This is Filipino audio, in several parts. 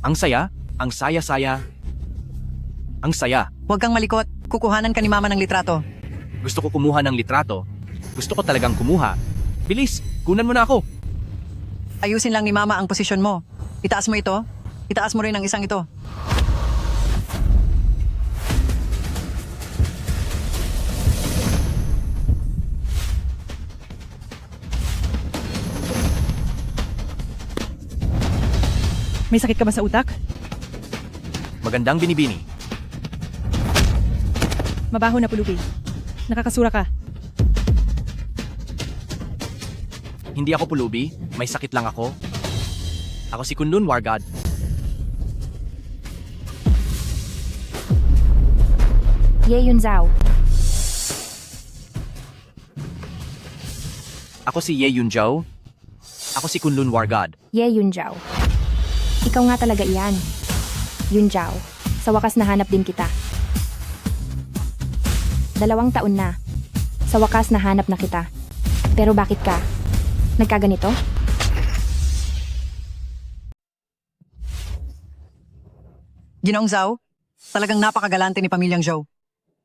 Ang saya, ang saya-saya, ang saya. Huwag kang malikot. Kukuhanan ka ni Mama ng litrato. Gusto ko kumuha ng litrato. Gusto ko talagang kumuha. Bilis, kunan mo na ako. Ayusin lang ni Mama ang posisyon mo. Itaas mo ito. Itaas mo rin ang isang ito. May sakit ka ba sa utak? Magandang binibini. Mabaho na pulubi. Nakakasura ka. Hindi ako pulubi, may sakit lang ako. Ako si Kunlun Wargad. Ye Yun Zhao. Ako si Ye Yun Zhao. Ako si Kunlun Wargad. Ye Yun Zhao. Ikaw nga talaga iyan. Yun Zhao. Sa wakas nahanap din kita. 2 taon na. Sa wakas nahanap na kita. Pero bakit ka? Nagkaganito? Ginoong Zhao, talagang napakagalante ni Pamilyang Zhou.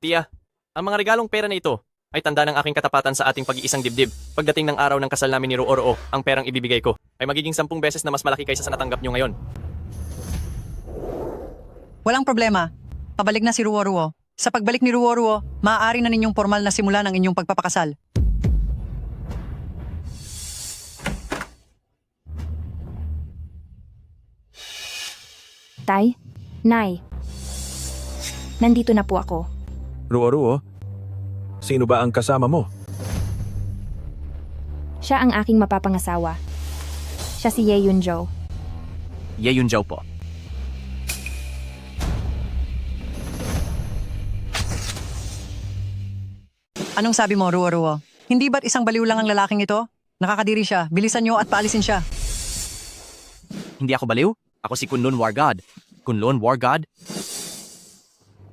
Tia, ang mga regalong pera na ito ay tanda ng aking katapatan sa ating pag-iisang dibdib. Pagdating ng araw ng kasal namin ni Ruo, ang perang ibibigay ko ay magiging 10 beses na mas malaki kaysa sa natanggap nyo ngayon. Walang problema. Pabalik na si Ruo. Sa pagbalik ni Ruo, maaari na ninyong formal na simulan ang inyong pagpapakasal. Tay? Nay? Nandito na po ako. Ruo, sino ba ang kasama mo? Siya ang aking mapapangasawa. Siya si Ye Yun Zhao. Ye Yun Zhao po. Anong sabi mo, Ruo? Hindi ba't isang baliw lang ang lalaking ito? Nakakadiri siya. Bilisan nyo at paalisin siya. Hindi ako baliw. Ako si Kunlun Wargad. Kunlun Wargad?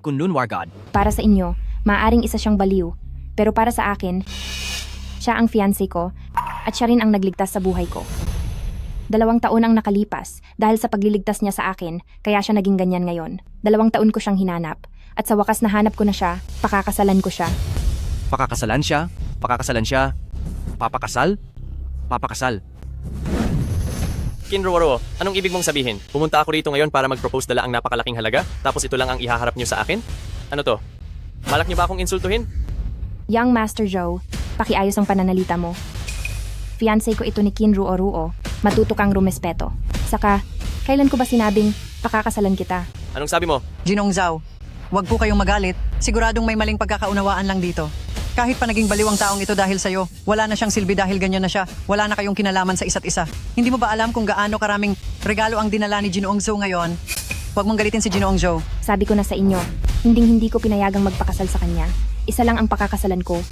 Kunlun Wargad. Para sa inyo, maaaring isa siyang baliw. Pero para sa akin, siya ang fiancé ko at siya rin ang nagligtas sa buhay ko. 2 taon ang nakalipas dahil sa pagliligtas niya sa akin, kaya siya naging ganyan ngayon. 2 taon ko siyang hinanap at sa wakas nahanap ko na siya, pakakasalan ko siya. Pakakasalan siya? Pakakasalan siya? Papakasal? Papakasal. Kin Ruo, anong ibig mong sabihin? Pumunta ako rito ngayon para mag-propose dala ang napakalaking halaga, tapos ito lang ang ihaharap nyo sa akin? Ano to? Balak nyo ba akong insultuhin? Young Master Zhou, pakiayos ang pananalita mo. Fiancé ko ito ni Qin Ruo. Matuto kang rumespeto. Saka, kailan ko ba sinabing pakakasalan kita? Anong sabi mo? Ginoong Zhao, huwag po kayong magalit. Siguradong may maling pagkakaunawaan lang dito. Kahit pa naging baliw ang taong ito dahil sa'yo, wala na siyang silbi dahil ganyan na siya. Wala na kayong kinalaman sa isa't isa. Hindi mo ba alam kung gaano karaming regalo ang dinala ni Ginoong Zhou ngayon? Huwag mong galitin si Ginoong Zhou. Sabi ko na sa inyo, hindi ko pinayagang magpakasal sa kanya. Isa lang ang pakakasalan ko.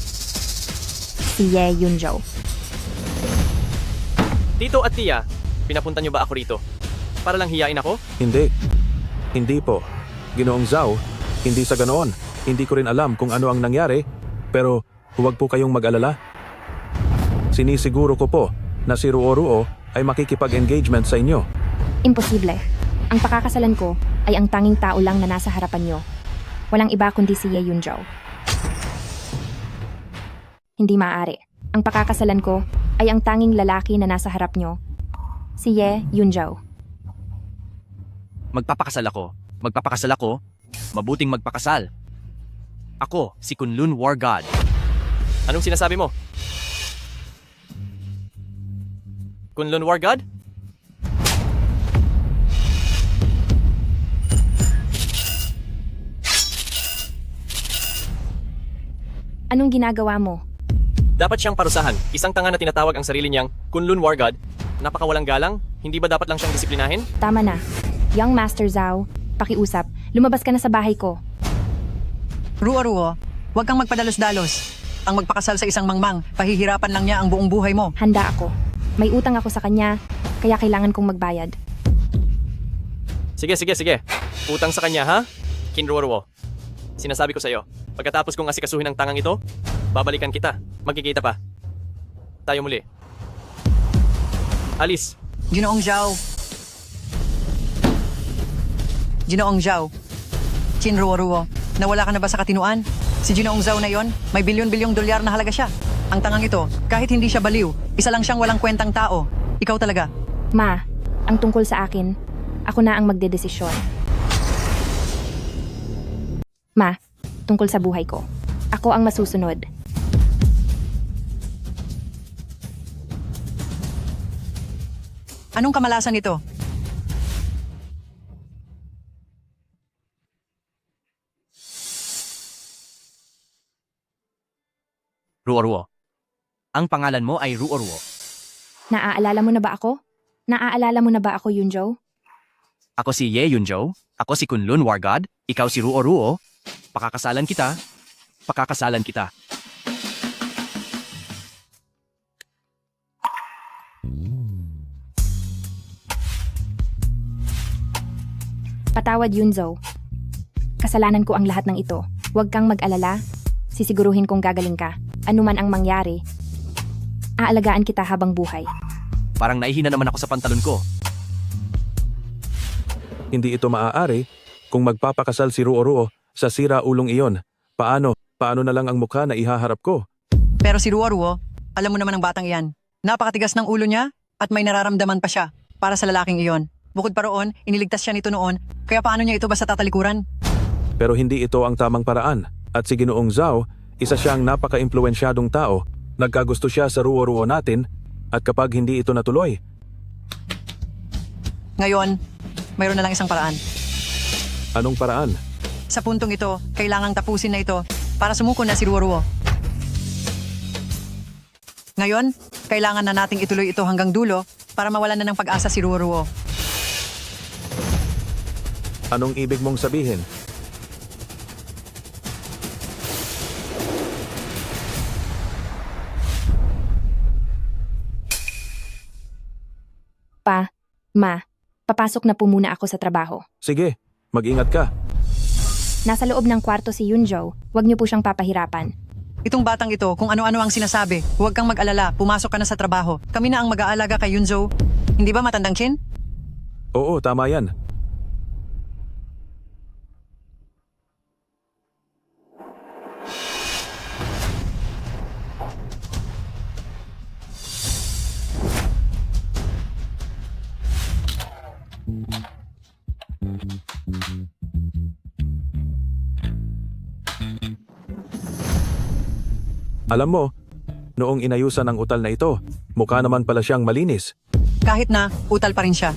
Si Ye Yun Zhao. Tito at Tia, pinapunta nyo ba ako rito? Para lang hiyain ako? Hindi. Hindi po. Ginoong Zhao, hindi sa ganoon. Hindi ko rin alam kung ano ang nangyari, pero huwag po kayong mag-alala. Sinisiguro ko po na si Ruo ay makikipag-engagement sa inyo. Imposible. Ang pakakasalan ko ay ang tanging tao lang na nasa harapan nyo. Walang iba kundi si Ye Yun Zhao. Hindi maaari. Ang pakakasalan ko ay ang tanging lalaki na nasa harap nyo. Si Ye Yun Zhao. Magpapakasal ako. Magpapakasal ako. Mabuting magpakasal. Ako, si Kunlun Wargad. Anong sinasabi mo? Kunlun Wargad? Anong ginagawa mo? Dapat siyang parusahan. Isang tanga na tinatawag ang sarili niyang Kunlun Wargad. Napakawalang galang. Hindi ba dapat lang siyang disiplinahin? Tama na. Young Master Zhao, pakiusap. Lumabas ka na sa bahay ko. Ruo, huwag kang magpadalos-dalos. Ang magpakasal sa isang mangmang, pahihirapan lang niya ang buong buhay mo. Handa ako. May utang ako sa kanya, kaya kailangan kong magbayad. Sige. Utang sa kanya, ha? Kin Ruo. Sinasabi ko sa'yo, pagkatapos kong asikasuhin ang tangang ito, babalikan kita. Magkikita pa. Tayo muli. Alis. Ginoong Zhao, Ginoong Zhao. Chin Ruo, nawala ka na ba sa katinuan? Si Ginoong Zhao na yon, may bilyon-bilyong dolyar na halaga siya. Ang tangang ito, kahit hindi siya baliw, isa lang siyang walang kwentang tao. Ikaw talaga. Ma, ang tungkol sa akin, ako na ang magdedesisyon. Ma, tungkol sa buhay ko, ako ang masusunod. Anong kamalasan ito? Ruo. Ang pangalan mo ay Ruo. Naaalala mo na ba ako? Naaalala mo na ba ako, Yunjo? Ako si Ye Yunjo. Ako si Kunlun Wargod. Ikaw si Ruo. Pakakasalan kita. Pakakasalan kita. Patawad, Yunzo. Kasalanan ko ang lahat ng ito. Huwag kang mag-alala. Sisiguruhin kong gagaling ka. Ano man ang mangyari, aalagaan kita habang buhay. Parang naihina naman ako sa pantalon ko. Hindi ito maaari kung magpapakasal si Ruo sa sira-ulong iyon. Paano? Paano na lang ang mukha na ihaharap ko? Pero si Ruo, alam mo naman ang batang iyan. Napakatigas ng ulo niya at may nararamdaman pa siya para sa lalaking iyon. Bukod pa roon, iniligtas siya nito noon, kaya paano niya ito basta tatalikuran? Pero hindi ito ang tamang paraan. At si Ginoong Zhao, isa siyang napaka-impluensyadong tao. Nagkagusto siya sa Ruo natin at kapag hindi ito natuloy, Ngayon, mayroon na lang isang paraan. anong paraan? Sa puntong ito, kailangang tapusin na ito para sumuko na si Ruo. Ngayon, kailangan na nating ituloy ito hanggang dulo para mawalan na ng pag-asa si Ruo. Anong ibig mong sabihin? Ma, papasok na po muna ako sa trabaho. Sige, mag-ingat ka. Nasa loob ng kwarto si Yunjo, huwag niyo po siyang papahirapan. Itong batang ito, kung ano-ano ang sinasabi, huwag kang mag-alala, pumasok ka na sa trabaho. Kami na ang mag-aalaga kay Yunzo. Hindi ba matandang Chin? Oo, tama yan. Alam mo, noong inayusan ang utal na ito, mukha naman pala siyang malinis. Kahit na, utal pa rin siya.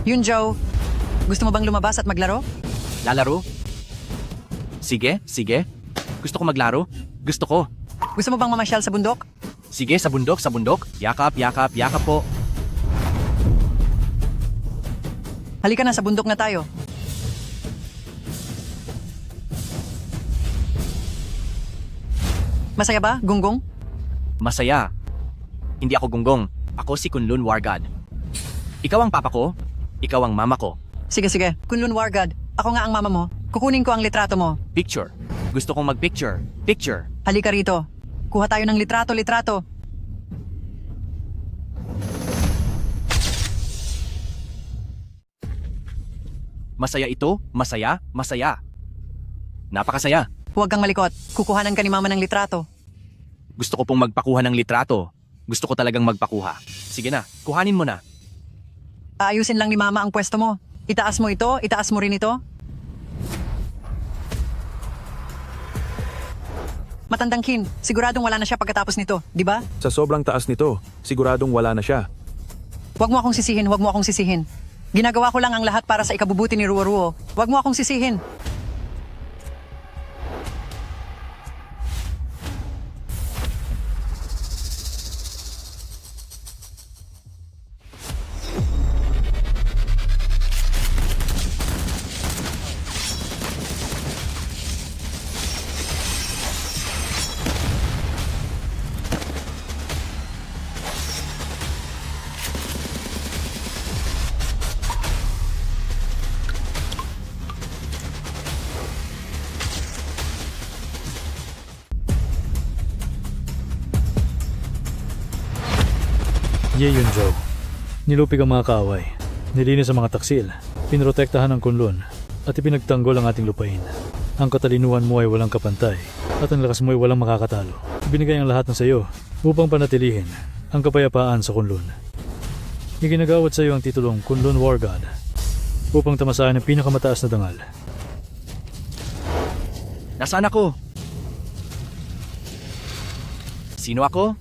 Yunjo, gusto mo bang lumabas at maglaro? Lalaro? Sige. Gusto ko maglaro. Gusto ko. Gusto mo bang mamasyal sa bundok? Sige, sa bundok. Yakap po. Halika na, sa bundok na tayo. Masaya ba, Gunggong? Masaya. Hindi ako gunggong. Ako si Kunlun Wargod. Ikaw ang papa ko. Ikaw ang mama ko. Sige. Kunlun Wargod, ako nga ang mama mo. Kukunin ko ang litrato mo. Picture. Gusto kong mag-picture. Picture. Halika rito. Kuha tayo ng litrato. Masaya ito. Masaya. Napakasaya. Huwag kang malikot. Kukuhanan ka ni mama ng litrato. Gusto ko pong magpakuha ng litrato. Gusto ko talagang magpakuha. Sige na, kuhanin mo na. Aayusin lang ni mama ang pwesto mo. Itaas mo ito, itaas mo rin ito. Matandang Kin, siguradong wala na siya pagkatapos nito, di ba? Sa sobrang taas nito, siguradong wala na siya. Huwag mo akong sisihin. Ginagawa ko lang ang lahat para sa ikabubuti ni Ruo. Huwag mo akong sisihin. Ye Yunjo, nilupig ang mga kaaway. Nilinis ang mga taksil, pinrotektahan ang kunlun, at ipinagtanggol ang ating lupain. Ang katalinuhan mo ay walang kapantay, at ang lakas mo ay walang makakatalo. Binigay ang lahat ng sayo upang panatilihin ang kapayapaan sa kunlun. Iginagawad sa iyo ang titulong Kunlun War God upang tamasahin ang pinakamataas na dangal. Nasaan ako? Sino ako?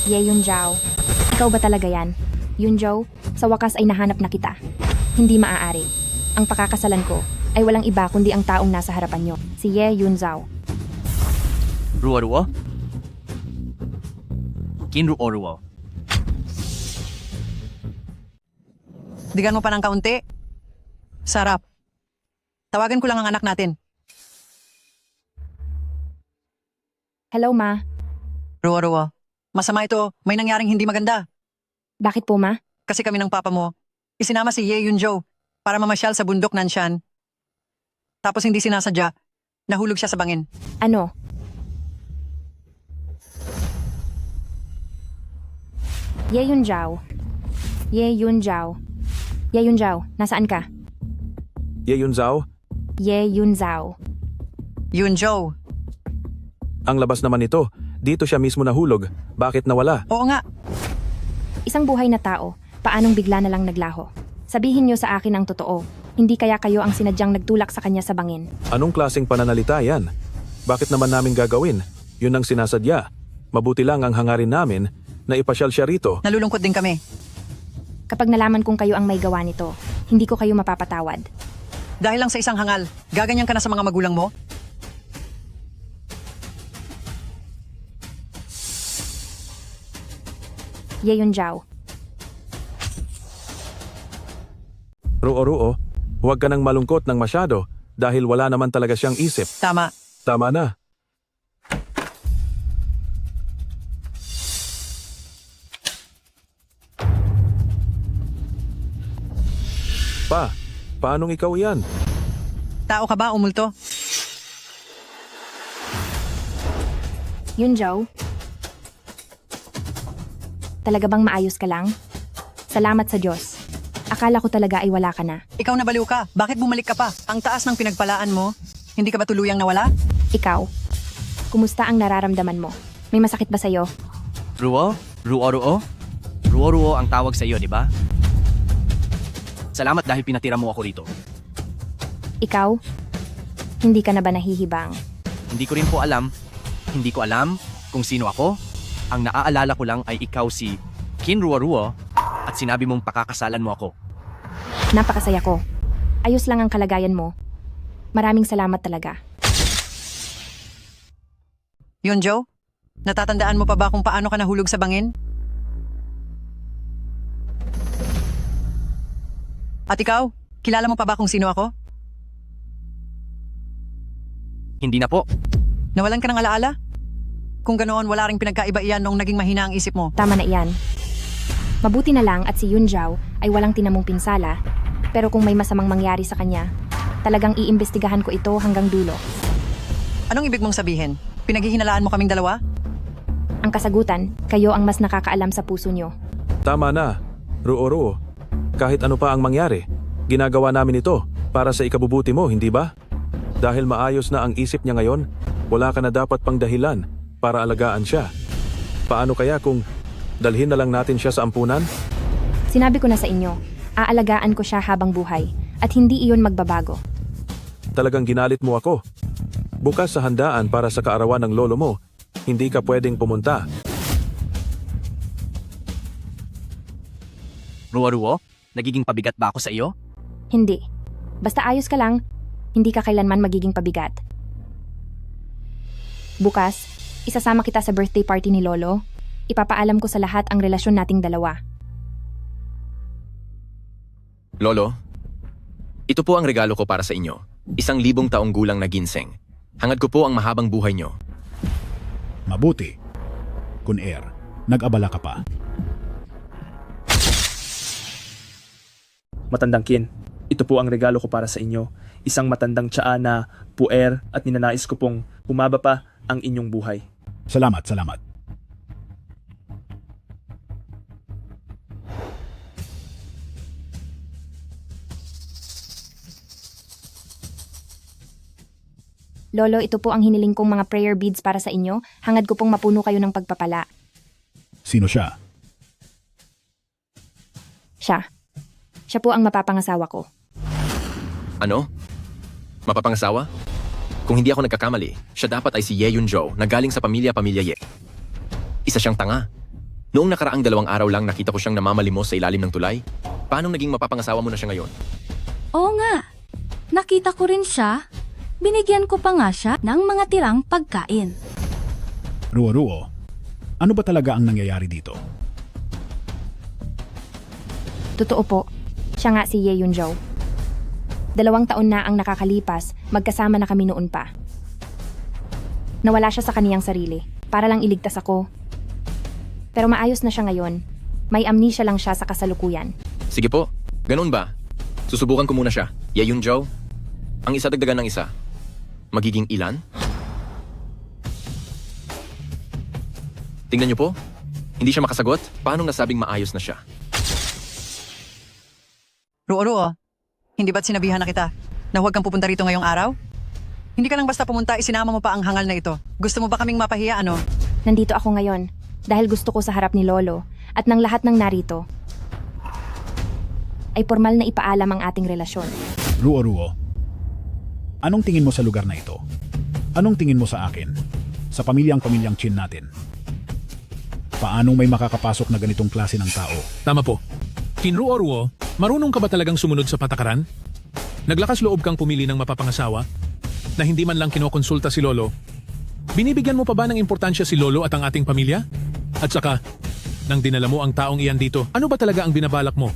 Ye Yunjao. Ikaw ba talaga yan? Yunjo, sa wakas ay nahanap na kita. Hindi maaari. Ang pakakasalan ko ay walang iba kundi ang taong nasa harapan nyo, si Ye Yunzao. Ruo-ruo? Kinruo-ruo. Digan mo pa ng kaunti. Sarap. Tawagan ko lang ang anak natin. Hello, Ma. Ruwa-ruwa. Masama ito. May nangyaring hindi maganda. Bakit po, Ma? Kasi kami ng papa mo, isinama si Ye Yunjo para mamasyal sa bundok Nanshan. Tapos hindi sinasadya, nahulog siya sa bangin. Ano? Ye Yunjao. Ye Yunjao. Ye Yunjao, nasaan ka? Ye Yunzao, Ye Yunzao. Yunjo. ang labas naman nito. Dito siya mismo nahulog. Bakit nawala? Oo nga, Isang buhay na tao, paanong bigla na lang naglaho? Sabihin niyo sa akin ang totoo. Hindi kaya kayo ang sinadyang nagtulak sa kanya sa bangin? Anong klaseng pananalita yan? Bakit naman namin gagawin? Yun ang sinasadya. Mabuti lang ang hangarin namin na ipasyal siya rito. nalulungkot din kami. Kapag nalaman kong kayo ang may gawa nito, hindi ko kayo mapapatawad. Dahil lang sa isang hangal, gaganyan ka na sa mga magulang mo? Ye Yunjao. Ruo-ruo, huwag ka nang malungkot ng masyado dahil wala naman talaga siyang isip. Tama. Tama na. Paanong ikaw yan? Tao ka ba, umulto? Yunjao? Talaga bang maayos ka lang? Salamat sa Diyos. Akala ko talaga ay wala ka na. Ikaw na baliw ka. Bakit bumalik ka pa? Ang taas ng pinagpalaan mo. Hindi ka ba tuluyang nawala? Ikaw, kumusta ang nararamdaman mo? May masakit ba sa'yo? Ruo? Ruo-ruo? Ruo-ruo ang tawag sa iyo, di ba? Salamat dahil pinatira mo ako rito. Ikaw? Hindi ka na ba nahihibang? Hindi ko rin po alam. Hindi ko alam kung sino ako. Ang naaalala ko lang ay ikaw si Kinruo-ruo at sinabi mong pakakasalan mo ako. Napakasaya ko. Ayos lang ang kalagayan mo. Maraming salamat talaga. Yunjo? Natatandaan mo pa ba kung paano ka nahulog sa bangin? At ikaw? Kilala mo pa ba kung sino ako? Hindi na po. Nawalan ka ng alaala? Kung ganoon, wala ring pinagkaiba iyan nung naging mahina ang isip mo. Tama na iyan. Mabuti na lang at si Yunjao ay walang tinamong pinsala, pero kung may masamang mangyari sa kanya, talagang iimbestigahan ko ito hanggang dulo. Anong ibig mong sabihin? Pinaghihinalaan mo kaming dalawa? Ang kasagutan, kayo ang mas nakakaalam sa puso nyo. Tama na. Ruo-ruo. Kahit ano pa ang mangyari, ginagawa namin ito para sa ikabubuti mo, hindi ba? Dahil maayos na ang isip niya ngayon, wala ka na dapat pang dahilan para alagaan siya. Paano kaya kung dalhin na lang natin siya sa ampunan? Sinabi ko na sa inyo, aalagaan ko siya habang buhay at hindi iyon magbabago. Talagang ginalit mo ako. Bukas sa handaan para sa kaarawan ng lolo mo, hindi ka pwedeng pumunta. Ruo-ruo? Nagiging pabigat ba ako sa iyo? Hindi. Basta ayos ka lang, hindi ka kailanman magiging pabigat. Bukas, isasama kita sa birthday party ni Lolo. ipapaalam ko sa lahat ang relasyon nating dalawa. Lolo, ito po ang regalo ko para sa inyo. 1,000 taong gulang na ginseng. Hangad ko po ang mahabang buhay nyo. Mabuti. Kun-er, nag-abala ka pa. Matandang Kin, ito po ang regalo ko para sa inyo. Isang matandang tsaa na puer at ninanais ko pong humaba pa ang inyong buhay. Salamat, salamat. Lolo, ito po ang hiniling kong mga prayer beads para sa inyo. Hangad ko pong mapuno kayo ng pagpapala. Sino siya? Siya. Siya po ang mapapangasawa ko. Ano? Mapapangasawa? Kung hindi ako nagkakamali, siya dapat ay si Ye Yun-jo na galing sa pamilya Ye. Isa siyang tanga. Noong nakaraang 2 araw lang nakita ko siyang namamalimos sa ilalim ng tulay. Paano naging mapapangasawa mo na siya ngayon? Oo nga. Nakita ko rin siya. Binigyan ko pa nga siya ng mga tirang pagkain. Ruo-ruo, ano ba talaga ang nangyayari dito? Totoo po. Siya nga si Ye Yun-jo. 2 taon na ang nakakalipas, magkasama na kami noon pa. Nawala siya sa kaniyang sarili, para lang iligtas ako. Pero maayos na siya ngayon. May amnesia lang siya sa kasalukuyan. Sige po, ganun ba? Susubukan ko muna siya. Ye Yun-jo? Ang isa dagdagan ng isa. Magiging ilan? Tingnan niyo po. Hindi siya makasagot. Paano nasabing maayos na siya? Ruo-ruo, hindi ba't sinabihan na kita na huwag kang pupunta rito ngayong araw? Hindi ka lang basta pumunta, isinama mo pa ang hangal na ito. Gusto mo ba kaming mapahiya, ano? Nandito ako ngayon dahil gusto ko sa harap ni Lolo at ng lahat ng narito ay formal na ipaalam ang ating relasyon. Ruo-ruo, anong tingin mo sa lugar na ito? Anong tingin mo sa akin? Sa pamilyang Chin natin? Paanong may makakapasok na ganitong klase ng tao? Tama po. Kinruo-ruo, marunong ka ba talagang sumunod sa patakaran? Naglakas loob kang pumili ng mapapangasawa? Na hindi man lang kinokonsulta si Lolo? Binibigyan mo pa ba ng importansya si Lolo at ang ating pamilya? At saka, nang dinala mo ang taong iyan dito, ano ba talaga ang binabalak mo?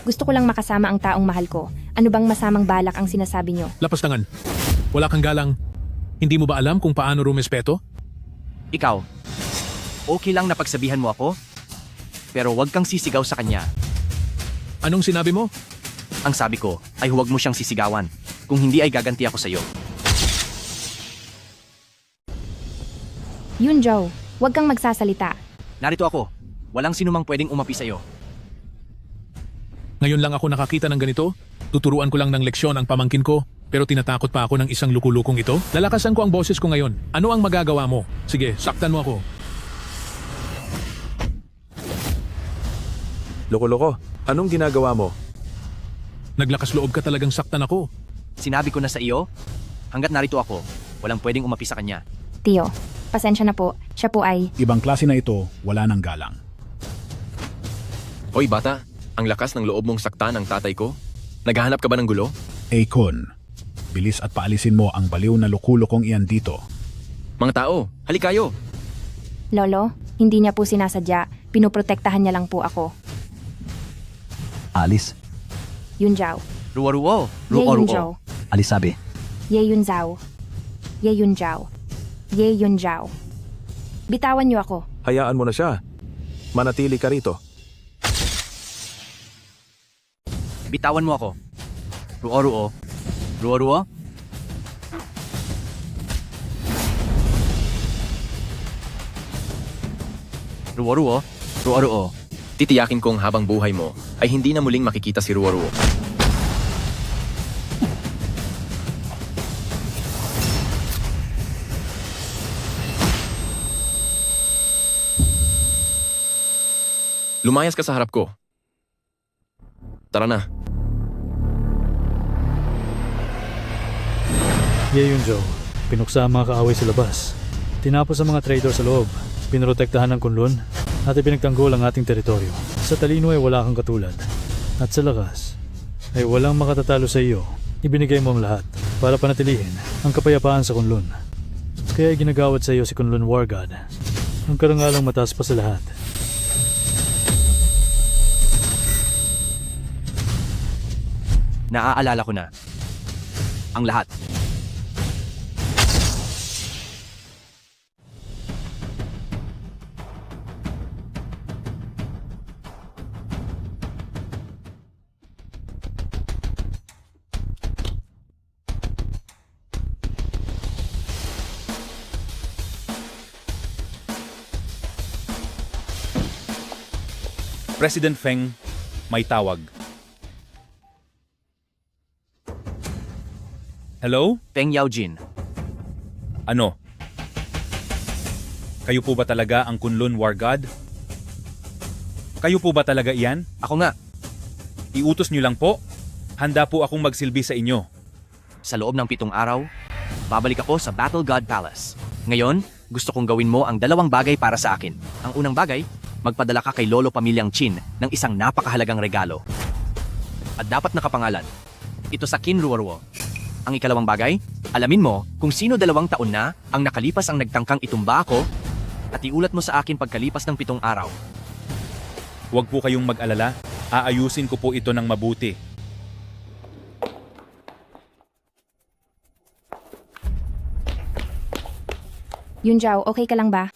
Gusto ko lang makasama ang taong mahal ko. Ano bang masamang balak ang sinasabi nyo? Lapastangan. Wala kang galang. Hindi mo ba alam kung paano rumespeto? Ikaw, okay lang na pagsabihan mo ako? Pero huwag kang sisigaw sa kanya. Anong sinabi mo? Ang sabi ko ay huwag mo siyang sisigawan. Kung hindi ay gaganti ako sa'yo. Yun-jo, huwag kang magsasalita. Narito ako. Walang sinumang pwedeng umapi sa'yo. Ngayon lang ako nakakita ng ganito. Tuturuan ko lang ng leksyon ang pamangkin ko, pero tinatakot pa ako ng isang lukulukong ito. Lalakasan ko ang boses ko ngayon. Ano ang magagawa mo? Sige, saktan mo ako. Loko-loko, anong ginagawa mo? Naglakas loob ka talagang saktan ako. Sinabi ko na sa iyo, hanggat narito ako, walang pwedeng umapi sa kanya. Tio, pasensya na po. Siya po ay... Ibang klase na ito, wala nang galang. Hoy bata, ang lakas ng loob mong saktan ang tatay ko? Naghahanap ka ba ng gulo? Kun, bilis at paalisin mo ang baliw na lukulukong iyan dito. Mga tao, halikayo! Lolo, hindi niya po sinasadya. Pinoprotektahan niya lang po ako. Alis. Yun-jo. Ruo-ruo. Ye Ruo-ruo. Yun-jo. Alis sabi. Ye Yun-zao. Ye Yun-jo. Ye Yun-jo. Bitawan niyo ako. Hayaan mo na siya. Manatili ka rito. Bitawan mo ako. Ruo-ruo. Ruo-ruo. Ruo-ruo. Ruo-ruo. Titiyakin kong habang buhay mo ay hindi na muling makikita si Ruo-ruo. Lumayas ka sa harap ko. Tara na. Ye Yun-jo, pinuksa ang mga kaaway sa labas. Tinapos ang mga trader sa loob. Pinrotektahan ng Kunlun at ipinagtanggol ang ating teritoryo. Sa talino ay wala kang katulad. At sa lakas ay walang makatatalo sa iyo. Ibinigay mo ang lahat para panatilihin ang kapayapaan sa Kunlun. Kaya ginagawad sa iyo si Kunlun War God. Ang karangalang mataas pa sa lahat. Naaalala ko na. Ang lahat. President Feng, may tawag. Hello? Feng Yaojin. Ano? Kayo po ba talaga ang Kunlun War God? Kayo po ba talaga iyan? Ako nga, Iutos niyo lang po. Handa po akong magsilbi sa inyo. sa loob ng 7 araw, babalik ako sa Battle God Palace. Ngayon, gusto kong gawin mo ang 2 bagay para sa akin. Ang unang bagay, magpadala ka kay Lolo Pamilyang Chin ng isang napakahalagang regalo. At dapat nakapangalan. Ito sa Qin Ruoruo. Ang ikalawang bagay, alamin mo kung sino 2 taon na ang nakalipas ang nagtangkang itumba ako at iulat mo sa akin pagkalipas ng 7 araw. Huwag po kayong mag-alala. Aayusin ko po ito ng mabuti. Yunjao, okay ka lang ba?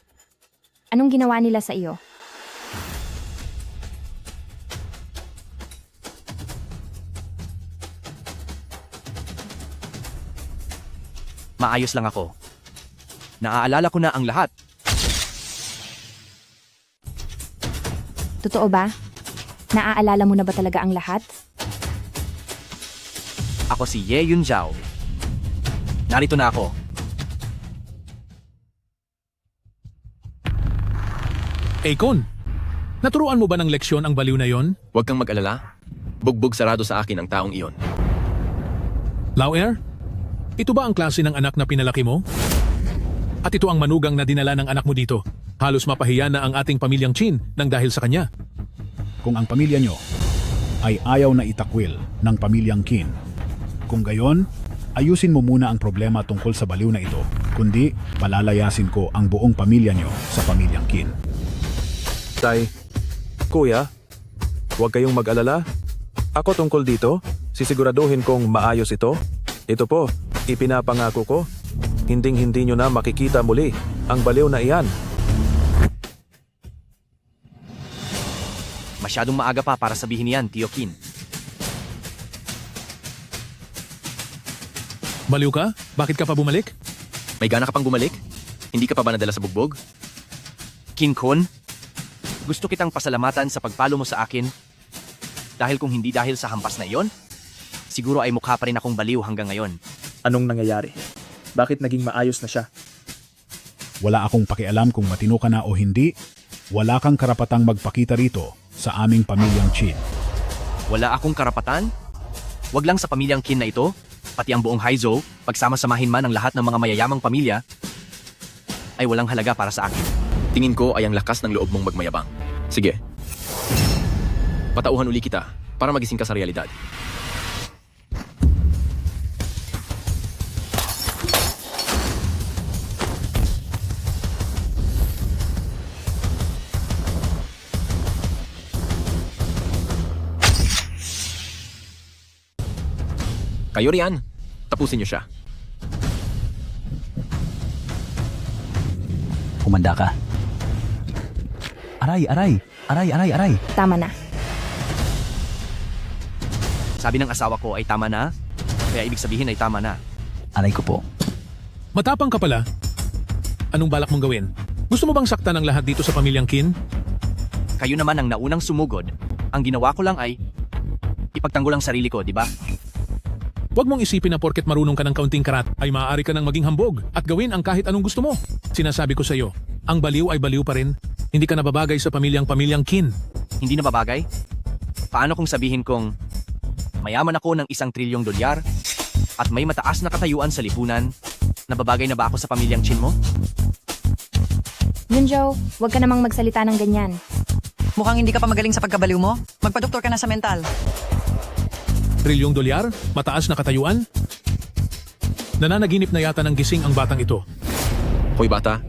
Anong ginawa nila sa iyo? Maayos lang ako. Naaalala ko na ang lahat. Totoo ba? Naaalala mo na ba talaga ang lahat? Ako si Ye Yunjao. Narito na ako. Akon, naturuan mo ba ng leksyon ang baliw na yon? Huwag kang mag-alala. Bugbog sarado sa akin ang taong iyon. Lauer, ito ba ang klase ng anak na pinalaki mo? At ito ang manugang na dinala ng anak mo dito. Halos mapahiya na ang ating pamilyang Chin nang dahil sa kanya. Kung ang pamilya nyo ay ayaw na itakwil ng pamilyang Qin, kung gayon, ayusin mo muna ang problema tungkol sa baliw na ito, kundi palalayasin ko ang buong pamilya nyo sa pamilyang Qin. Tay, kuya, huwag kayong mag-alala. Ako tungkol dito, sisiguraduhin kong maayos ito. Ito po, ipinapangako ko. Hinding-hindi nyo na makikita muli ang baliw na iyan. Masyadong maaga pa para sabihin yan, Tio Qin. Baliw ka? Bakit ka pa bumalik? May gana ka pang bumalik? Hindi ka pa ba nadala sa bugbog? Qin Kun, gusto kitang pasalamatan sa pagpalo mo sa akin. Dahil kung hindi dahil sa hampas na iyon, siguro ay mukha pa rin akong baliw hanggang ngayon. Anong nangyayari? Bakit naging maayos na siya? Wala akong pakialam kung matino ka na o hindi. Wala kang karapatang magpakita rito sa aming pamilyang Qin. Wala akong karapatan? Wag lang sa pamilyang Qin na ito, pati ang buong Haizhou, pagsama-samahin man ang lahat ng mga mayayamang pamilya, ay walang halaga para sa akin. Tingin ko ay ang lakas ng loob mong magmayabang. Sige. Patauhan uli kita para magising ka sa realidad. Kayo riyan. Tapusin niyo siya. Humanda ka. Aray, aray! Aray, aray, aray! Tama na. Sabi ng asawa ko ay tama na, kaya ibig sabihin ay tama na. Aray ko po. Matapang ka pala. Anong balak mong gawin? Gusto mo bang saktan ang lahat dito sa pamilyang Qin? Kayo naman ang naunang sumugod. Ang ginawa ko lang ay ipagtanggol ang sarili ko, di ba? Huwag mong isipin na porket marunong ka ng kaunting karat ay maaari ka ng maging hambog at gawin ang kahit anong gusto mo. Sinasabi ko sa iyo, ang baliw ay baliw pa rin. Hindi ka nababagay sa pamilyang Qin. Hindi na babagay? Paano kung sabihin kong mayaman ako ng $1 trilyong at may mataas na katayuan sa lipunan? Nababagay na ba ako sa pamilyang Qin mo? Yunjao, huwag ka namang magsalita ng ganyan. Mukhang hindi ka pa magaling sa pagkabaliw mo. Magpadoktor ka na sa mental. $1 trilyon? Mataas na katayuan? Nananaginip na yata ng gising ang batang ito. Hoy bata,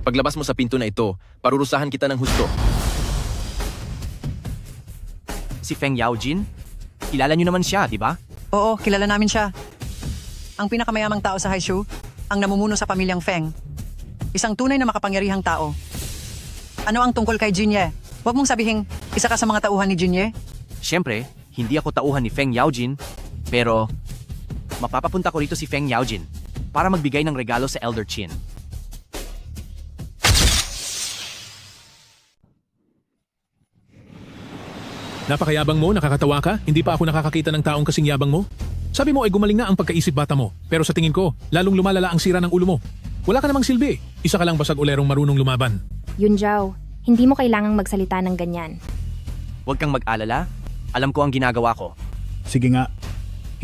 Paglabas mo sa pinto na ito, parurusahan kita ng husto. Si Feng Yaojin? Kilala niyo naman siya, di ba? Oo, kilala namin siya. Ang pinakamayamang tao sa Haishu, ang namumuno sa pamilyang Feng. Isang tunay na makapangyarihang tao. Ano ang tungkol kay Jinye? Huwag mong sabihin, isa ka sa mga tauhan ni Jinye? Siyempre, hindi ako tauhan ni Feng Yaojin, pero mapapapunta ko rito si Feng Yaojin para magbigay ng regalo sa Elder Qin. Napakayabang mo, nakakatawa ka, hindi pa ako nakakakita ng taong kasing yabang mo. Sabi mo ay gumaling na ang pagkaisip bata mo, pero sa tingin ko, lalong lumalala ang sira ng ulo mo. Wala ka namang silbi, isa ka lang basag ulerong marunong lumaban. Yunjao, hindi mo kailangang magsalita ng ganyan. Huwag kang mag-alala, alam ko ang ginagawa ko. Sige nga,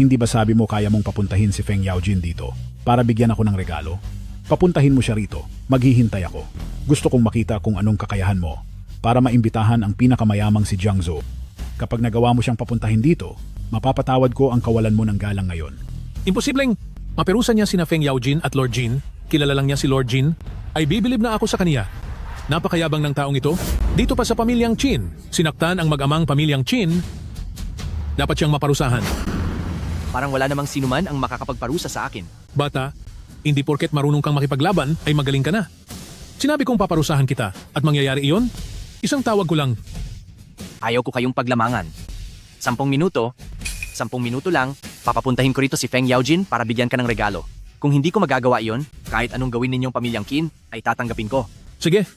hindi ba sabi mo kaya mong papuntahin si Feng Yaojin dito para bigyan ako ng regalo? Papuntahin mo siya rito, maghihintay ako. Gusto kong makita kung anong kakayahan mo para maimbitahan ang pinakamayamang si Jiang Zhou. Kapag nagawa mo siyang papuntahin dito, mapapatawad ko ang kawalan mo ng galang ngayon. Imposibleng maperusan niya sina Feng Yaojin at Lord Jin, kilala lang niya si Lord Jin, ay bibilib na ako sa kaniya. Napakayabang ng taong ito, dito pa sa pamilyang Qin, sinaktan ang mag-amang pamilyang Qin, dapat siyang maparusahan. Parang wala namang sinuman ang makakapagparusa sa akin. Bata, hindi porket marunong kang makipaglaban ay magaling ka na. Sinabi kong paparusahan kita at mangyayari iyon, isang tawag ko lang. Ayaw ko kayong paglamangan. 10 minuto lang, papapuntahin ko rito si Feng Yaojin para bigyan ka ng regalo. Kung hindi ko magagawa iyon, kahit anong gawin ninyong pamilyang Qin, ay tatanggapin ko. Sige,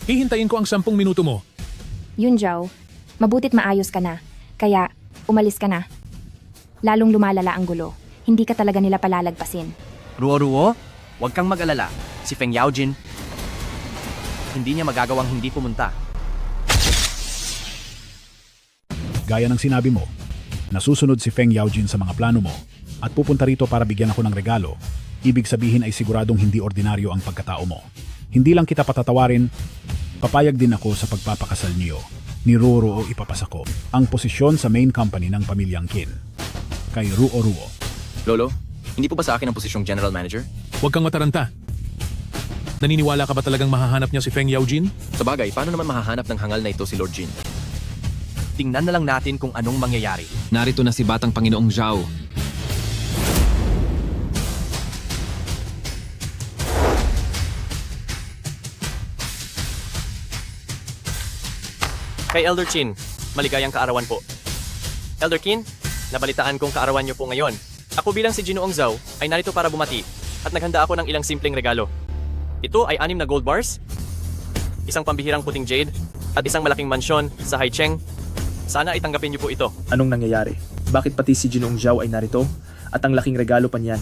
hihintayin ko ang 10 minuto mo. Yunjao, mabutit maayos ka na, kaya umalis ka na. Lalong lumalala ang gulo, hindi ka talaga nila palalagpasin. Ruo-ruo, huwag kang mag-alala. Si Feng Yaojin, hindi niya magagawang hindi pumunta. Gaya ng sinabi mo, nasusunod si Feng Yaojin sa mga plano mo at pupunta rito para bigyan ako ng regalo, ibig sabihin ay siguradong hindi ordinaryo ang pagkatao mo. Hindi lang kita patatawarin, papayag din ako sa pagpapakasal niyo. Ni Ruo o ipapasa ko ang posisyon sa main company ng pamilyang Qin. Kay Ruo. Lolo, hindi po ba sa akin ang posisyong General Manager? Huwag kang mataranta. Naniniwala ka ba talagang mahahanap niya si Feng Yaojin? Sa bagay, paano naman mahahanap ng hangal na ito si Lord Jin? Tingnan na lang natin kung anong mangyayari. Narito na si Batang Panginoong Zhao. Kay Elder Qin, maligayang kaarawan po. Elder Qin, nabalitaan kong kaarawan niyo po ngayon. Ako bilang si Ginoong Zhao ay narito para bumati at naghanda ako ng ilang simpleng regalo. Ito ay 6 na gold bars, isang pambihirang puting jade, at isang malaking mansyon sa Haicheng. Sana ay tanggapin niyo po ito. Anong nangyayari? Bakit pati si Ginoong Zhao ay narito? At ang laking regalo pa niyan?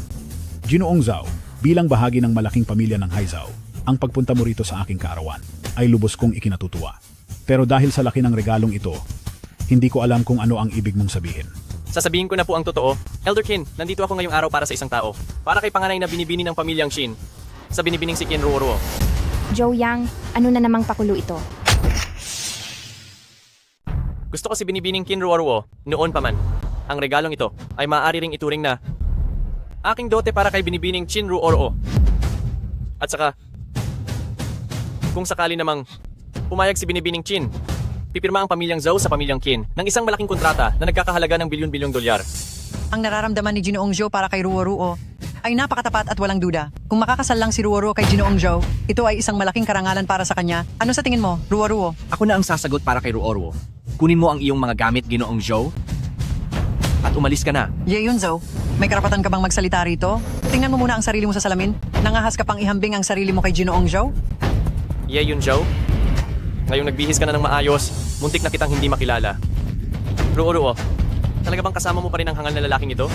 Ginoong Zhao, bilang bahagi ng malaking pamilya ng Haizhao, ang pagpunta mo rito sa aking kaarawan ay lubos kong ikinatutuwa. Pero dahil sa laki ng regalong ito, hindi ko alam kung ano ang ibig mong sabihin. Sasabihin ko na po ang totoo. Elder Qin, nandito ako ngayong araw para sa isang tao. Para kay panganay na binibini ng pamilyang Qin. Sa binibining si Qin Ruo. Zhou Yang, ano na namang pakulo ito? Gusto ko si binibining Qin Ruo noon pa man. Ang regalong ito ay maaari ring ituring na aking dote para kay binibining Qin Ruo. At saka, kung sakali namang pumayag si binibining Qin, pipirma ang pamilyang Zhao sa pamilyang Qin ng isang malaking kontrata na nagkakahalaga ng bilyon-bilyong dolyar. Ang nararamdaman ni Ginoong Zhou para kay Ruo ay napakatapat at walang duda. Kung makakasal lang si Ruo kay Ginoong Zhou, ito ay isang malaking karangalan para sa kanya. Ano sa tingin mo, Ruo? Ako na ang sasagot para kay Ruo. Kunin mo ang iyong mga gamit, Ginoong Zhou, at umalis ka na. Yun, Zhou. May karapatan ka bang magsalita rito? Tingnan mo muna ang sarili mo sa salamin. Nangahas ka pang ihambing ang sarili mo kay Ginoong Zhou? Yun, Zhao. Ngayong nagbihis ka na ng maayos, muntik na kitang hindi makilala. Ruo, talaga bang kasama mo pa rin ang hangal na lalaking ito?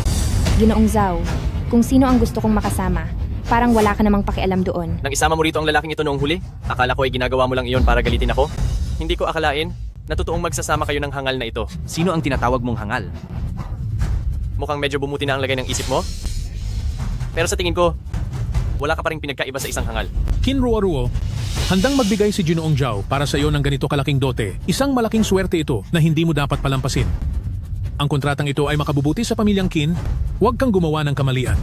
Ginoong Zhao, kung sino ang gusto kong makasama, parang wala ka namang pakialam doon. Nang isama mo rito ang lalaking ito noong huli, akala ko ay ginagawa mo lang iyon para galitin ako. Hindi ko akalain na totoong magsasama kayo ng hangal na ito. Sino ang tinatawag mong hangal? Mukhang medyo bumuti na ang lagay ng isip mo. Pero sa tingin ko, wala ka pa rin pinagkaiba sa isang hangal. Qin Ruo, handang magbigay si Ginoong Zhao para sa iyo ng ganito kalaking dote. Isang malaking swerte ito na hindi mo dapat palampasin. Ang kontratang ito ay makabubuti sa pamilyang Qin, huwag kang gumawa ng kamalian.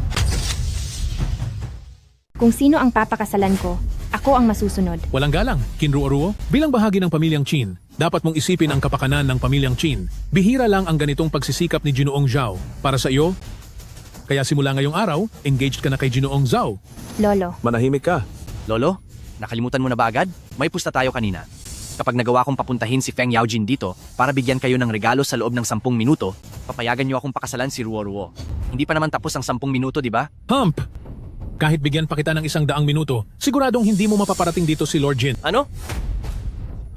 Kung sino ang papakasalan ko, Ako ang masusunod. Walang galang, Kinruoruo. Bilang bahagi ng pamilyang Qin, dapat mong isipin ang kapakanan ng pamilyang Qin. Bihira lang ang ganitong pagsisikap ni Ginoong Zhao para sa iyo. Kaya simula ngayong araw, engaged ka na kay Ginoong Zhao. Lolo, Manahimik ka. Lolo, nakalimutan mo na ba agad? May pusta tayo kanina. Kapag nagawa kong papuntahin si Feng Yaojin dito para bigyan kayo ng regalo sa loob ng 10 minuto, papayagan niyo akong pakasalan si Ruo. Hindi pa naman tapos ang 10 minuto, di ba? Hump! Kahit bigyan pa kita ng 100 minuto, siguradong hindi mo mapaparating dito si Lord Jin. Ano?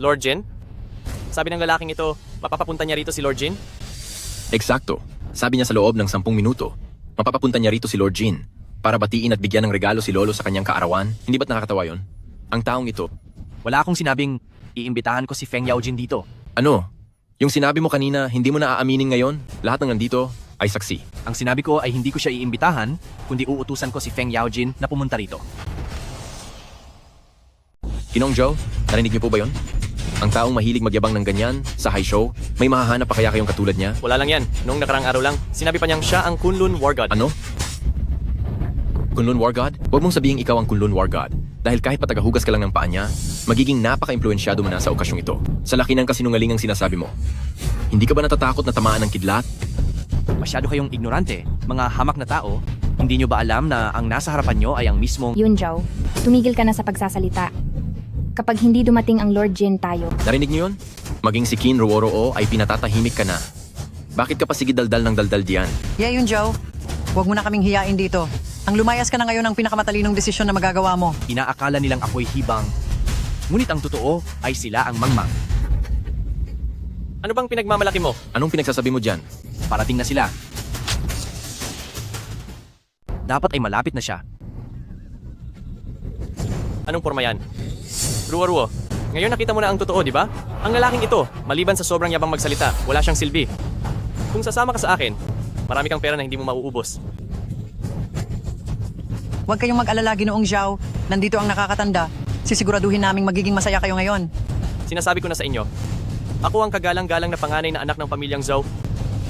Lord Jin? Sabi ng lalaking ito, mapapapunta niya rito si Lord Jin? Eksakto. Sabi niya sa loob ng 10 minuto, mapapapunta niya rito si Lord Jin para batiin at bigyan ng regalo si Lolo sa kanyang kaarawan. Hindi ba't nakakatawa yon? Ang taong ito. Wala akong sinabing iimbitahan ko si Feng Yaojin dito. Ano? Yung sinabi mo kanina, hindi mo na aaminin ngayon? Lahat ng nandito ay saksi. Ang sinabi ko ay hindi ko siya iimbitahan, kundi uutusan ko si Feng Yaojin na pumunta rito. Ginoong Zhao, narinig niyo po ba yon? Ang taong mahilig magyabang ng ganyan sa high show, may mahahanap pa kaya kayong katulad niya? Wala lang yan. Noong nakarang araw lang, sinabi pa niyang siya ang Kunlun War God. Ano? Kunlun War God? Huwag mong sabihing ikaw ang Kunlun War God. Dahil kahit patagahugas ka lang ng paa niya, magiging napaka-impluensyado mo na sa okasyong ito. Sa laki ng kasinungalingang sinasabi mo. Hindi ka ba natatakot na tamaan ng kidlat? Masyado kayong ignorante, mga hamak na tao. Hindi nyo ba alam na ang nasa harapan nyo ay ang mismong... Yun Zhao, tumigil ka na sa pagsasalita. Kapag hindi dumating ang Lord Jin tayo, Narinig niyo yun? Maging si Qin Ruo ay pinatatahimik ka na. Bakit ka pa sige daldal ng daldal diyan? Yun, Joe. Huwag mo na kaming hiyain dito. Ang lumayas ka na ngayon ang pinakamatalinong desisyon na magagawa mo. Inaakala nilang ako'y hibang. Ngunit ang totoo ay sila ang mangmang. Ano bang pinagmamalaki mo? Anong pinagsasabi mo dyan? Parating na sila. Dapat ay malapit na siya. Anong forma yan? Ruo, ngayon nakita mo na ang totoo, di ba? Ang lalaking ito, maliban sa sobrang yabang magsalita, wala siyang silbi. Kung sasama ka sa akin, marami kang pera na hindi mo mauubos. Huwag kayong mag-alala, Ginoong Zhao. Nandito ang nakakatanda. Sisiguraduhin naming magiging masaya kayo ngayon. Sinasabi ko na sa inyo, ako ang kagalang-galang na panganay na anak ng pamilyang Zhao.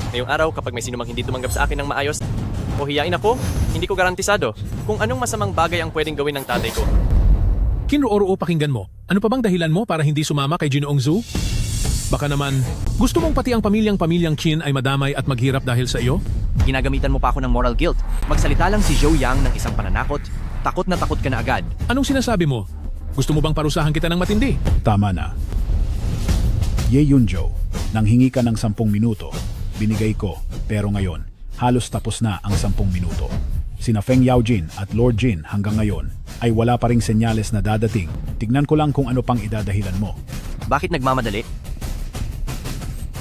Ngayong araw, kapag may sino mang hindi tumanggap sa akin ng maayos, o hiyain ako, hindi ko garantisado kung anong masamang bagay ang pwedeng gawin ng tatay ko. Kinruo, pakinggan mo. Ano pa bang dahilan mo para hindi sumama kay Ginoong Zhu? Baka naman, gusto mong pati ang pamilyang Qin ay madamay at maghirap dahil sa iyo? Ginagamitan mo pa ako ng moral guilt. Magsalita lang si Zhou Yang ng isang pananakot. Takot na takot ka na agad. Anong sinasabi mo? Gusto mo bang parusahan kita ng matindi? Tama na. Ye Yunzhou, nang hingi ka ng 10 minuto, binigay ko, pero ngayon, halos tapos na ang 10 minuto. Sina Feng Yaojin at Lord Jin hanggang ngayon ay wala pa ring senyales na dadating. Tignan ko lang kung ano pang idadahilan mo. Bakit nagmamadali?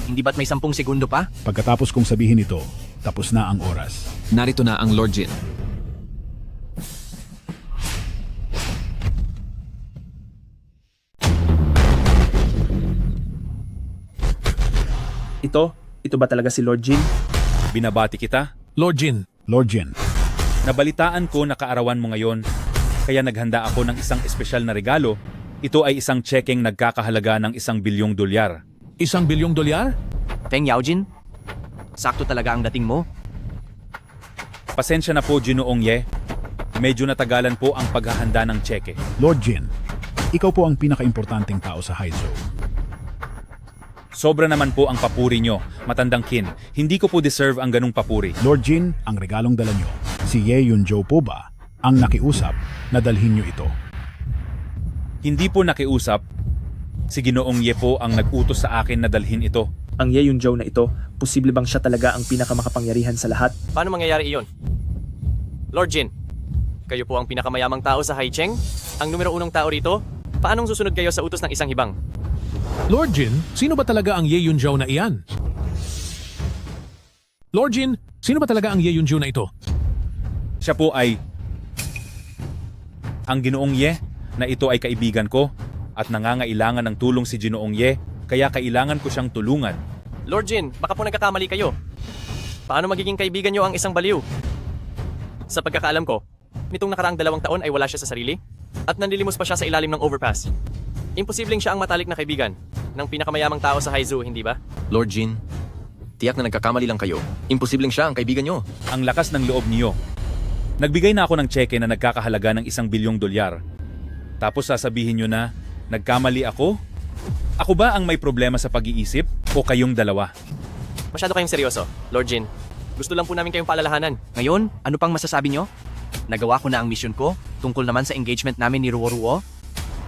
Hindi ba't may 10 segundo pa? Pagkatapos kong sabihin ito, tapos na ang oras. Narito na ang Lord Jin. Ito ba talaga si Lord Jin? Binabati kita. Lord Jin. Lord Jin, Nabalitaan ko na kaarawan mo ngayon, kaya naghanda ako ng isang espesyal na regalo. Ito ay isang tsekeng nagkakahalaga ng $1 bilyong. $1 bilyong? Feng Yaojin? Sakto talaga ang dating mo. Pasensya na po, Ginoong Ye. Medyo natagalan po ang paghahanda ng tseke. Lord Jin, ikaw po ang pinaka-importanteng tao sa Haizo. Sobra naman po ang papuri nyo, matandang Qin. Hindi ko po deserve ang ganung papuri. Lord Jin, ang regalong dala nyo. Si Ye Yunzhou po ba ang nakiusap na dalhin nyo ito? Hindi po nakiusap. Si Ginoong Ye po ang nag-utos sa akin na dalhin ito. Ang Ye Yunzhou na ito, posible bang siya talaga ang pinakamakapangyarihan sa lahat? Paano mangyayari iyon? Lord Jin, kayo po ang pinakamayamang tao sa Haicheng? Ang numero 1 tao rito? Paanong susunod kayo sa utos ng isang hibang? Lord Jin, sino ba talaga ang Ye Yunzhou na iyan? Lord Jin, sino ba talaga ang Ye Yunzhou na ito? Siya po ay ang Ginoong Ye na ito ay kaibigan ko at nangangailangan ng tulong si Ginoong Ye, kaya kailangan ko siyang tulungan. Lord Jin, baka po nagkakamali kayo. Paano magiging kaibigan niyo ang isang baliw? Sa pagkakaalam ko, nitong nakaraang 2 taon ay wala siya sa sarili at nanlilimos pa siya sa ilalim ng overpass. Imposibleng siya ang matalik na kaibigan ng pinakamayamang tao sa Haizu, hindi ba? Lord Jin, tiyak na nagkakamali lang kayo. Imposibleng siya ang kaibigan nyo. Ang lakas ng loob niyo. Nagbigay na ako ng tseke na nagkakahalaga ng $1 bilyong. Tapos sasabihin nyo na, nagkamali ako? Ako ba ang may problema sa pag-iisip o kayong dalawa? Masyado kayong seryoso, Lord Jin. Gusto lang po namin kayong paalalahanan. Ngayon, ano pang masasabi nyo? Nagawa ko na ang mission ko tungkol naman sa engagement namin ni Ruo.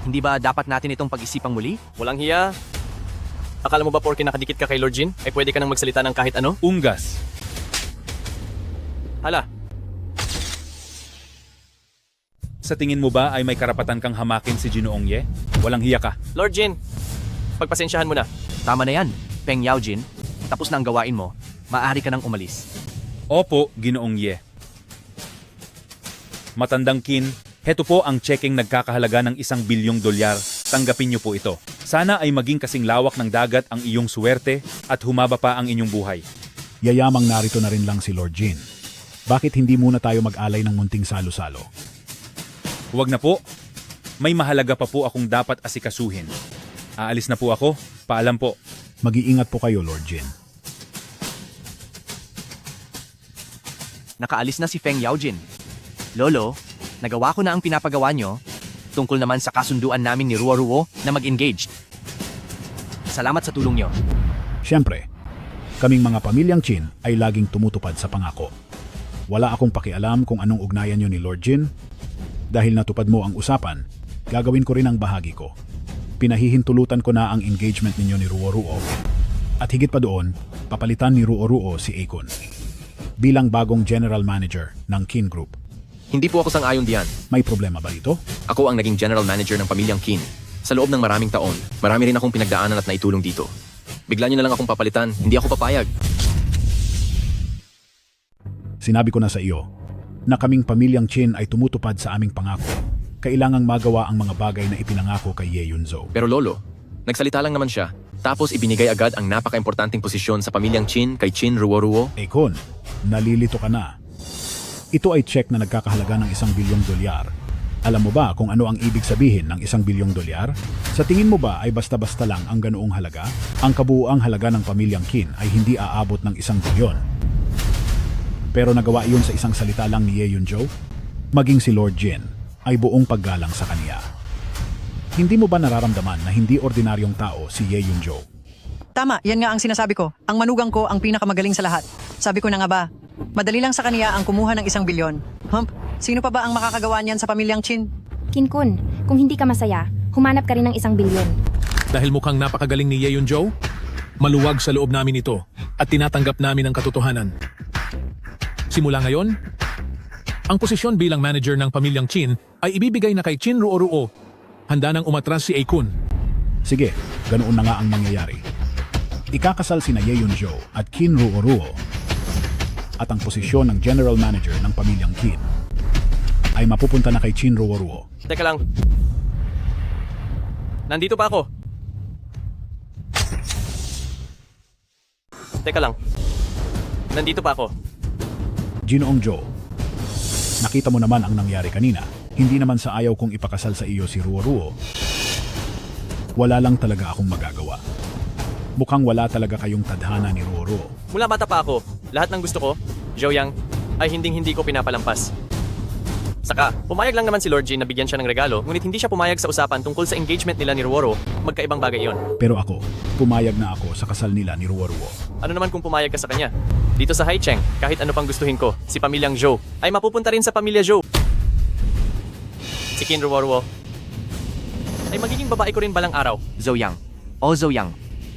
Hindi ba dapat natin itong pag-isipang muli? Walang hiya. Akala mo ba porke nakadikit ka kay Lord Jin, ay pwede ka nang magsalita ng kahit ano? Unggas. Hala, Sa tingin mo ba ay may karapatan kang hamakin si Ginoong Ye? Walang hiya ka. Lord Jin, pagpasensyahan mo na. Tama na yan, Feng Yaojin. Tapos na ang gawain mo. Maaari ka nang umalis. Opo, Ginoong Ye. Matandang Kin, heto po ang checking nagkakahalaga ng $1 bilyong. Tanggapin niyo po ito. Sana ay maging kasing lawak ng dagat ang iyong suwerte at humaba pa ang inyong buhay. Yayamang narito na rin lang si Lord Jin. Bakit hindi muna tayo mag-alay ng munting salo-salo? Huwag na po. May mahalaga pa po akong dapat asikasuhin. Aalis na po ako. Paalam po. Mag-iingat po kayo, Lord Jin. Nakaalis na si Feng Yaojin. Lolo, nagawa ko na ang pinapagawa nyo tungkol naman sa kasunduan namin ni Ruo na mag-engage. Salamat sa tulong nyo. Siyempre, kaming mga pamilyang Qin ay laging tumutupad sa pangako. Wala akong pakialam kung anong ugnayan nyo ni Lord Jin. Dahil natupad mo ang usapan, gagawin ko rin ang bahagi ko. Pinahihintulutan ko na ang engagement ninyo ni Ruo. At higit pa doon, papalitan ni Ruo si Akon bilang bagong general manager ng Qin Group. Hindi po ako sang-ayon diyan. May problema ba rito? Ako ang naging general manager ng pamilyang Qin. Sa loob ng maraming taon, marami rin akong pinagdaanan at naitulong dito. Bigla niyo na lang akong papalitan, hindi ako papayag. Sinabi ko na sa iyo na kaming pamilyang Qin ay tumutupad sa aming pangako. Kailangang magawa ang mga bagay na ipinangako kay Ye Yunzhou. Pero lolo, nagsalita lang naman siya. Tapos ibinigay agad ang napaka-importanting posisyon sa pamilyang Qin kay Qin Ruo. Akon, nalilito ka na. Ito ay check na nagkakahalaga ng $1 bilyong. Alam mo ba kung ano ang ibig sabihin ng $1 bilyong? Sa tingin mo ba ay basta-basta lang ang ganoong halaga? Ang kabuuang halaga ng pamilyang Qin ay hindi aabot ng 1 bilyon. Pero nagawa iyon sa isang salita lang ni Ye Yunzhou? Maging si Lord Jin ay buong paggalang sa kaniya. Hindi mo ba nararamdaman na hindi ordinaryong tao si Ye Yunzhou? Tama, yan nga ang sinasabi ko. Ang manugang ko ang pinakamagaling sa lahat. Sabi ko na nga ba, madali lang sa kaniya ang kumuha ng 1 bilyon. Sino pa ba ang makakagawa niyan sa pamilyang Qin? Kinkun, kung hindi ka masaya, humanap ka rin ng 1 bilyon. Dahil mukhang napakagaling ni Ye Yunzhou, maluwag sa loob namin ito at tinatanggap namin ang katotohanan. Simula ngayon, ang posisyon bilang manager ng pamilyang Qin ay ibibigay na kay Qin Ruo. Handa nang umatras si Akon. Sige, ganoon na nga ang mangyayari. Ikakasal sina Ye Yunzhou at Qin Ruo at ang posisyon ng general manager ng pamilyang Qin ay mapupunta na kay Qin Ruo. Teka lang. Nandito pa ako. Teka lang. Nandito pa ako. Ginoong Zhou, nakita mo naman ang nangyari kanina. Hindi naman sa ayaw kong ipakasal sa iyo si Ruo. Wala lang talaga akong magagawa. Mukhang wala talaga kayong tadhana ni Ruo. Mula bata pa ako, lahat ng gusto ko, Zhou Yang, ay hindi ko pinapalampas. Saka, pumayag lang naman si Lord Jin na bigyan siya ng regalo, ngunit hindi siya pumayag sa usapan tungkol sa engagement nila ni Ruo. Magkaibang bagay yon. Pero ako, pumayag na ako sa kasal nila ni Ruo. Ano naman kung pumayag ka sa kanya? Dito sa Haicheng, kahit ano pang gustuhin ko, si pamilyang Zhou ay mapupunta rin sa pamilya Zhou. Si Qin Ruo ay magiging babae ko rin balang araw. Zhou Yang,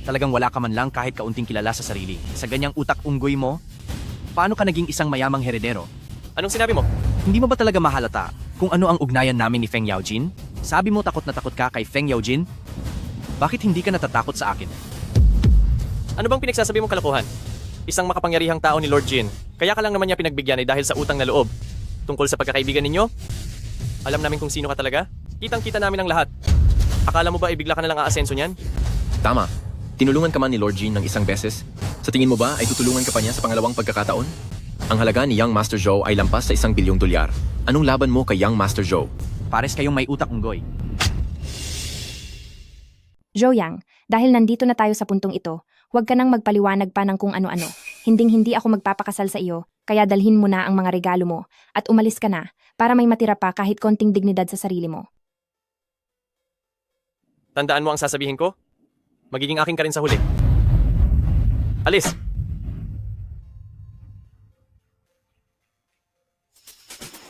talagang wala ka man lang kahit kaunting kilala sa sarili. Sa ganyang utak unggoy mo, paano ka naging isang mayamang heredero? Anong sinabi mo? Hindi mo ba talaga mahalata kung ano ang ugnayan namin ni Feng Yaojin? Sabi mo takot na takot ka kay Feng Yaojin? Bakit hindi ka natatakot sa akin? Ano bang pinagsasabi mong kalokohan? Isang makapangyarihang tao ni Lord Jin, kaya ka lang naman niya pinagbigyan ay dahil sa utang na loob. Tungkol sa pagkakaibigan ninyo, alam namin kung sino ka talaga. Kitang-kita namin ang lahat. Akala mo ba bigla ka na lang aasenso niyan? Tama. Tinulungan ka man ni Lord Jin ng 1 beses? Sa tingin mo ba ay tutulungan ka pa niya sa pangalawang pagkakataon? Ang halaga ni Young Master Zhou ay lampas sa $1 bilyong. Anong laban mo kay Young Master Zhou? Pares kayong may utak unggoy. Zhou Yang, dahil nandito na tayo sa puntong ito, huwag ka nang magpaliwanag pa ng kung ano-ano. Hinding-hindi ako magpapakasal sa iyo, kaya dalhin mo na ang mga regalo mo at umalis ka na para may matira pa kahit konting dignidad sa sarili mo. Tandaan mo ang sasabihin ko? Magiging akin ka rin sa huli. Alis!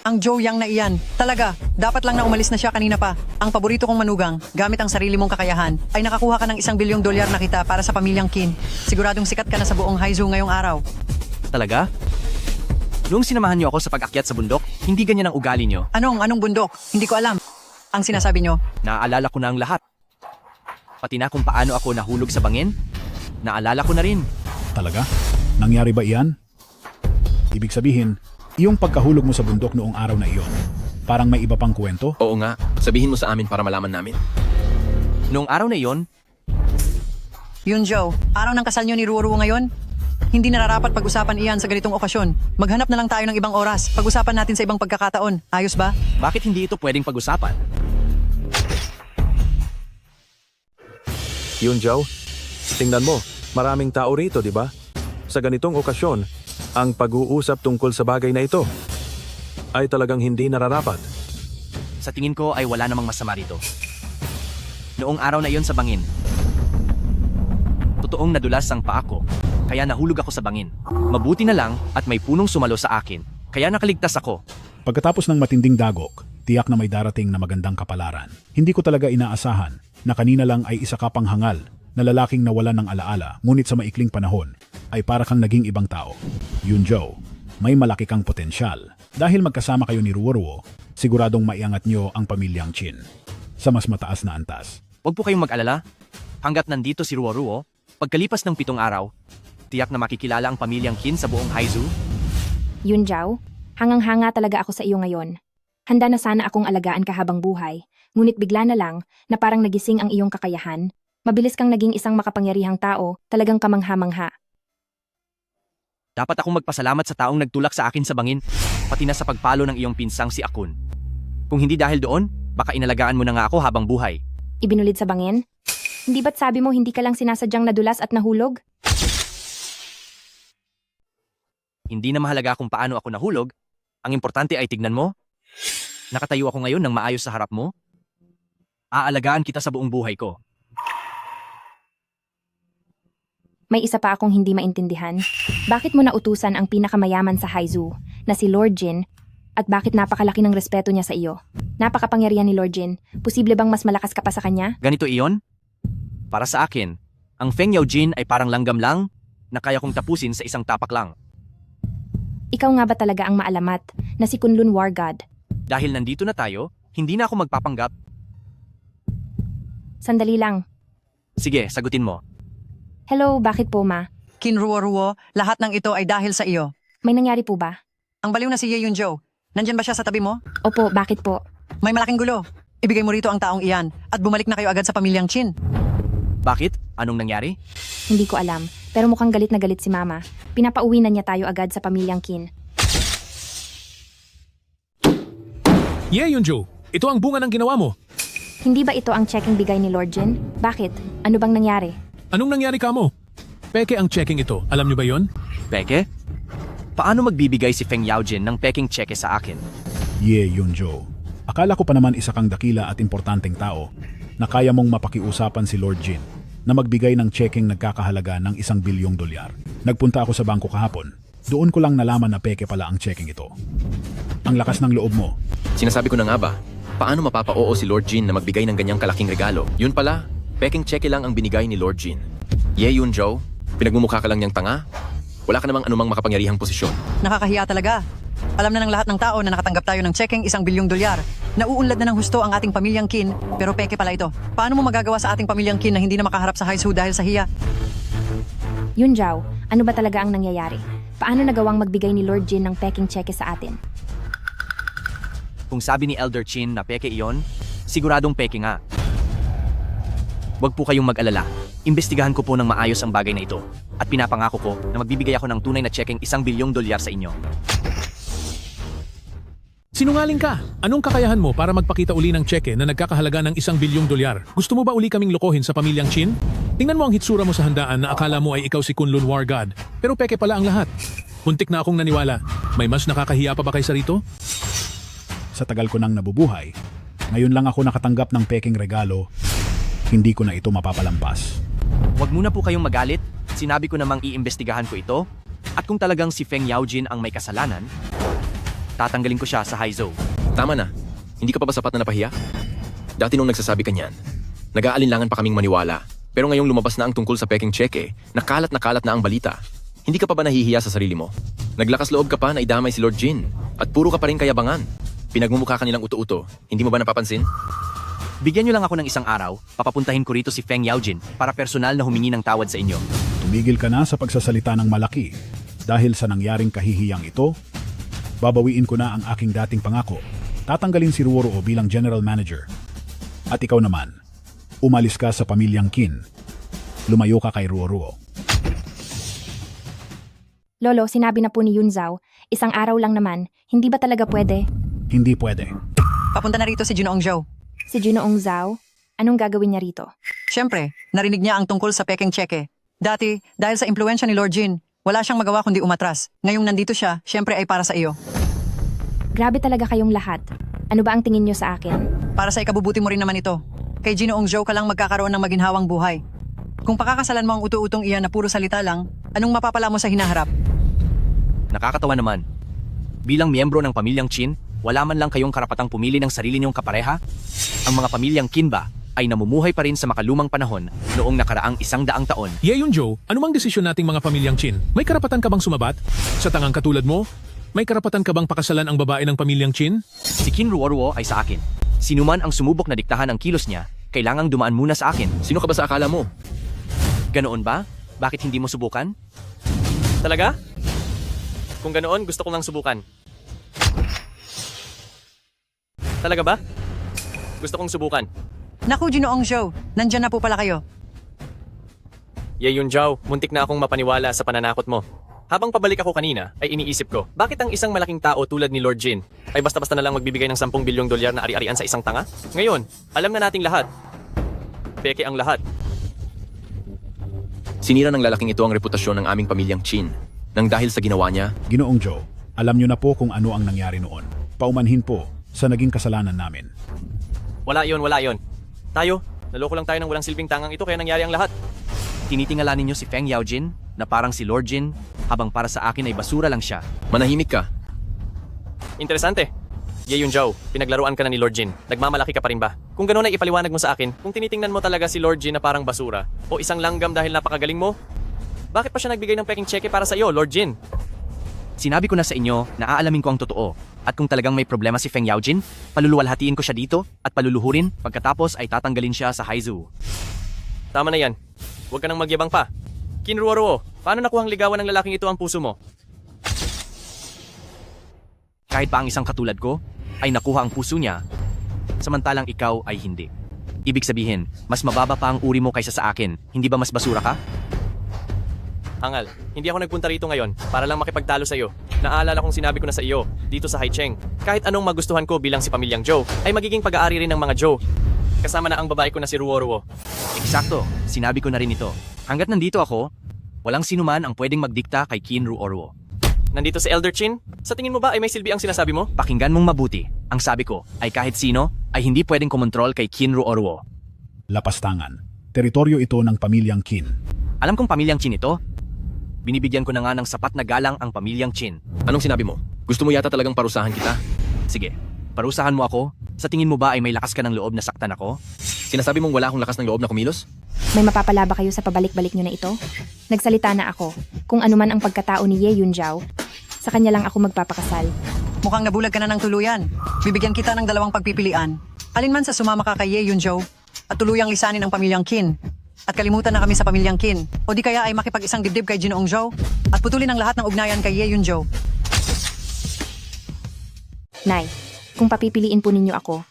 Ang Joe Yang na iyan. Talaga, dapat lang na umalis na siya kanina pa. Ang paborito kong manugang, gamit ang sarili mong kakayahan, ay nakakuha ka ng $1 bilyong na kita para sa pamilyang Kin. Siguradong sikat ka na sa buong Haizu ngayong araw. Talaga? Noong sinamahan niyo ako sa pag-akyat sa bundok, hindi ganyan ang ugali niyo. Anong bundok? Hindi ko alam. Ang sinasabi nyo, Naaalala ko na ang lahat. Pati na kung paano ako nahulog sa bangin. Naalala ko na rin. Talaga? Nangyari ba iyan? Ibig sabihin, iyong pagkahulog mo sa bundok noong araw na iyon, parang may iba pang kwento? Oo nga, sabihin mo sa amin para malaman namin. Noong araw na iyon, yun Joe, araw ng kasal nyo ni Ruoruo ngayon? Hindi nararapat pag-usapan iyan sa ganitong okasyon. Maghanap na lang tayo ng ibang oras. Pag-usapan natin sa ibang pagkakataon. Ayos ba? bakit hindi ito pwedeng pag-usapan? Yun, Zhao. Tingnan mo, maraming tao rito, di ba? Sa ganitong okasyon, ang pag-uusap tungkol sa bagay na ito ay talagang hindi nararapat. Sa tingin ko ay wala namang masama rito. Noong araw na iyon sa bangin, totoong nadulas ang paa ko, kaya nahulog ako sa bangin. Mabuti na lang at may punong sumalo sa akin, kaya nakaligtas ako. Pagkatapos ng matinding dagok, tiyak na may darating na magandang kapalaran. Hindi ko talaga inaasahan na kanina lang ay isa ka pang hangal na lalaking nawalan ng alaala, ngunit sa maikling panahon ay para kang naging ibang tao. Yun Joe, may malaki kang potensyal. Dahil magkasama kayo ni Ruoruo, siguradong maiangat nyo ang pamilyang Qin sa mas mataas na antas. Huwag po kayong mag-alala. Hanggat nandito si Ruoruo, pagkalipas ng 7 araw, tiyak na makikilala ang pamilyang Qin sa buong Haizu. Yun, Zhao. Hangang-hanga talaga ako sa iyo ngayon. Handa na sana akong alagaan ka habang buhay, ngunit bigla na lang na parang nagising ang iyong kakayahan. Mabilis kang naging isang makapangyarihang tao, talagang kamangha-mangha. Dapat akong magpasalamat sa taong nagtulak sa akin sa bangin, pati na sa pagpalo ng iyong pinsang si Akun. Kung hindi dahil doon, baka inalagaan mo na nga ako habang buhay. Ibinulid sa bangin? Hindi ba't sabi mo hindi ka lang sinasadyang nadulas at nahulog? Hindi na mahalaga kung paano ako nahulog. Ang importante ay tignan mo. Nakatayo ako ngayon ng maayos sa harap mo. Aalagaan kita sa buong buhay ko. May isa pa akong hindi maintindihan. Bakit mo nautusan ang pinakamayaman sa Haizu na si Lord Jin at bakit napakalaki ng respeto niya sa iyo? Napakapangyarihan ni Lord Jin. Posible bang mas malakas ka pa sa kanya? Ganito iyon? Para sa akin, ang Feng Yaojin ay parang langgam lang na kaya kong tapusin sa isang tapak lang. Ikaw nga ba talaga ang maalamat na si Kunlun War God? Dahil nandito na tayo, hindi na ako magpapanggap. Sandali lang. Sige, sagutin mo. Hello, bakit po ma? Kin Ruoruo, lahat ng ito ay dahil sa iyo. May nangyari po ba? Ang baliw na si Ye Yun Joe. Nandyan ba siya sa tabi mo? Opo, bakit po? May malaking gulo. Ibigay mo rito ang taong iyan at bumalik na kayo agad sa pamilyang Qin. Bakit? Anong nangyari? Hindi ko alam, pero mukhang galit na galit si mama. Pinapauwi na niya tayo agad sa pamilyang Qin. Yeah, yun Joe. Ito ang bunga ng ginawa mo. Hindi ba ito ang checking bigay ni Lord Jin? Bakit? Ano bang nangyari? Anong nangyari ka mo? Peke ang checking ito. Alam niyo ba yon? Peke? Paano magbibigay si Feng Yaojin ng peking cheque sa akin? Ye Yun Joe. Akala ko pa naman isa kang dakila at importanteng tao na kaya mong mapakiusapan si Lord Jin na magbigay ng checking nagkakahalaga ng $1 bilyong. Nagpunta ako sa bangko kahapon. Doon ko lang nalaman na peke pala ang checking ito. Ang lakas ng loob mo. Sinasabi ko na nga ba, paano mapapa-oo si Lord Jin na magbigay ng ganyang kalaking regalo? Yun pala, peking cheque lang ang binigay ni Lord Jin. Ye Yun Joe, pinagmumukha ka lang niyang tanga? Wala ka namang anumang makapangyarihang posisyon. Nakakahiya talaga. Alam na ng lahat ng tao na nakatanggap tayo ng checking $1 bilyong. Nauunlad na ng husto ang ating pamilyang Qin, pero peke pala ito. Paano mo magagawa sa ating pamilyang Qin na hindi na makaharap sa Haizu dahil sa hiya? Yun, Zhao. Ano ba talaga ang nangyayari? Paano nagawang magbigay ni Lord Jin ng peking cheque sa atin? Kung sabi ni Elder Qin na peke iyon, siguradong peke nga. Huwag po kayong mag-alala. Imbestigahan ko po ng maayos ang bagay na ito. At pinapangako ko na magbibigay ako ng tunay na checking $1 bilyong sa inyo. Sinungaling ka. Anong kakayahan mo para magpakita uli ng cheque na nagkakahalaga ng $1 bilyong? Gusto mo ba uli kaming lokohin sa pamilyang Qin? Tingnan mo ang hitsura mo sa handaan na akala mo ay ikaw si Kunlun War God. Pero peke pala ang lahat. Muntik na akong naniwala. May mas nakakahiya pa ba kaysa rito? Sa tagal ko nang nabubuhay, ngayon lang ako nakatanggap ng peking regalo Hindi ko na ito mapapalampas. Huwag muna po kayong magalit. Sinabi ko namang iimbestigahan ko ito. At kung talagang si Feng Yaojin ang may kasalanan, tatanggalin ko siya sa Haizhou. Tama na. Hindi ka pa ba sapat na napahiya? Dati nung nagsasabi ka niyan, nag-aalinlangan pa kaming maniwala. Pero ngayong lumabas na ang tungkol sa peking tseke, nakalat na ang balita. Hindi ka pa ba nahihiya sa sarili mo? Naglakas loob ka pa na idamay si Lord Jin. At puro ka pa rin kayabangan. Pinagmumukha ka nilang uto-uto. Hindi mo ba napapansin? Bigyan niyo lang ako ng isang araw, papapuntahin ko rito si Feng Yaojin para personal na humingi ng tawad sa inyo. Tumigil ka na sa pagsasalita ng malaki. Dahil sa nangyaring kahihiyang ito, babawiin ko na ang aking dating pangako. Tatanggalin si Ruoruo bilang general manager. At ikaw naman, umalis ka sa pamilyang Qin. Lumayo ka kay Ruoruo. Lolo, sinabi na po ni Yun Zhao, isang araw lang naman, hindi ba talaga pwede? Hindi pwede. Papunta na rito si Junoong Zhao. Si Junoong Zhao, anong gagawin niya rito? Siyempre, narinig niya ang tungkol sa peking tseke. Dati, dahil sa impluensya ni Lord Jin, wala siyang magawa kundi umatras. Ngayong nandito siya, siyempre ay para sa iyo. Grabe talaga kayong lahat. Ano ba ang tingin niyo sa akin? Para sa ikabubuti mo rin naman ito. Kay Junoong Zhao ka lang magkakaroon ng maginhawang buhay. Kung pakakasalan mo ang uto-utong iyan na puro salita lang, anong mapapala mo sa hinaharap? Nakakatawa naman. Bilang miyembro ng pamilyang Qin, wala man lang kayong karapatang pumili ng sarili niyong kapareha? Ang mga pamilyang Qin ba ay namumuhay pa rin sa makalumang panahon noong nakaraang 100 taon? Ye Yunjo, anumang desisyon nating mga pamilyang Qin, may karapatan ka bang sumabat? Sa tangang katulad mo, may karapatan ka bang pakasalan ang babae ng pamilyang Qin? Si Qin Ruoruo ay sa akin. Sinuman ang sumubok na diktahan ang kilos niya, kailangang dumaan muna sa akin. Sino ka ba sa akala mo? Ganoon ba? Bakit hindi mo subukan? Talaga? Kung ganoon, gusto ko ngang subukan. Talaga ba? Gusto kong subukan. Naku, Junoong Zhao, nandyan na po pala kayo. Ye Yun Zhao, muntik na akong mapaniwala sa pananakot mo. Habang pabalik ako kanina, ay iniisip ko, bakit ang isang malaking tao tulad ni Lord Jin ay basta-basta na lang magbibigay ng 10 bilyong dolyar na ari-arian sa isang tanga? Ngayon, alam na nating lahat. Peke ang lahat. Sinira ng lalaking ito ang reputasyon ng aming pamilyang Qin. Nang dahil sa ginawa niya, Ginoong Zhao, alam niyo na po kung ano ang nangyari noon. Paumanhin po sa naging kasalanan namin. Wala yon. Tayo, naloko lang tayo ng walang silbing tangang ito kaya nangyari ang lahat. Tinitingala ninyo si Feng Yaojin na parang si Lord Jin, habang para sa akin ay basura lang siya. manahimik ka. Interesante. Ye Yun Zhao, pinaglaruan ka na ni Lord Jin. Nagmamalaki ka pa rin ba? Kung gano'n ay ipaliwanag mo sa akin, kung tinitingnan mo talaga si Lord Jin na parang basura, o isang langgam dahil napakagaling mo, bakit pa siya nagbigay ng peking cheque para sa iyo, Lord Jin? Sinabi ko na sa inyo na aalamin ko ang totoo. At kung talagang may problema si Feng Yaojin, paluluwalhatiin ko siya dito at paluluhurin, pagkatapos ay tatanggalin siya sa Haizhou. Tama na yan. Huwag ka nang magyabang pa. Qin Ruoruo, paano nakuhang ligawan ng lalaking ito ang puso mo? Kahit pa ang isang katulad ko, ay nakuha ang puso niya, samantalang ikaw ay hindi. Ibig sabihin, mas mababa pa ang uri mo kaysa sa akin. Hindi ba mas basura ka? Hangal, hindi ako nagpunta rito ngayon para lang makipagtalo sa iyo. Naalala kong sinabi ko na sa iyo, dito sa Haicheng, kahit anong magustuhan ko bilang si pamilyang Zhou, ay magiging pag-aari rin ng mga Zhou. Kasama na ang babae ko na si Ruoruo. Eksakto, sinabi ko na rin ito. Hanggat nandito ako, walang sinuman ang pwedeng magdikta kay Qin Ruoruo. Nandito si Elder Qin? Sa tingin mo ba ay may silbi ang sinasabi mo? Pakinggan mong mabuti. Ang sabi ko ay kahit sino ay hindi pwedeng kumontrol kay Qin Ruoruo. Lapastangan. Teritoryo ito ng pamilyang Qin. Alam kong pamilyang Qin ito. Binibigyan ko na nga ng sapat na galang ang pamilyang Qin. Anong sinabi mo? Gusto mo yata talagang parusahan kita? Sige, parusahan mo ako. Sa tingin mo ba ay may lakas ka ng loob na saktan ako? Sinasabi mong wala akong lakas ng loob na kumilos? May mapapala ba kayo sa pabalik-balik nyo na ito? Nagsalita na ako. Kung ano man ang pagkatao ni Ye Yun Zhao, sa kanya lang ako magpapakasal. Mukhang nabulag ka na ng tuluyan. Bibigyan kita ng 2 pagpipilian. Alin man sa sumama ka kay Ye Yun Zhao at tuluyang lisanin ang pamilyang Qin. At kalimutan na kami sa pamilyang Qin. O di kaya ay makipag-isang dibdib kay Junoong Zhao at putulin ang lahat ng ugnayan kay Ye Yun Zhao. Nay, kung papipiliin po ninyo ako,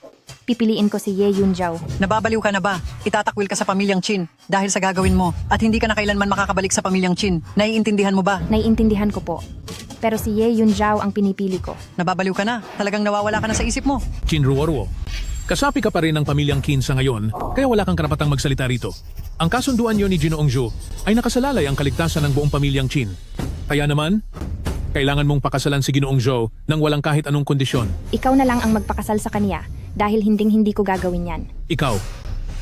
pipiliin ko si Ye Yun Zhao. Nababaliw ka na ba? Itatakwil ka sa pamilyang Qin dahil sa gagawin mo at hindi ka na kailanman makakabalik sa pamilyang Qin. Naiintindihan mo ba? Naiintindihan ko po. Pero si Ye Yun Zhao ang pinipili ko. Nababaliw ka na. Talagang nawawala ka na sa isip mo. Qin Ruoruo, kasapi ka pa rin ng pamilyang Qin sa ngayon, kaya wala kang karapatang magsalita rito. Ang kasunduan niyo ni Ginoong Zhou ay nakasalalay ang kaligtasan ng buong pamilyang Qin. Kaya naman, kailangan mong pakasalan si Ginoong Zhou nang walang kahit anong kondisyon. Ikaw na lang ang magpakasal sa kanya dahil hinding-hindi ko gagawin yan. Ikaw,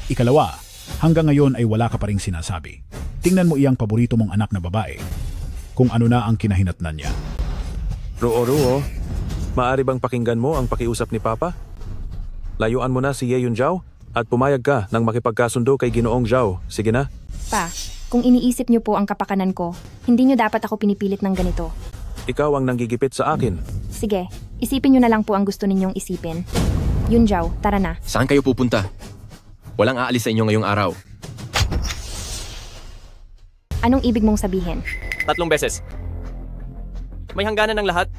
Ikalawa, Hanggang ngayon ay wala ka pa ring sinasabi. Tingnan mo iyang paborito mong anak na babae. Kung ano na ang kinahinatnan niya. Ruo, maaari bang pakinggan mo ang pakiusap ni Papa? Layuan mo na si Ye Yunjiao at pumayag ka nang makipagkasundo kay Ginoong Zhao. Sige na. Pa, kung iniisip niyo po ang kapakanan ko, hindi niyo dapat ako pinipilit ng ganito. Ikaw ang nanggigipit sa akin. Sige, isipin niyo na lang po ang gusto ninyong isipin. Yunjiao, tara na. Saan kayo pupunta? Walang aalis sa inyo ngayong araw. Anong ibig mong sabihin? 3 beses. May hangganan ng lahat.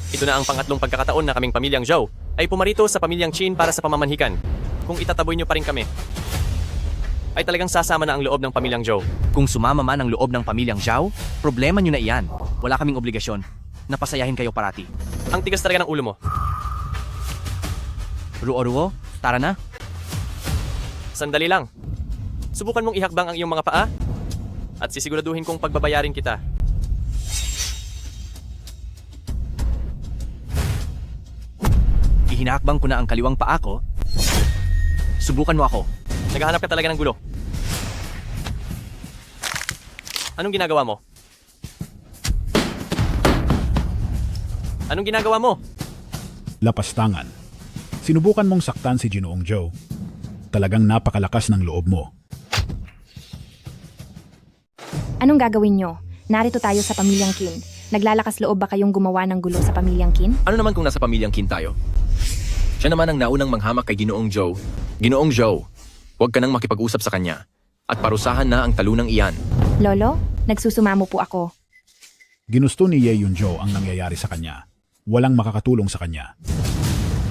Ito na ang pangatlong pagkakataon na kaming pamilyang Zhao ay pumarito sa pamilyang Qin para sa pamamanhikan. Kung itataboy niyo pa rin kami, ay talagang sasama na ang loob ng pamilyang Zhao. Kung sumama man ang loob ng pamilyang Zhao, problema nyo na iyan. Wala kaming obligasyon na pasayahin kayo parati. Ang tigas talaga ng ulo mo. Ruo, tara na. Sandali lang. Subukan mong ihakbang ang iyong mga paa at sisiguraduhin kong pagbabayarin kita. Ihinahakbang ko na ang kaliwang paa ko. Subukan mo ako. Naghahanap ka talaga ng gulo. Anong ginagawa mo? Anong ginagawa mo? Lapastangan. Sinubukan mong saktan si Ginoong Zhao. Talagang napakalakas ng loob mo. Anong gagawin niyo? Narito tayo sa pamilyang Qin. Naglalakas loob ba kayong gumawa ng gulo sa pamilyang Qin? Ano naman kung nasa pamilyang Qin tayo? Siya naman ang naunang manghamak kay Ginoong Zhao. Ginoong Zhao, huwag ka nang makipag-usap sa kanya. At parusahan na ang talunang iyan. Lolo, nagsusumamo po ako. Ginusto ni Ye Yunjiao ang nangyayari sa kanya. Walang makakatulong sa kanya.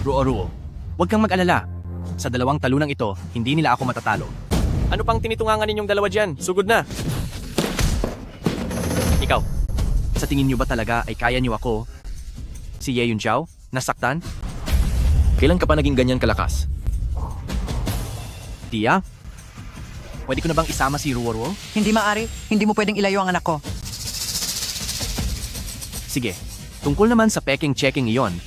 Ruo, huwag kang mag-alala. Sa 2 talunang ito, hindi nila ako matatalo. Ano pang tinitungangan ninyong dalawa dyan? Sugod na! Ikaw, Sa tingin nyo ba talaga ay kaya nyo ako? Si Ye Yunjiao? Nasaktan? Kailan ka pa naging ganyan kalakas? Tia? Pwede ko na bang isama si Ruo? Hindi maari. Hindi mo pwedeng ilayo ang anak ko. Sige, tungkol naman sa peking-checking iyon,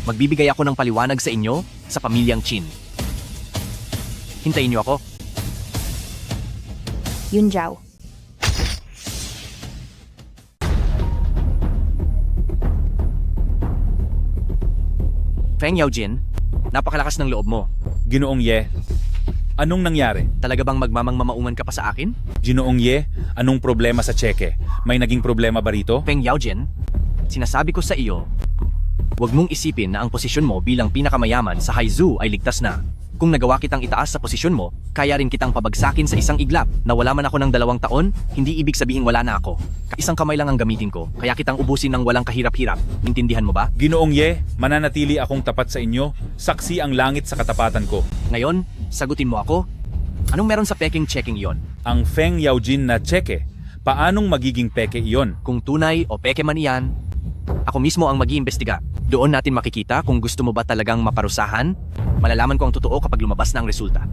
magbibigay ako ng paliwanag sa inyo sa pamilyang Qin. Hintayin niyo ako. Yunjiao. Feng Yaojin, napakalakas ng loob mo. Ginoong Ye, anong nangyari? Talaga bang magmamangmamauman ka pa sa akin? Ginoong Ye, anong problema sa tseke? May naging problema ba rito? Feng Yaojin, sinasabi ko sa iyo, huwag mong isipin na ang posisyon mo bilang pinakamayaman sa Haizu ay ligtas na. Kung nagawa kitang itaas sa posisyon mo, kaya rin kitang pabagsakin sa isang iglap. Nawala man ako ng 2 taon, hindi ibig sabihin wala na ako. Isang kamay lang ang gamitin ko, kaya kitang ubusin ng walang kahirap-hirap. Intindihan mo ba? Ginoong Ye, mananatili akong tapat sa inyo, saksi ang langit sa katapatan ko. Ngayon, sagutin mo ako. Anong meron sa peking-checking iyon? Ang Feng Yaojin na tseke, paanong magiging peke iyon? Kung tunay o peke man iyan, ako mismo ang mag-iimbestiga. Doon natin makikita kung gusto mo ba talagang maparusahan. Malalaman ko ang totoo kapag lumabas na ang resulta.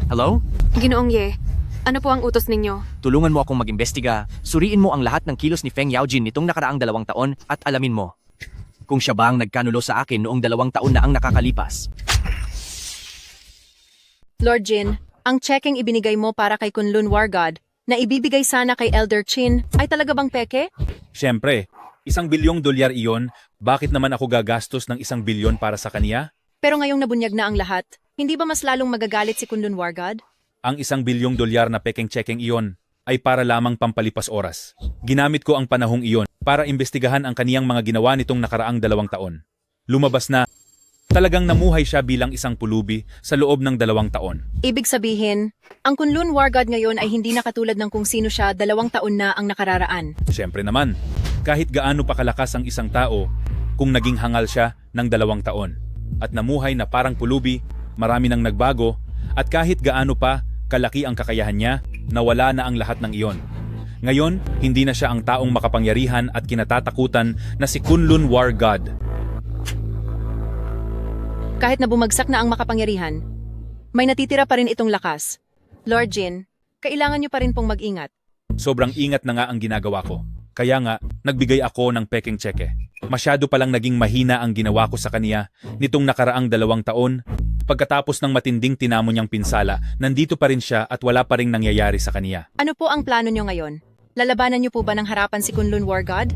Hello? Ginoong Ye, ano po ang utos ninyo? Tulungan mo akong mag-imbestiga. Suriin mo ang lahat ng kilos ni Feng Yaojin nitong nakaraang 2 taon at alamin mo kung siya ba ang nagkanulo sa akin noong 2 taon na ang nakakalipas. Lord Jin, ang checking ibinigay mo para kay Kunlun War God na ibibigay sana kay Elder Qin ay talaga bang peke? Siyempre, $1 bilyong iyon, bakit naman ako gagastos ng $1 bilyon para sa kaniya? Pero ngayong nabunyag na ang lahat, hindi ba mas lalong magagalit si Kunlun War God? Ang $1 bilyong na peking-checking iyon ay para lamang pampalipas oras. Ginamit ko ang panahong iyon para imbestigahan ang kaniyang mga ginawa nitong nakaraang 2 taon. Lumabas na, talagang namuhay siya bilang isang pulubi sa loob ng 2 taon. Ibig sabihin, ang Kunlun War God ngayon ay hindi na katulad ng kung sino siya 2 taon na ang nakararaan. Siyempre naman, kahit gaano pa kalakas ang isang tao, kung naging hangal siya ng 2 taon at namuhay na parang pulubi, marami nang nagbago, at kahit gaano pa kalaki ang kakayahan niya, nawala na ang lahat ng iyon. Ngayon, hindi na siya ang taong makapangyarihan at kinatatakutan na si Kunlun War God. Kahit na bumagsak na ang makapangyarihan, may natitira pa rin itong lakas. Lord Jin, kailangan niyo pa rin pong mag-ingat. Sobrang ingat na nga ang ginagawa ko. Kaya nga, nagbigay ako ng peking tseke. Masyado palang naging mahina ang ginawa ko sa kaniya nitong nakaraang 2 taon. Pagkatapos ng matinding tinamo niyang pinsala, nandito pa rin siya at wala pa rin nangyayari sa kaniya. Ano po ang plano nyo ngayon? Lalabanan nyo po ba ng harapan si Kunlun War God?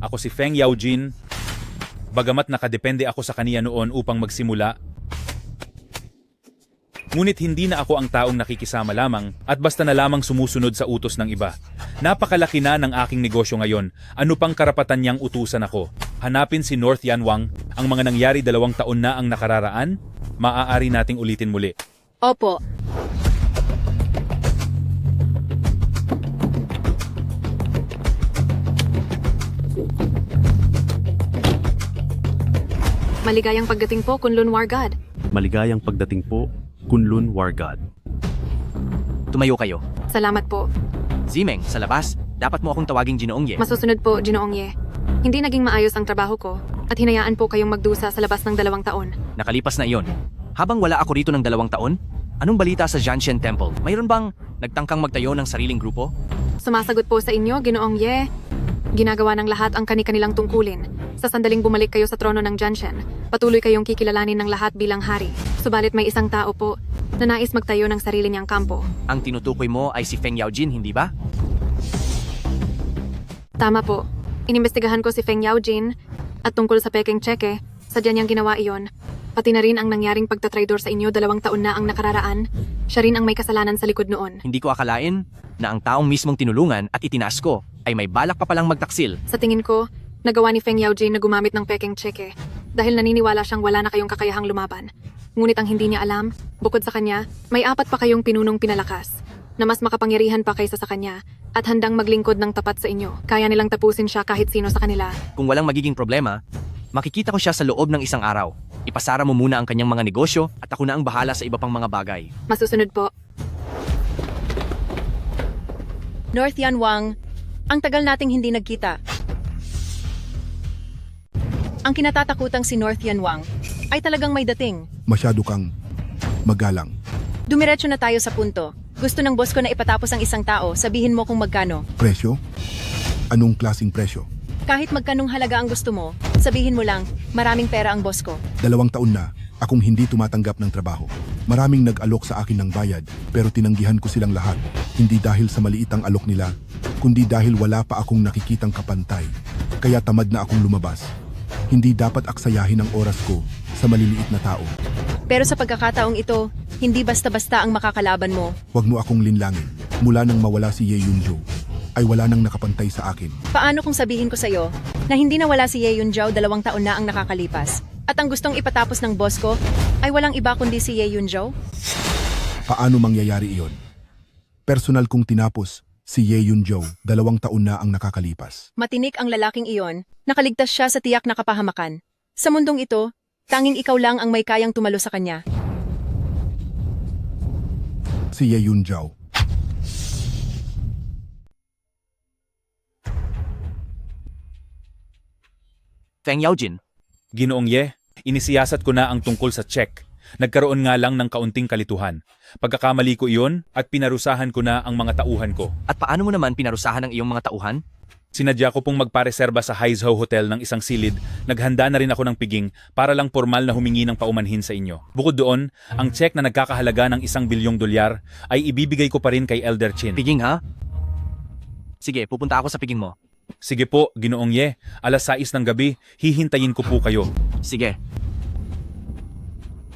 Ako si Feng Yaojin. Bagamat nakadepende ako sa kaniya noon upang magsimula, ngunit hindi na ako ang taong nakikisama lamang at basta na lamang sumusunod sa utos ng iba. Napakalaki na ng aking negosyo ngayon. Ano pang karapatan niyang utusan ako? Hanapin si North Yanwang. Ang mga nangyari 2 taon na ang nakararaan? Maaari nating ulitin muli. Opo. Maligayang pagdating po, Kunlun War God. Maligayang pagdating po, Kunlun War God. Tumayo kayo. Salamat po. Zimeng, sa labas, dapat mo akong tawaging Ginoong Ye. Masusunod po, Ginoong Ye. Hindi naging maayos ang trabaho ko at hinayaan po kayong magdusa sa labas ng 2 taon. Nakalipas na iyon. Habang wala ako rito ng 2 taon, anong balita sa Jianshen Temple? Mayroon bang nagtangkang magtayo ng sariling grupo? Sumasagot po sa inyo, Ginoong Ye. Ginagawa ng lahat ang kani-kanilang tungkulin. Sa sandaling bumalik kayo sa trono ng Jianshen, patuloy kayong kikilalanin ng lahat bilang hari. Subalit may isang tao po na nais magtayo ng sarili niyang kampo. Ang tinutukoy mo ay si Feng Yaojin, hindi ba? Tama po. Inimbestigahan ko si Feng Yaojin at tungkol sa peking tseke, sadya niyang ginawa iyon. Pati na rin ang nangyaring pagtatraidor sa inyo 2 taon na ang nakararaan. Siya rin ang may kasalanan sa likod noon. Hindi ko akalain na ang taong mismong tinulungan at itinaas ko ay may balak pa palang magtaksil. Sa tingin ko, nagawa ni Feng Yaojin na gumamit ng peking tseke dahil naniniwala siyang wala na kayong kakayahang lumaban. Ngunit ang hindi niya alam, bukod sa kanya, may 4 pa kayong pinunong pinalakas na mas makapangyarihan pa kaysa sa kanya at handang maglingkod ng tapat sa inyo. Kaya nilang tapusin siya kahit sino sa kanila. Kung walang magiging problema, makikita ko siya sa loob ng isang araw. Ipasara mo muna ang kanyang mga negosyo at ako na ang bahala sa iba pang mga bagay. Masusunod po. North Yanwang, ang tagal nating hindi nagkita. Ang kinatatakutang si North Yanwang ay talagang may dating. Masyado kang magalang. Dumiretso na tayo sa punto. Gusto ng boss ko na ipatapos ang isang tao, sabihin mo kung magkano. Presyo? Anong klasing presyo? Kahit magkanong halaga ang gusto mo, sabihin mo lang, maraming pera ang boss ko. 2 taon na akong hindi tumatanggap ng trabaho. Maraming nag-alok sa akin ng bayad, pero tinanggihan ko silang lahat. Hindi dahil sa maliit ang alok nila, kundi dahil wala pa akong nakikitang kapantay. Kaya tamad na akong lumabas. Hindi dapat aksayahin ang oras ko sa maliliit na tao. Pero sa pagkakataong ito, hindi basta-basta ang makakalaban mo. Huwag mo akong linlangin. Mula nang mawala si Ye Yunjo, ay wala nang nakapantay sa akin. Paano kung sabihin ko sa'yo na hindi na wala si Ye Yunjo 2 taon na ang nakakalipas? At ang gustong ipatapos ng boss ko ay walang iba kundi si Ye Yunjo? Paano mangyayari iyon? Personal kong tinapos si Ye Yunjo 2 taon na ang nakakalipas. Matinik ang lalaking iyon, nakaligtas siya sa tiyak na kapahamakan. Sa mundong ito, tanging ikaw lang ang may kayang tumalo sa kanya. Si Ye Yunjo. Feng Yaojin. Ginoong Ye, inisiyasat ko na ang tungkol sa check. Nagkaroon nga lang ng kaunting kalituhan. Pagkakamali ko iyon at pinarusahan ko na ang mga tauhan ko. At paano mo naman pinarusahan ang iyong mga tauhan? Sinadya ko pong magpareserba sa Haizhou Hotel ng isang silid. Naghanda na rin ako ng piging para lang formal na humingi ng paumanhin sa inyo. Bukod doon, ang check na nagkakahalaga ng $1 bilyong ay ibibigay ko pa rin kay Elder Chin. Piging ha? Sige, pupunta ako sa piging mo. Sige po, Ginoong Ye. 6:00 ng gabi, hihintayin ko po kayo. Sige.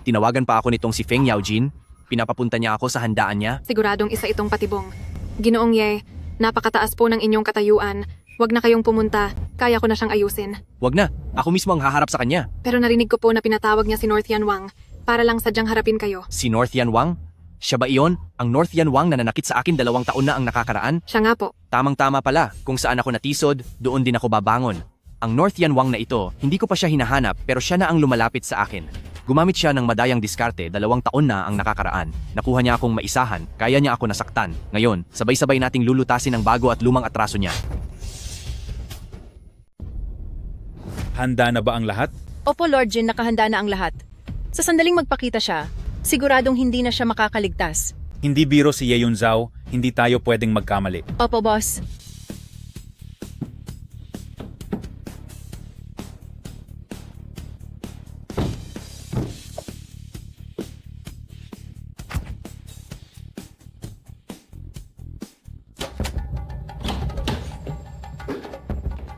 Tinawagan pa ako nitong si Feng Yaojin. Pinapapunta niya ako sa handaan niya. Siguradong isa itong patibong. Ginoong Ye, napakataas po ng inyong katayuan. Huwag na kayong pumunta. Kaya ko na siyang ayusin. Huwag na. Ako mismo ang haharap sa kanya. Pero narinig ko po na pinatawag niya si North Yanwang para lang sadyang harapin kayo. Si North Yanwang? Siya ba iyon? Ang North Yanwang na nanakit sa akin 2 taon na ang nakakaraan? Siya nga po. Tamang-tama pala. Kung saan ako natisod, doon din ako babangon. Ang North Yanwang na ito, hindi ko pa siya hinahanap pero siya na ang lumalapit sa akin. Gumamit siya ng madayang diskarte, 2 taon na ang nakakaraan. Nakuha niya akong maisahan, kaya niya ako nasaktan. Ngayon, sabay-sabay nating lulutasin ang bago at lumang atraso niya. Handa na ba ang lahat? Opo, Lord Jin, nakahanda na ang lahat. Sa sandaling magpakita siya, siguradong hindi na siya makakaligtas. Hindi biro si Ye Yunzao, hindi tayo pwedeng magkamali. Opo, boss.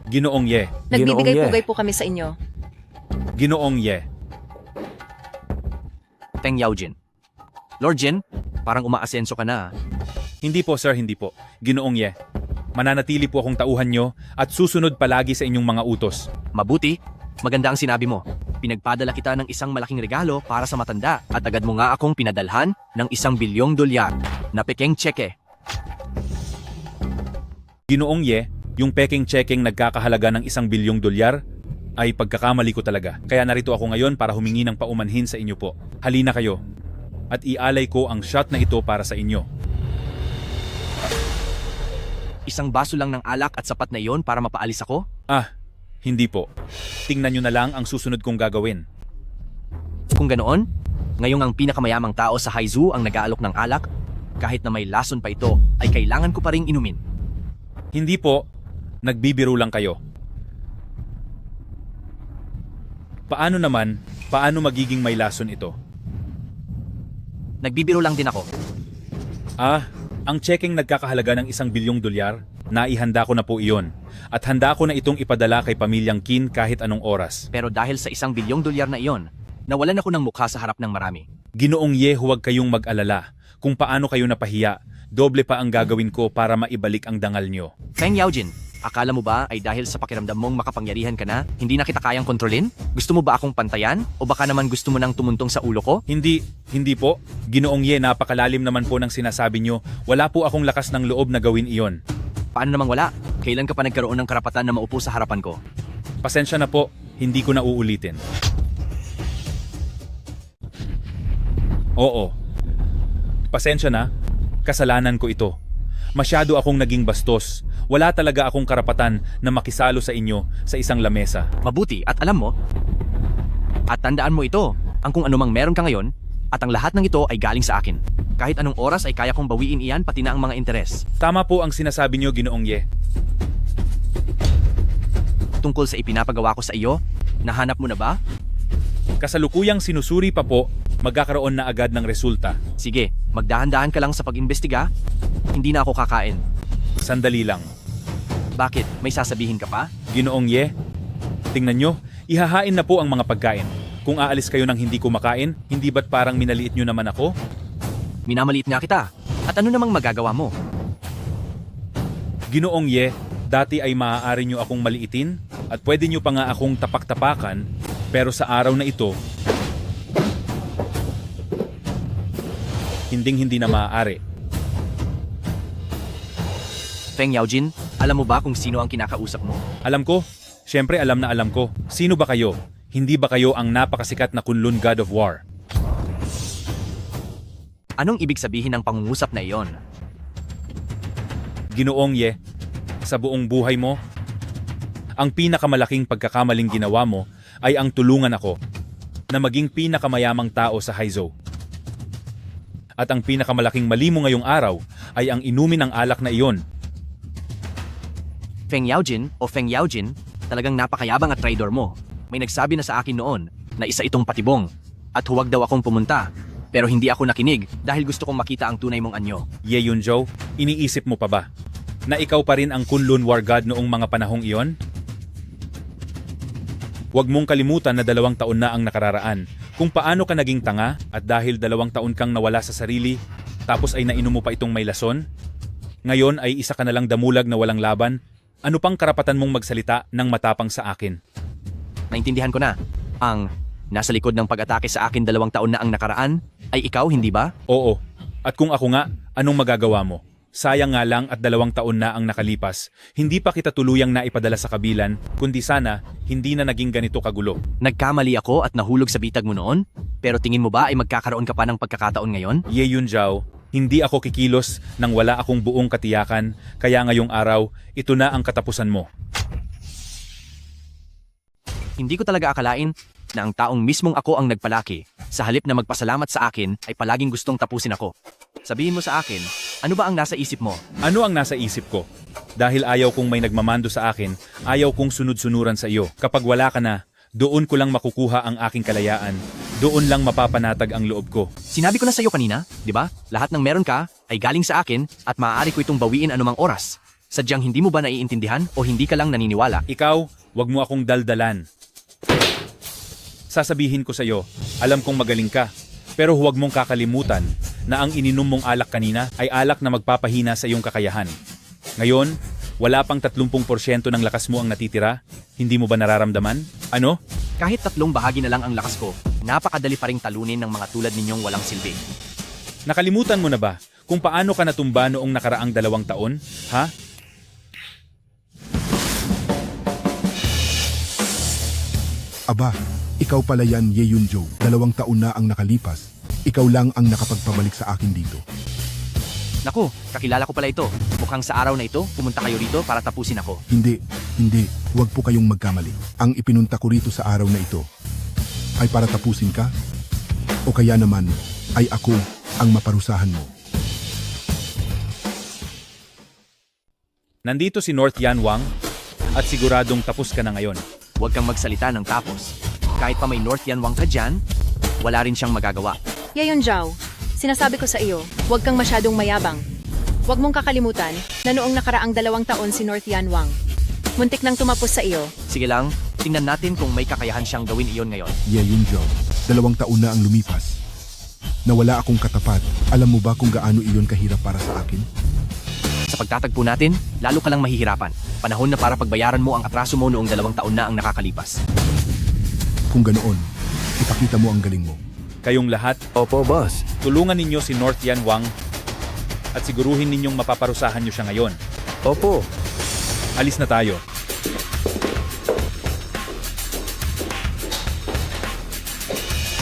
Ginoong Ye. Nagbibigay pugay po kami sa inyo. Ginoong Ye. Feng Yaojin. Lord Jin, parang umaasenso ka na. Hindi po sir, hindi po. Ginoong Ye. Mananatili po akong tauhan nyo at susunod palagi sa inyong mga utos. Mabuti, maganda ang sinabi mo. Pinagpadala kita ng isang malaking regalo para sa matanda at agad mo nga akong pinadalhan ng $1 bilyong na pekeng tseke. Ginoong Ye, yung peking checking nagkakahalaga ng $1 bilyong ay pagkakamali ko talaga. Kaya narito ako ngayon para humingi ng paumanhin sa inyo po. Halina kayo. At ialay ko ang shot na ito para sa inyo. Isang baso lang ng alak at sapat na iyon para mapaalis ako? Hindi po. Tingnan nyo na lang ang susunod kong gagawin. Kung ganoon, ngayong ang pinakamayamang tao sa Haizu ang nag-aalok ng alak, kahit na may lason pa ito, ay kailangan ko pa ring inumin. Hindi po. Nagbibiro lang kayo. Paano magiging may lason ito? Nagbibiro lang din ako. Ang checking nagkakahalaga ng $1 bilyong, naihanda ko na po iyon. At handa ko na itong ipadala kay pamilyang Qin kahit anong oras. Pero dahil sa $1 bilyong na iyon, nawalan ako ng mukha sa harap ng marami. Ginoong Ye, huwag kayong mag-alala. Kung paano kayo napahiya, doble pa ang gagawin ko para maibalik ang dangal nyo. Feng Yaojin, akala mo ba ay dahil sa pakiramdam mong makapangyarihan ka na, hindi na kita kayang kontrolin? Gusto mo ba akong pantayan? O baka naman gusto mo nang tumuntong sa ulo ko? Hindi po. Ginoong Ye, napakalalim naman po ng sinasabi nyo. Wala po akong lakas ng loob na gawin iyon. Paano namang wala? Kailan ka pa nagkaroon ng karapatan na maupo sa harapan ko? Pasensya na po, hindi ko na uulitin. Oo. Pasensya na, kasalanan ko ito. Masyado akong naging bastos. Wala talaga akong karapatan na makisalo sa inyo sa isang lamesa. Mabuti at alam mo, at tandaan mo ito, ang kung anumang meron ka ngayon, at ang lahat ng ito ay galing sa akin. Kahit anong oras ay kaya kong bawiin iyan pati na ang mga interes. Tama po ang sinasabi nyo, Ginoong Ye. Tungkol sa ipinapagawa ko sa iyo, nahanap mo na ba? Kasalukuyang sinusuri pa po, magkakaroon na agad ng resulta. Sige, magdahan-dahan ka lang sa pag-imbestiga. Hindi na ako kakain. Sandali lang. Bakit? May sasabihin ka pa? Ginoong Ye, tingnan nyo, ihahain na po ang mga pagkain. Kung aalis kayo ng hindi kumakain, hindi ba't parang minaliit nyo naman ako? Minamaliit nga kita. At ano namang magagawa mo? Ginoong Ye, dati ay maaari nyo akong maliitin at pwede nyo pa nga akong tapak-tapakan, pero sa araw na ito, hindi na maaari. Feng Yaojin, alam mo ba kung sino ang kinakausap mo? Alam ko. Siyempre alam na alam ko. Sino ba kayo? Hindi ba kayo ang napakasikat na Kunlun God of War? Anong ibig sabihin ng pangungusap na iyon? Ginoong Ye, sa buong buhay mo, ang pinakamalaking pagkakamaling ginawa mo ay ang tulungan ako na maging pinakamayamang tao sa Haizu. At ang pinakamalaking mali mo ngayong araw ay ang inumin ng alak na iyon. Feng Yaojin o Feng Yaojin, talagang napakayabang at traidor mo. May nagsabi na sa akin noon na isa itong patibong at huwag daw akong pumunta. Pero hindi ako nakinig dahil gusto kong makita ang tunay mong anyo. Ye Yunzhou, iniisip mo pa ba na ikaw pa rin ang Kunlun War God noong mga panahong iyon? Huwag mong kalimutan na 2 taon na ang nakararaan kung paano ka naging tanga at dahil 2 taon kang nawala sa sarili tapos ay nainom mo pa itong may lason. Ngayon ay isa ka na lang damulag na walang laban. Ano pang karapatan mong magsalita ng matapang sa akin? Naintindihan ko na. Ang nasa likod ng pag-atake sa akin 2 taon na ang nakaraan ay ikaw, hindi ba? Oo. At kung ako nga, anong magagawa mo? Sayang nga lang at 2 taon na ang nakalipas. Hindi pa kita tuluyang naipadala sa kabilan, kundi sana hindi na naging ganito kagulo. Nagkamali ako at nahulog sa bitag mo noon? Pero tingin mo ba ay magkakaroon ka pa ng pagkakataon ngayon? Ye Yunzhou, hindi ako kikilos nang wala akong buong katiyakan, kaya ngayong araw, ito na ang katapusan mo. Hindi ko talaga akalain na ang taong mismong ako ang nagpalaki, sa halip na magpasalamat sa akin ay palaging gustong tapusin ako. Sabihin mo sa akin Ano ba ang nasa isip mo? Ano ang nasa isip ko? Dahil ayaw kong may nagmamando sa akin, ayaw kong sunod-sunuran sa iyo. Kapag wala ka na, doon ko lang makukuha ang aking kalayaan. Doon lang mapapanatag ang loob ko. Sinabi ko na sa iyo kanina, di ba? Lahat ng meron ka ay galing sa akin at maaari ko itong bawiin anumang oras. Sadyang hindi mo ba naiintindihan o hindi ka lang naniniwala? Ikaw, wag mo akong daldalan. Sasabihin ko sa iyo, alam kong magaling ka, pero huwag mong kakalimutan na ang ininom mong alak kanina ay alak na magpapahina sa iyong kakayahan. Ngayon, wala pang 30% ng lakas mo ang natitira, hindi mo ba nararamdaman? Ano? Kahit 3 bahagi na lang ang lakas ko, napakadali pa ring talunin ng mga tulad ninyong walang silbi. Nakalimutan mo na ba kung paano ka natumba noong nakaraang 2 taon? Ha? Aba, ikaw pala yan, Ye Yunjo. 2 taon na ang nakalipas. Ikaw lang ang nakapagpabalik sa akin dito. Naku, kakilala ko pala ito. Mukhang sa araw na ito, pumunta kayo rito para tapusin ako. Hindi. Huwag po kayong magkamali. Ang ipinunta ko rito sa araw na ito ay para tapusin ka? O kaya naman ay ako ang maparusahan mo? Nandito si North Yan Wang at siguradong tapos ka na ngayon. Huwag kang magsalita ng tapos. Kahit pa may North Yan Wang ka dyan, wala rin siyang magagawa. Yayon Zhao, sinasabi ko sa iyo, huwag kang masyadong mayabang. Huwag mong kakalimutan na noong nakaraang 2 taon si North Yan Wang. Muntik nang tumapos sa iyo. Sige lang, tingnan natin kung may kakayahan siyang gawin iyon ngayon. Ye Yunjo, 2 taon na ang lumipas. Nawala akong katapat. Alam mo ba kung gaano iyon kahirap para sa akin? Sa pagtatagpo natin, lalo ka lang mahihirapan. Panahon na para pagbayaran mo ang atraso mo noong 2 taon na ang nakakalipas. Kung ganoon, ipakita mo ang galing mo. Kayong lahat, Opo, boss. tulungan ninyo si North Yan Wang at siguruhin ninyong mapaparusahan niyo siya ngayon. Opo. Alis na tayo.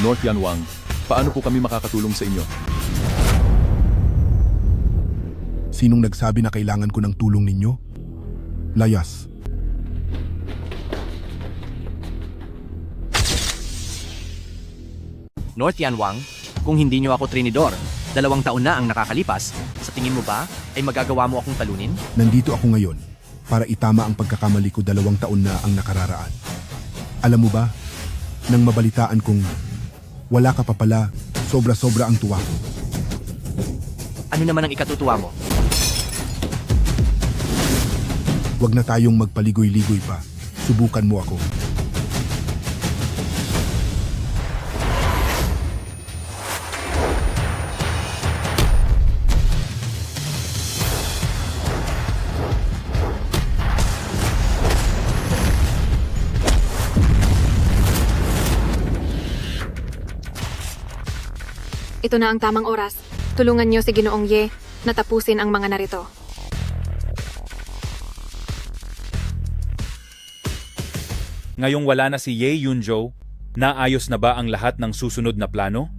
North Yan Wang, paano po kami makakatulong sa inyo? Sinong nagsabi na kailangan ko ng tulong ninyo? Layas. North Yan Wang, kung hindi niyo ako trinidor, 2 taon na ang nakakalipas, sa tingin mo ba ay magagawa mo akong talunin? Nandito ako ngayon para itama ang pagkakamali ko 2 taon na ang nakararaan. Alam mo ba, nang mabalitaan kong wala ka pa pala, sobra-sobra ang tuwa ko. Ano naman ang ikatutuwa mo? Huwag na tayong magpaligoy-ligoy pa. Subukan mo ako. Ito na ang tamang oras. Tulungan niyo si Ginoong Ye na tapusin ang mga narito. Ngayong wala na si Ye Yunjo, naayos na ba ang lahat ng susunod na plano?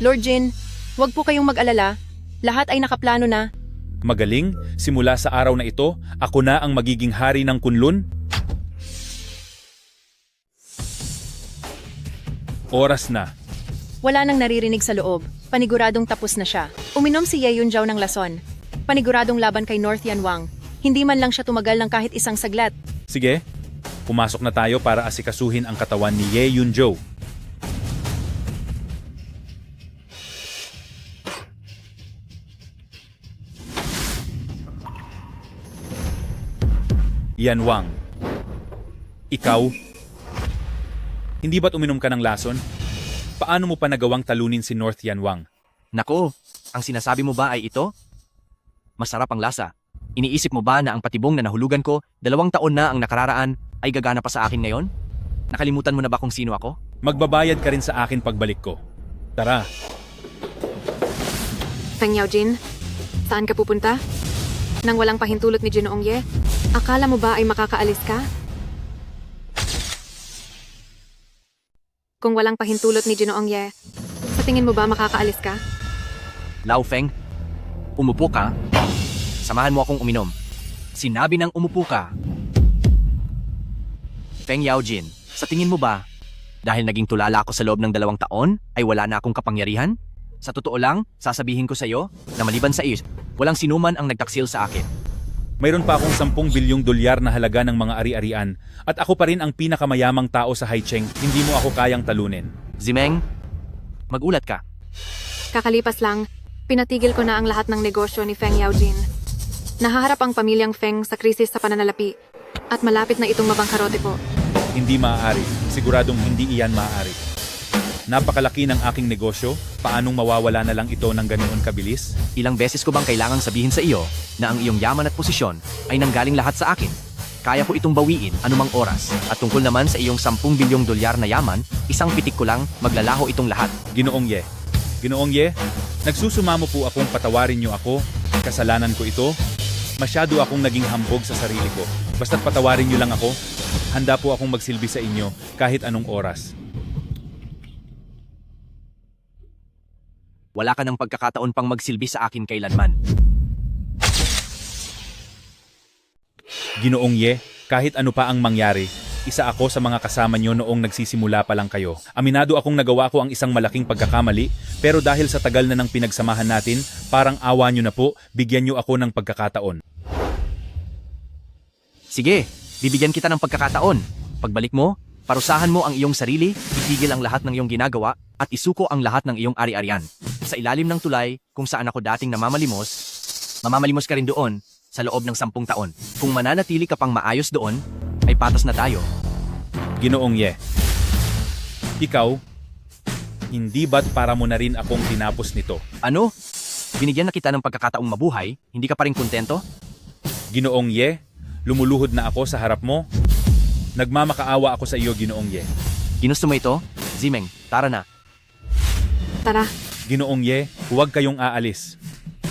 Lord Jin, huwag po kayong mag-alala. Lahat ay nakaplano na. Magaling, simula sa araw na ito, ako na ang magiging hari ng Kunlun? Oras na. Wala nang naririnig sa loob. Paniguradong tapos na siya. Uminom si Ye Yunjao ng lason. Paniguradong laban kay North Yan Wang. Hindi man lang siya tumagal ng kahit isang saglat. Sige, pumasok na tayo para asikasuhin ang katawan ni Ye Yunjo. Yan Wang, ikaw, hindi ba't uminom ka ng lason? Paano mo pa nagawang talunin si North Yan Wang? Nako, ang sinasabi mo ba ay ito? Masarap ang lasa. Iniisip mo ba na ang patibong na nahulugan ko 2 taon na ang nakararaan ay gagana pa sa akin ngayon? Nakalimutan mo na ba kung sino ako? Magbabayad ka rin sa akin pagbalik ko. Tara. Feng Yaojin, saan ka pupunta? Nang walang pahintulot ni Ginoong Ye, akala mo ba ay makakaalis ka? Kung walang pahintulot ni Ginoong Ye, sa tingin mo ba makakaalis ka? Lao Feng, umupo ka. Samahan mo akong uminom. Sinabi ng umupo ka. Feng Yaojin, sa tingin mo ba, dahil naging tulala ako sa loob ng 2 taon, ay wala na akong kapangyarihan? Sa totoo lang, sasabihin ko sa iyo na maliban sa iyo, Walang sinuman ang nagtaksil sa akin. Mayroon pa akong 10 bilyong dolyar na halaga ng mga ari-arian at ako pa rin ang pinakamayamang tao sa Haicheng. Hindi mo ako kayang talunin. Zimeng, magulat ka. Kakalipas lang, pinatigil ko na ang lahat ng negosyo ni Feng Yaojin. Nahaharap ang pamilyang Feng sa krisis sa pananalapi at malapit na itong mabangkarote po. Hindi maaari. Siguradong hindi iyan maaari. Napakalaki ng aking negosyo, paanong mawawala na lang ito ng ganoon kabilis? Ilang beses ko bang kailangang sabihin sa iyo na ang iyong yaman at posisyon ay nanggaling lahat sa akin? Kaya ko itong bawiin anumang oras. At tungkol naman sa iyong 10 bilyong dolyar na yaman, isang pitik ko lang maglalaho itong lahat. Ginoong Ye, nagsusumamo po akong patawarin niyo ako. Kasalanan ko ito. Masyado akong naging hambog sa sarili ko. Basta't patawarin niyo lang ako. Handa po akong magsilbi sa inyo kahit anong oras. Wala ka ng pagkakataon pang magsilbi sa akin kailanman. Ginoong Ye, kahit ano pa ang mangyari, isa ako sa mga kasama niyo noong nagsisimula pa lang kayo. Aminado akong nagawa ko ang isang malaking pagkakamali, pero dahil sa tagal na ng pinagsamahan natin, parang awa niyo na po, bigyan niyo ako ng pagkakataon. Sige, bibigyan kita ng pagkakataon. Pagbalik mo, parusahan mo ang iyong sarili, itigil ang lahat ng iyong ginagawa, at isuko ang lahat ng iyong ari-arian. Sa ilalim ng tulay, kung saan ako dating namamalimos, mamamalimos ka rin doon sa loob ng 10 taon. Kung mananatili ka pang maayos doon, ay patas na tayo. Ginoong Ye, ikaw, hindi ba't para mo na rin akong tinapos nito? Ano? Binigyan na kita ng pagkakataong mabuhay, hindi ka pa rin kontento? Ginoong Ye, lumuluhod na ako sa harap mo. Nagmamakaawa ako sa iyo, Ginoong Ye. Ginusto mo ito? Zimeng, tara na. Tara. Ginoong Ye, huwag kayong aalis.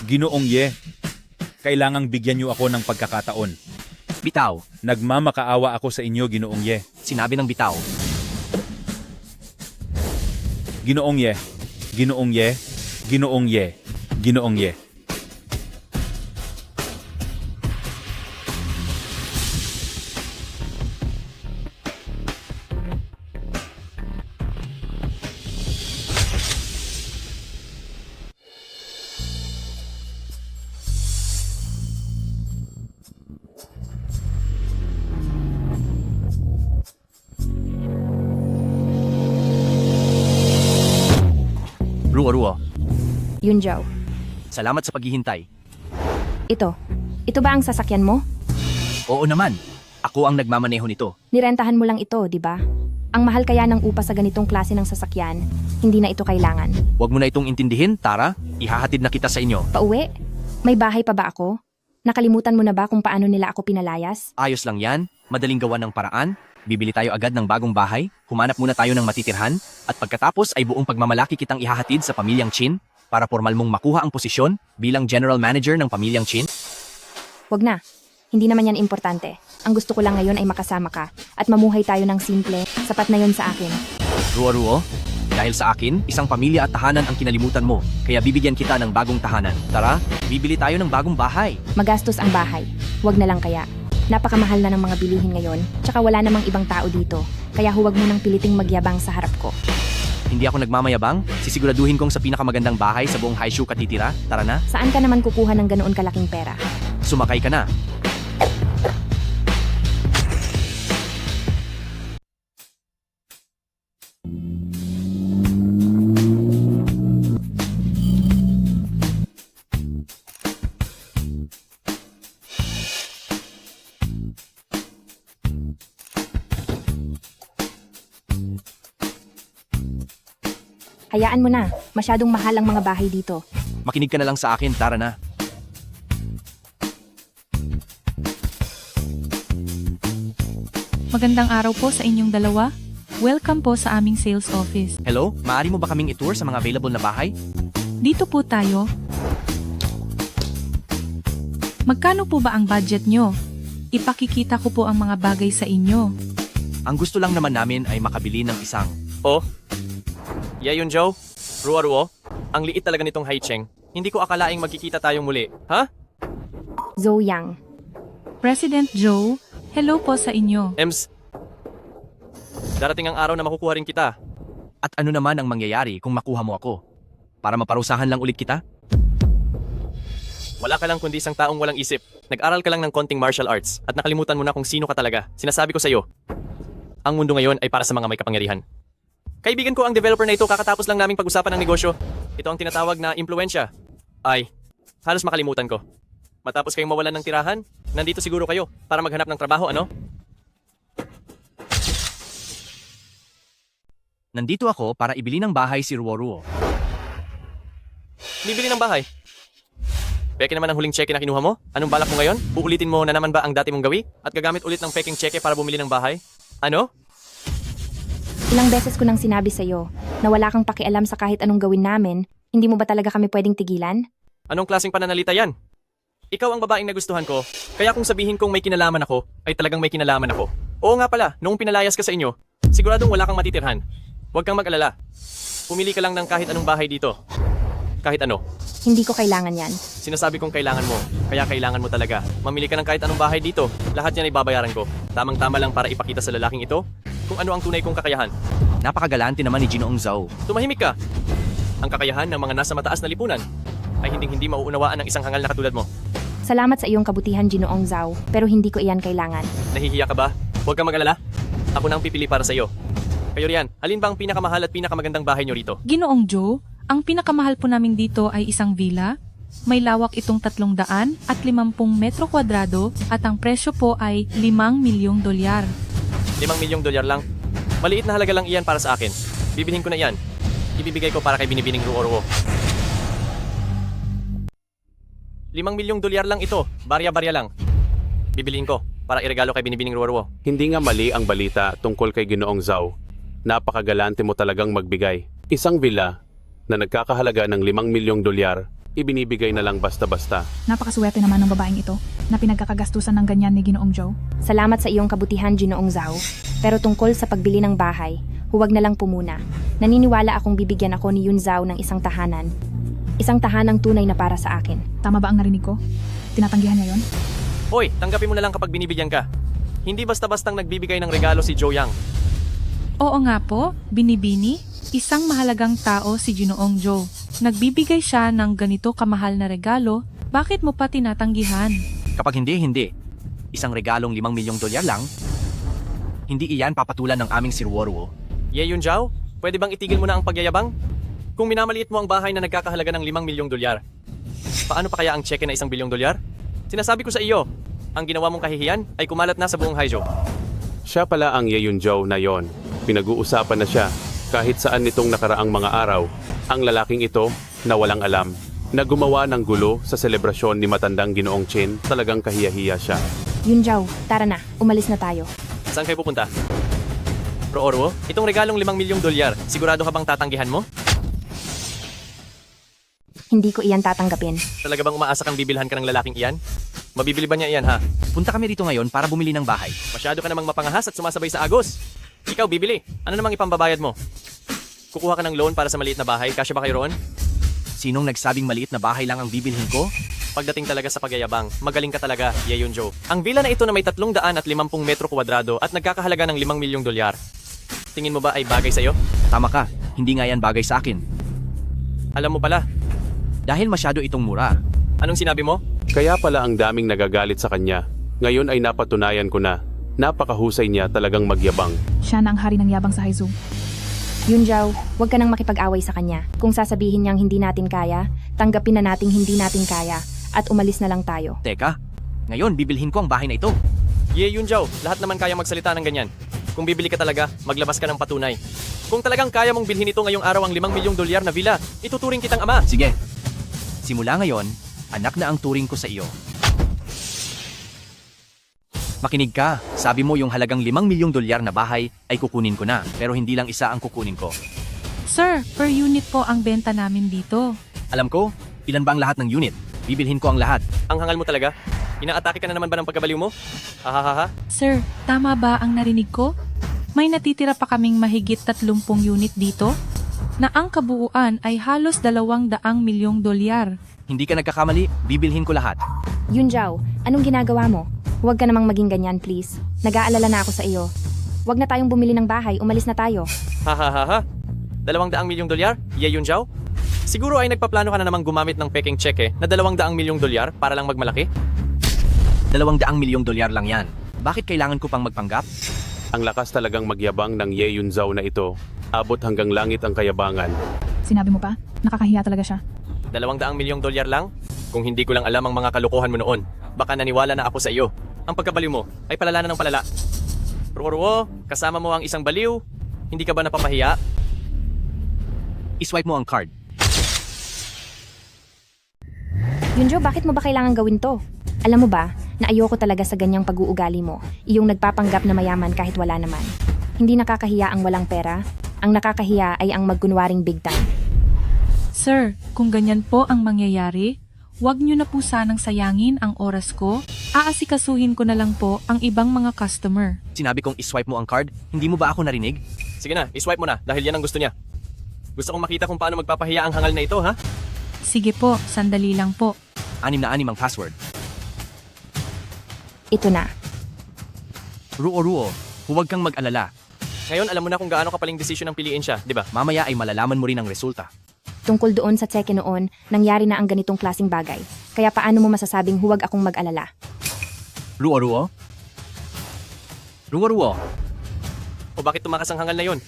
Ginoong Ye, kailangang bigyan niyo ako ng pagkakataon. Bitaw. Nagmamakaawa ako sa inyo, Ginoong Ye. Sinabi ng bitaw. Ginoong Ye, Ginoong Ye, Ginoong Ye, Ginoong Ye. Ruo-ruo. Yunjao. Salamat sa paghihintay. Ito ba ang sasakyan mo? Oo naman. Ako ang nagmamaneho nito. Nirentahan mo lang ito, di ba? Ang mahal kaya ng upa sa ganitong klase ng sasakyan, hindi na ito kailangan. Huwag mo na itong intindihin, Tara. Ihahatid na kita sa inyo. Pauwi? May bahay pa ba ako? Nakalimutan mo na ba kung paano nila ako pinalayas? Ayos lang yan. Madaling gawa ng paraan. Bibili tayo agad ng bagong bahay, humanap muna tayo ng matitirhan, at pagkatapos ay buong pagmamalaki kitang ihahatid sa pamilyang Chin para formal mong makuha ang posisyon bilang general manager ng pamilyang Chin. Wag na. Hindi naman yan importante. Ang gusto ko lang ngayon ay makasama ka at mamuhay tayo ng simple. Sapat na yon sa akin. Ruo-ruo, dahil sa akin, isang pamilya at tahanan ang kinalimutan mo, kaya bibigyan kita ng bagong tahanan. Tara, bibili tayo ng bagong bahay. Magastos ang bahay. Wag na lang kaya. Napakamahal na ng mga bilihin ngayon, tsaka wala namang ibang tao dito. Kaya huwag mo nang piliting magyabang sa harap ko. Hindi ako nagmamayabang. Sisiguraduhin kong sa pinakamagandang bahay sa buong Haishu ka titira. Tara na. Saan ka naman kukuha ng ganoon kalaking pera? Sumakay ka na. Hayaan mo na. Masyadong mahal ang mga bahay dito. Makinig ka na lang sa akin. Tara na. Magandang araw po sa inyong dalawa. Welcome po sa aming sales office. Hello? Maaari mo ba kaming itour sa mga available na bahay? Dito po tayo. Magkano po ba ang budget nyo? Ipakikita ko po ang mga bagay sa inyo. Ang gusto lang naman namin ay makabili ng isang... Oh? Yunjao? Ruo-ruo? Ang liit talaga nitong Haicheng. Hindi ko akalaing magkikita tayong muli. Ha? Zhou Yang. President Joe, hello po sa inyo. Ems, darating ang araw na makukuha rin kita. At ano naman ang mangyayari kung makuha mo ako? Para maparusahan lang ulit kita? Wala ka lang kundi isang taong walang isip. Nag-aral ka lang ng konting martial arts at nakalimutan mo na kung sino ka talaga. Sinasabi ko sa'yo, ang mundo ngayon ay para sa mga may kapangyarihan. Kaibigan ko ang developer na ito, kakatapos lang naming pag-usapan ng negosyo. Ito ang tinatawag na impluensya. Ay, halos makalimutan ko. Matapos kayong mawalan ng tirahan, nandito siguro kayo para maghanap ng trabaho, ano? Nandito ako para ibili ng bahay si Ruo. Bibili ng bahay. Peke naman ang huling cheque na kinuha mo? Anong balak mo ngayon? Uulitin mo na naman ba ang dati mong gawi? At gagamit ulit ng peking cheque para bumili ng bahay? Ano? Ilang beses ko nang sinabi sa'yo na wala kang pakialam sa kahit anong gawin namin, hindi mo ba talaga kami pwedeng tigilan? Anong klaseng pananalita yan? Ikaw ang babaeng nagustuhan ko, kaya kung sabihin kong may kinalaman ako, ay talagang may kinalaman ako. Oo nga pala, noong pinalayas ka sa inyo, siguradong wala kang matitirhan. Huwag kang mag-alala. Pumili ka lang ng kahit anong bahay dito. Kahit ano. Hindi ko kailangan yan. Sinasabi kong kailangan mo, kaya kailangan mo talaga. Mamili ka ng kahit anong bahay dito. Lahat yan ay babayaran ko. Tamang-tama lang para ipakita sa lalaking ito kung ano ang tunay kong kakayahan. Napakagalante naman ni Ginoong Zhao. Tumahimik ka. Ang kakayahan ng mga nasa mataas na lipunan ay hindi mauunawaan ng isang hangal na katulad mo. Salamat sa iyong kabutihan, Ginoong Zhao, pero hindi ko iyan kailangan. Nahihiya ka ba? Huwag kang mag-alala. Ako na ang pipili para sa iyo. Kayo riyan, alin ba ang pinakamahal at pinakamagandang bahay nyo rito? Ginoong Joe, ang pinakamahal po namin dito ay isang villa. May lawak itong 300 at 50 metro kwadrado at ang presyo po ay $5 milyong. $5 milyong lang? Maliit na halaga lang iyan para sa akin. Bibilhin ko na iyan. Ibibigay ko para kay Binibining Ruo. $5 milyong lang ito. Barya-barya lang. Bibilhin ko para iregalo kay Binibining Ruo. Hindi nga mali ang balita tungkol kay Ginoong Zhao. Napakagalante mo talagang magbigay. Isang villa na nagkakahalaga ng $5 milyong, ibinibigay na lang basta-basta. Napakaswerte naman ng babaeng ito na pinagkakagastusan ng ganyan ni Ginoong Joe. Salamat sa iyong kabutihan, Ginoong Zhao. Pero tungkol sa pagbili ng bahay, huwag na lang po muna. Naniniwala akong bibigyan ako ni Yun Zhao ng isang tahanan. Isang tahanang tunay na para sa akin. Tama ba ang narinig ko? Tinatanggihan niya yon? Hoy, tanggapin mo na lang kapag binibigyan ka. Hindi basta-bastang nagbibigay ng regalo si Joe Yang. Oo nga po, Binibini, isang mahalagang tao si Ginoong Joe. Nagbibigay siya ng ganito kamahal na regalo, bakit mo pa tinatanggihan? Kapag hindi. Isang regalong $5 milyong lang, hindi iyan papatulan ng aming si Ruo. Ye Yun Zhao, pwede bang itigil mo na ang pagyayabang? Kung minamaliit mo ang bahay na nagkakahalaga ng $5 milyong, paano pa kaya ang cheque na $1 bilyong? Sinasabi ko sa iyo, ang ginawa mong kahihiyan ay kumalat na sa buong Haijo. Siya pala ang Ye Yun Zhao na yon. Pinag-uusapan na siya kahit saan nitong nakaraang mga araw. Ang lalaking ito na walang alam na gumawa ng gulo sa selebrasyon ni matandang Ginoong Chin, talagang kahiya-hiya siya. Yun Zhao, tara na, umalis na tayo. Saan kayo pupunta? Ruo, itong regalong $5 milyong, sigurado ka bang tatanggihan mo? Hindi ko iyan tatanggapin. Talaga bang umaasa kang bibilhan ka ng lalaking iyan? Mabibili ba niya iyan, ha? Punta kami rito ngayon para bumili ng bahay. Masyado ka namang mapangahas at sumasabay sa agos. Ikaw, bibili. Ano namang ipambabayad mo? Kukuha ka ng loan para sa maliit na bahay. Kasya ba kayo roon? Sinong nagsabing maliit na bahay lang ang bibilhin ko? Pagdating talaga sa pagyayabang, magaling ka talaga, Ye Yun Zhao. Ang villa na ito na may 350 metro kwadrado at nagkakahalaga ng $5 milyong. Tingin mo ba ay bagay sa'yo? Tama ka, hindi nga yan bagay sa akin. Alam mo pala. Dahil masyado itong mura. Anong sinabi mo? Kaya pala ang daming nagagalit sa kanya. Ngayon ay napatunayan ko na. Napakahusay niya talagang magyabang. Siya na ang hari ng yabang sa Haizu. Yun Zhao, huwag ka nang makipag-away sa kanya. Kung sasabihin niyang hindi natin kaya, tanggapin na nating hindi natin kaya at umalis na lang tayo. Teka, ngayon bibilhin ko ang bahay na ito. Ye Yun Zhao, lahat naman kaya magsalita ng ganyan. Kung bibili ka talaga, maglabas ka ng patunay. Kung talagang kaya mong bilhin ito ngayong araw ang $5 milyong na villa, ituturing kitang ama. Sige, simula ngayon, anak na ang turing ko sa iyo. Makinig ka, sabi mo yung halagang $5 milyong na bahay ay kukunin ko na, pero hindi lang isa ang kukunin ko. Sir, per unit po ang benta namin dito. Alam ko, ilan ba ang lahat ng unit? Bibilhin ko ang lahat. Ang hangal mo talaga? Inaatake ka na naman ba ng pagkabaliw mo? Hahaha. Sir, tama ba ang narinig ko? May natitira pa kaming mahigit 30 unit dito na ang kabuuan ay halos $200 milyong. Hindi ka nagkakamali, bibilhin ko lahat. Yun Zhao, anong ginagawa mo? Huwag ka namang maging ganyan, please. Nag-aalala na ako sa iyo. Huwag na tayong bumili ng bahay, umalis na tayo. Hahaha. $200 milyong? Ye Yun Zhao? Siguro ay nagpaplano ka na namang gumamit ng peking cheque na 200 milyong dolyar para lang magmalaki? 200 milyong dolyar lang yan. Bakit kailangan ko pang magpanggap? Ang lakas talagang magyabang ng Ye Yun Zhao na ito. Abot hanggang langit ang kayabangan. Sinabi mo pa? Nakakahiya talaga siya. 200 milyong dolyar lang? Kung hindi ko lang alam ang mga kalokohan mo noon, baka naniwala na ako sa iyo. Ang pagkabaliw mo ay palala na ng palala. Ruo, kasama mo ang isang baliw. Hindi ka ba napapahiya? Iswipe mo ang card. Yunjo, bakit mo ba kailangan gawin to? Alam mo ba, na ayoko talaga sa ganyang pag-uugali mo, iyong nagpapanggap na mayaman kahit wala naman. Hindi nakakahiya ang walang pera, ang nakakahiya ay ang magkunwaring big time. Sir, kung ganyan po ang mangyayari, huwag niyo na po sanang sayangin ang oras ko. Aasikasuhin ko na lang po ang ibang mga customer. Sinabi kong iswipe mo ang card, hindi mo ba ako narinig? Sige na, iswipe mo na dahil yan ang gusto niya. Gusto kong makita kung paano magpapahiya ang hangal na ito, ha? Sige po, sandali lang po. 6 na 6 ang password. Ito na. Ruo, huwag kang mag-alala. Ngayon, alam mo na kung gaano kapaling desisyon ang piliin siya, di ba? Mamaya ay malalaman mo rin ang resulta. Tungkol doon sa tseke noon, nangyari na ang ganitong klasing bagay. Kaya paano mo masasabing huwag akong mag-alala? Ruo. O bakit tumakas ang hangal na yon?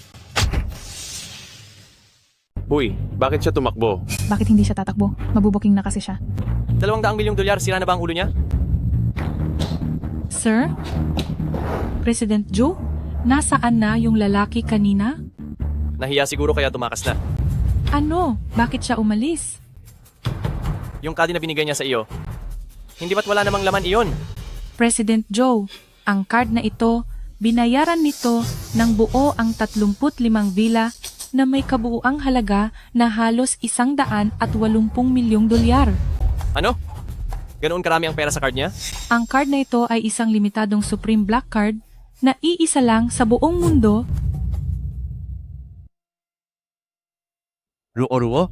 Uy, bakit siya tumakbo? Bakit hindi siya tatakbo? Mabubuking na kasi siya. 200 milyong dolyar, sira na ba ang ulo niya? Sir? President Joe? Nasaan na yung lalaki kanina? Nahiya siguro kaya tumakas na. Ano? Bakit siya umalis? Yung kadi na binigay niya sa iyo, hindi ba't wala namang laman iyon? President Joe, ang card na ito, binayaran nito ng buo ang 35 villa na may kabuuang halaga na halos 180 milyong dolyar. Ano? Ganoon karami ang pera sa card niya? Ang card na ito ay isang limitadong Supreme Black Card na iisa lang sa buong mundo. Ruo.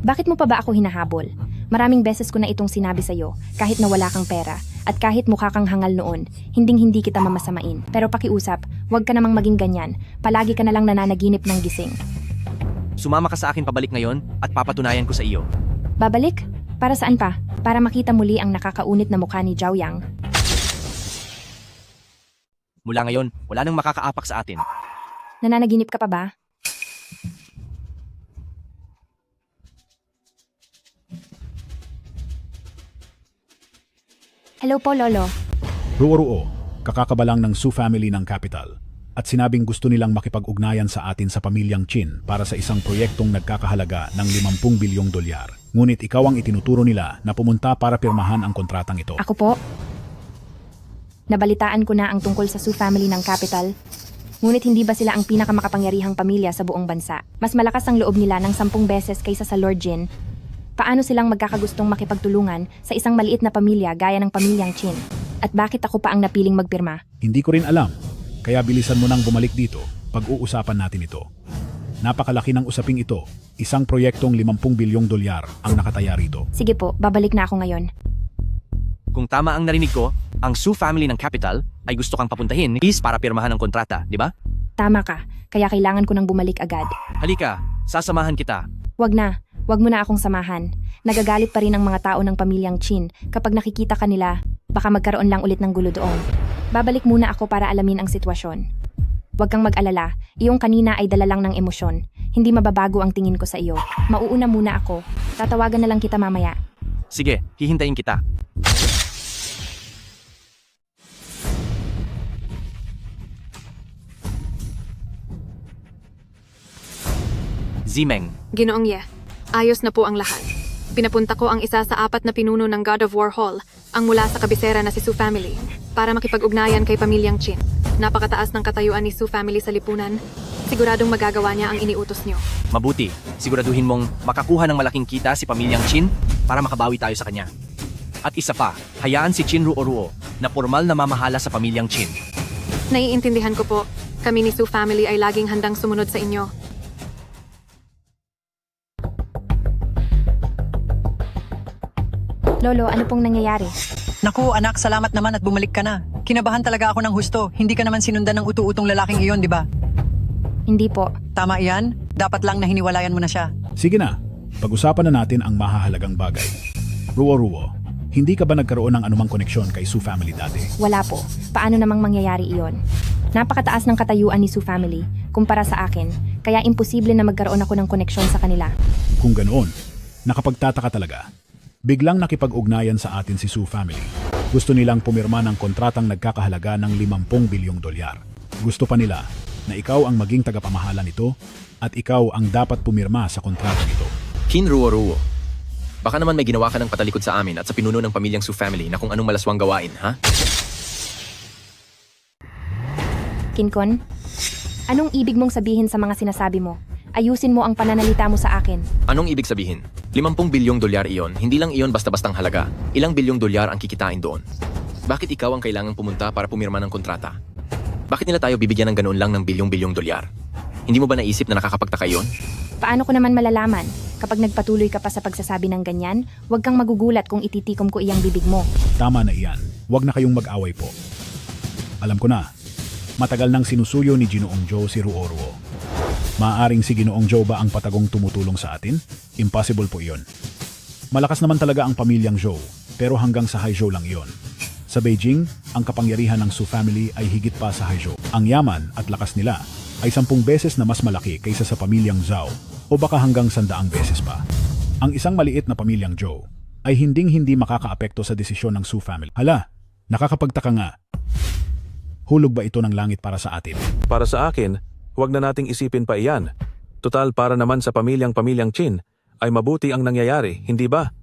Bakit mo pa ba ako hinahabol? Maraming beses ko na itong sinabi sa'yo, kahit na wala kang pera, at kahit mukha kang hangal noon, hinding-hindi kita mamasamain. Pero pakiusap, huwag ka namang maging ganyan, palagi ka na lang nananaginip ng gising. Sumama ka sa akin pabalik ngayon at papatunayan ko sa iyo. Babalik? Para saan pa? Para makita muli ang nakakaunit na mukha ni Zhao Yang. Mula ngayon, wala nang makakaapak sa atin. Nananaginip ka pa ba? Hello po, Lolo. Ruo, kakakabalang ng Su family ng Capital at sinabing gusto nilang makipag-ugnayan sa atin sa pamilyang Chin para sa isang proyektong nagkakahalaga ng 50 bilyong dolyar. Ngunit ikaw ang itinuturo nila na pumunta para pirmahan ang kontratang ito. Ako po. Nabalitaan ko na ang tungkol sa Su family ng Capital. Ngunit hindi ba sila ang pinakamakapangyarihang pamilya sa buong bansa? Mas malakas ang loob nila ng 10 beses kaysa sa Lord Jin. Paano silang magkakagustong makipagtulungan sa isang maliit na pamilya gaya ng pamilyang Chin? At bakit ako pa ang napiling magpirma? Hindi ko rin alam, kaya bilisan mo nang bumalik dito, pag-uusapan natin ito. Napakalaki ng usaping ito, isang proyektong 50 bilyong dolyar ang nakataya rito. Sige po, babalik na ako ngayon. Kung tama ang narinig ko, ang Su family ng Capital ay gusto kang papuntahin is para pirmahan ng kontrata, di ba? Tama ka, kaya kailangan ko nang bumalik agad. Halika, sasamahan kita. Wag na, wag mo na akong samahan. Nagagalit pa rin ang mga tao ng pamilyang Chin kapag nakikita ka nila, baka magkaroon lang ulit ng gulo doon. Babalik muna ako para alamin ang sitwasyon. Huwag kang mag-alala, iyong kanina ay dala lang ng emosyon. Hindi mababago ang tingin ko sa iyo. Mauuna muna ako. Tatawagan na lang kita mamaya. Sige, hihintayin kita. Zimeng. Ginoong Ye, ayos na po ang lahat. Pinapunta ko ang isa sa 4 na pinuno ng God of War Hall, ang mula sa kabisera na si Su family, para makipag-ugnayan kay pamilyang Chin. Napakataas ng katayuan ni Su family sa lipunan. Siguradong magagawa niya ang iniutos niyo. Mabuti, siguraduhin mong makakuha ng malaking kita si pamilyang Chin para makabawi tayo sa kanya. At isa pa, hayaan si Chin Ruo na formal na mamahala sa pamilyang Chin. Naiintindihan ko po, kami ni Su family ay laging handang sumunod sa inyo. Lolo, ano pong nangyayari? Naku, anak, salamat naman at bumalik ka na. Kinabahan talaga ako ng husto. Hindi ka naman sinundan ng utu-utong lalaking iyon, di ba? Hindi po. Tama iyan? Dapat lang na hiniwalayan mo na siya. Sige na, pag-usapan na natin ang mahahalagang bagay. Ruo, hindi ka ba nagkaroon ng anumang koneksyon kay Su family dati? Wala po. Paano namang mangyayari iyon? Napakataas ng katayuan ni Su family kumpara sa akin, kaya imposible na magkaroon ako ng koneksyon sa kanila. Kung ganoon, nakapagtataka talaga. Biglang nakipag-ugnayan sa atin si Su family. Gusto nilang pumirma ng kontratang nagkakahalaga ng 50 bilyong dolyar. Gusto pa nila na ikaw ang maging tagapamahala nito at ikaw ang dapat pumirma sa kontratang ito. Kin Ruo, baka naman may ginawa ka ng patalikod sa amin at sa pinuno ng pamilyang Su family na kung anong malaswang gawain, ha? Kinkon, anong ibig mong sabihin sa mga sinasabi mo? Ayusin mo ang pananalita mo sa akin. Anong ibig sabihin? 50 bilyong dolyar iyon, hindi lang iyon basta-bastang halaga. Ilang bilyong dolyar ang kikitain doon. Bakit ikaw ang kailangang pumunta para pumirma ng kontrata? Bakit nila tayo bibigyan ng ganoon lang ng bilyong-bilyong dolyar? Hindi mo ba naisip na nakakapagtaka iyon? Paano ko naman malalaman? Kapag nagpatuloy ka pa sa pagsasabi ng ganyan, huwag kang magugulat kung ititikom ko iyang bibig mo. Tama na iyan. Huwag na kayong mag-away po. Alam ko na, matagal nang sinusuyo ni Ginoong Joe si Ruo. Maaaring si Ginoong Joe ba ang patagong tumutulong sa atin? Impossible po iyon. Malakas naman talaga ang pamilyang Joe, pero hanggang sa Haizhou lang iyon. Sa Beijing, ang kapangyarihan ng Su family ay higit pa sa Haizhou. Ang yaman at lakas nila ay 10 beses na mas malaki kaysa sa pamilyang Zhao o baka hanggang 100 beses pa. Ang isang maliit na pamilyang Joe ay hinding-hindi makakaapekto sa desisyon ng Su family. Hala, nakakapagtaka nga. Hulog ba ito ng langit para sa atin? Para sa akin, huwag na nating isipin pa iyan. Total para naman sa pamilyang Qin ay mabuti ang nangyayari, hindi ba?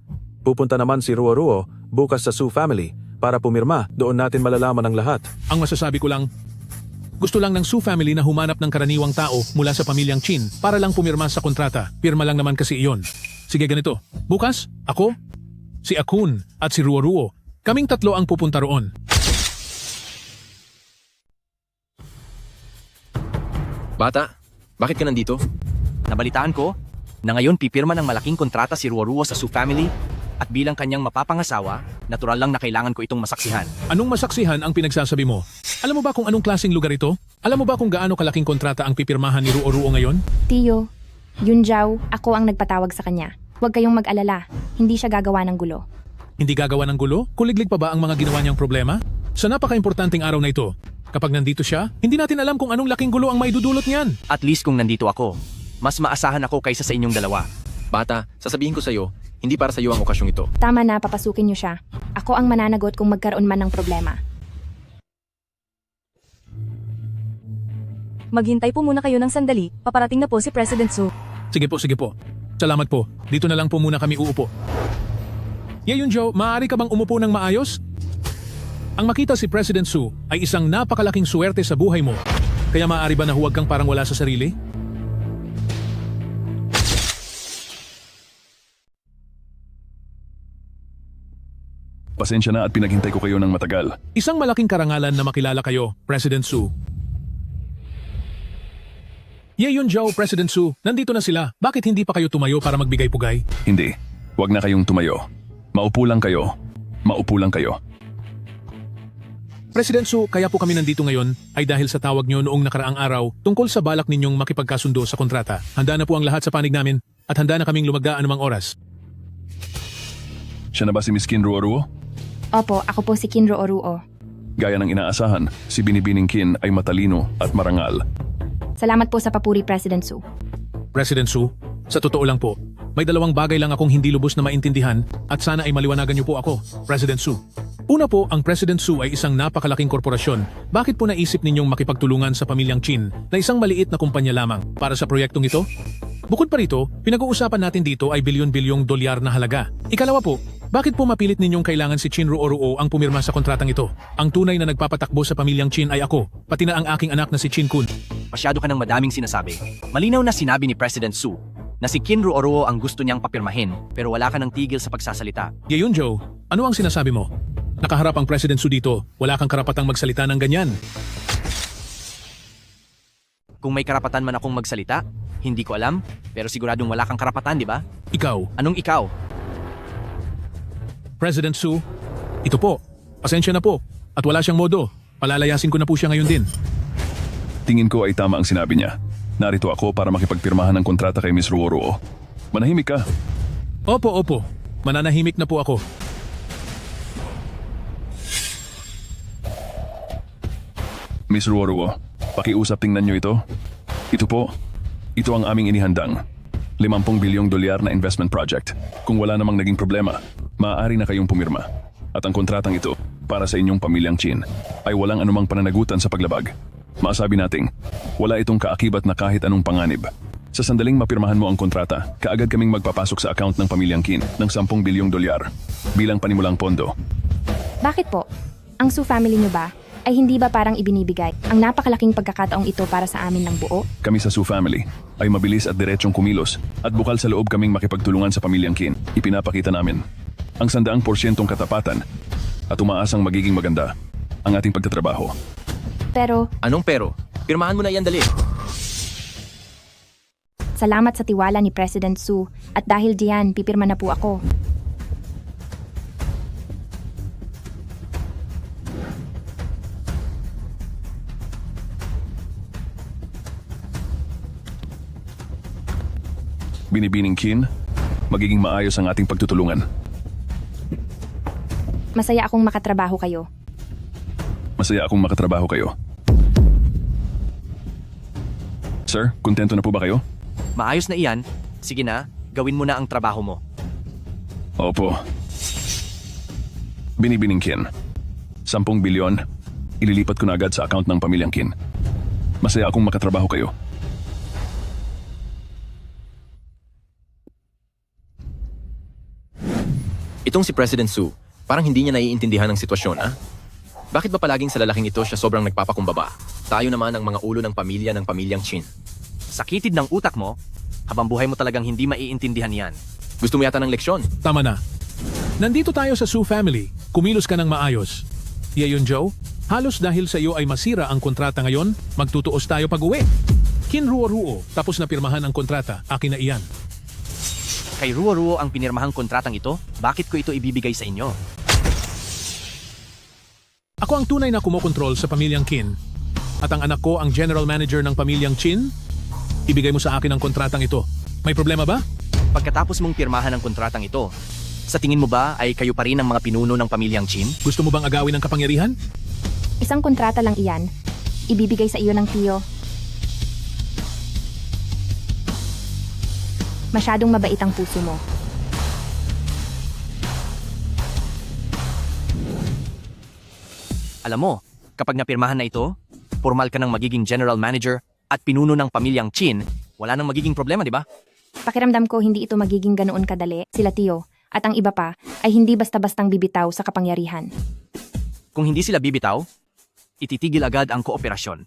Pupunta naman si Ruo bukas sa Su family para pumirma, doon natin malalaman ang lahat. Ang masasabi ko lang, gusto lang ng Su family na humanap ng karaniwang tao mula sa pamilyang Qin para lang pumirma sa kontrata. Pirma lang naman kasi iyon. Sige ganito, bukas, ako, si Akun at si Ruo, kaming tatlo ang pupunta roon. Bata, bakit ka nandito? Nabalitaan ko na ngayon pipirma ng malaking kontrata si Ruo sa Su family at bilang kanyang mapapangasawa, natural lang na kailangan ko itong masaksihan. Anong masaksihan ang pinagsasabi mo? Alam mo ba kung anong klaseng lugar ito? Alam mo ba kung gaano kalaking kontrata ang pipirmahan ni Ruo ngayon? Tiyo, Yun Zhao, ako ang nagpatawag sa kanya. Huwag kayong mag-alala, hindi siya gagawa ng gulo. Hindi gagawa ng gulo? Kuliglig pa ba ang mga ginawa niyang problema? Sa napaka-importanting araw na ito, kapag nandito siya, hindi natin alam kung anong laking gulo ang maidudulot niyan. At least kung nandito ako, mas maasahan ako kaysa sa inyong dalawa. Bata, sasabihin ko sa'yo, hindi para sa'yo ang okasyong ito. Tama na, papasukin niyo siya. Ako ang mananagot kung magkaroon man ng problema. Maghintay po muna kayo ng sandali, paparating na po si President Su. Sige po. Salamat po. Dito na lang po muna kami uupo. Yeyun Joe, maaari ka bang umupo ng maayos? Ang makita si President Su ay isang napakalaking suwerte sa buhay mo. Kaya maaari ba na huwag kang parang wala sa sarili? Pasensya na at pinaghintay ko kayo ng matagal. Isang malaking karangalan na makilala kayo, President Su. Yeyun Joe, President Su, nandito na sila. Bakit hindi pa kayo tumayo para magbigay pugay? Hindi. Huwag na kayong tumayo. Maupo lang kayo. Maupo lang kayo. President Su, kaya po kami nandito ngayon ay dahil sa tawag nyo noong nakaraang araw tungkol sa balak ninyong makipagkasundo sa kontrata. Handa na po ang lahat sa panig namin at handa na kaming lumagda anumang oras. Siya na ba si Miss Qin Ruo? Opo, ako po si Qin Ruo. Gaya ng inaasahan, si Binibining Qin ay matalino at marangal. Salamat po sa papuri, President Su. President Su, sa totoo lang po, may dalawang bagay lang akong hindi lubos na maintindihan at sana ay maliwanagan niyo po ako, President Su. Una po, ang President Su ay isang napakalaking korporasyon. Bakit po naisip ninyong makipagtulungan sa pamilyang Qin na isang maliit na kumpanya lamang para sa proyektong ito? Bukod pa rito, pinag-uusapan natin dito ay bilyon-bilyong dolyar na halaga. Ikalawa po, bakit po mapilit ninyong kailangan si Qin Ruo ang pumirma sa kontratang ito? Ang tunay na nagpapatakbo sa pamilyang Qin ay ako, pati na ang aking anak na si Qin Kun. Masyado ka ng madaming sinasabi. Malinaw na sinabi ni President Su na si Qin Ruo ang gusto niyang papirmahin pero wala ka ng tigil sa pagsasalita. Yeyun Joe, ano ang sinasabi mo? Nakaharap ang President Su dito, wala kang karapatang magsalita ng ganyan. Kung may karapatan man akong magsalita, hindi ko alam, pero siguradong wala kang karapatan, di ba? Ikaw. Anong ikaw? President Su, ito po, pasensya na po, at wala siyang modo. Palalayasin ko na po siya ngayon din. Tingin ko ay tama ang sinabi niya. Narito ako para makipagpirmahan ng kontrata kay Miss Ruoruo. Manahimik ka. Opo. Mananahimik na po ako. Miss Ruoruo, pakiusap, tingnan niyo ito. Ito po, ito ang aming inihandang 50 bilyong dolyar na investment project. Kung wala namang naging problema, maaari na kayong pumirma. At ang kontratang ito, para sa inyong pamilyang Chin, ay walang anumang pananagutan sa paglabag. Maasabi nating, wala itong kaakibat na kahit anong panganib. Sa sandaling mapirmahan mo ang kontrata, kaagad kaming magpapasok sa account ng pamilyang Qin ng 10 bilyong dolyar bilang panimulang pondo. Bakit po? Ang Su family nyo ba ay hindi ba parang ibinibigay ang napakalaking pagkakataong ito para sa amin ng buo? Kami sa Su family ay mabilis at diretsong kumilos at bukal sa loob kaming makipagtulungan sa pamilyang Qin. Ipinapakita namin ang 100% katapatan at umaasang magiging maganda ang ating pagtatrabaho. Pero, Anong pero? Pirmahan mo na yan, dali. salamat sa tiwala ni President Su at dahil diyan, pipirma na po ako. Binibining Qin, magiging maayos ang ating pagtutulungan. Masaya akong makatrabaho kayo. Masaya akong makatrabaho kayo. Sir, kontento na po ba kayo? Maayos na iyan. Sige na, gawin mo na ang trabaho mo. Opo. Binibining Qin, 10 bilyon, ililipat ko na agad sa account ng pamilyang Qin. Masaya akong makatrabaho kayo. Itong si President Su, parang hindi niya naiintindihan ang sitwasyon, ah? Bakit ba palaging sa lalaking ito siya sobrang nagpapakumbaba? Tayo naman ang mga ulo ng pamilyang Qin. Sakitid ng utak mo, habang buhay mo talagang hindi maiintindihan yan. Gusto mo yata ng leksyon? Tama na. Nandito tayo sa Su family. Kumilos ka ng maayos. Yayon Joe, halos dahil sa iyo ay masira ang kontrata ngayon, magtutuos tayo pag-uwi. Qin Ruoruo, tapos na pirmahan ang kontrata, akin na iyan. Kay Ruoruo ang pinirmahang kontratang ito, bakit ko ito ibibigay sa inyo? Ako ang tunay na kumokontrol sa pamilyang Qin. At ang anak ko ang general manager ng pamilyang Qin. Ibigay mo sa akin ang kontratang ito. May problema ba? Pagkatapos mong pirmahan ang kontratang ito, sa tingin mo ba ay kayo pa rin ang mga pinuno ng pamilyang Qin? Gusto mo bang agawin ang kapangyarihan? Isang kontrata lang iyan. Ibibigay sa iyo ng tiyo. Masyadong mabait ang puso mo. Alam mo, kapag napirmahan na ito, formal ka ng magiging general manager at pinuno ng pamilyang Qin, wala nang magiging problema, di ba? Pakiramdam ko hindi ito magiging ganoon kadali, sila tiyo, at ang iba pa ay hindi basta-bastang bibitaw sa kapangyarihan. Kung hindi sila bibitaw, ititigil agad ang kooperasyon.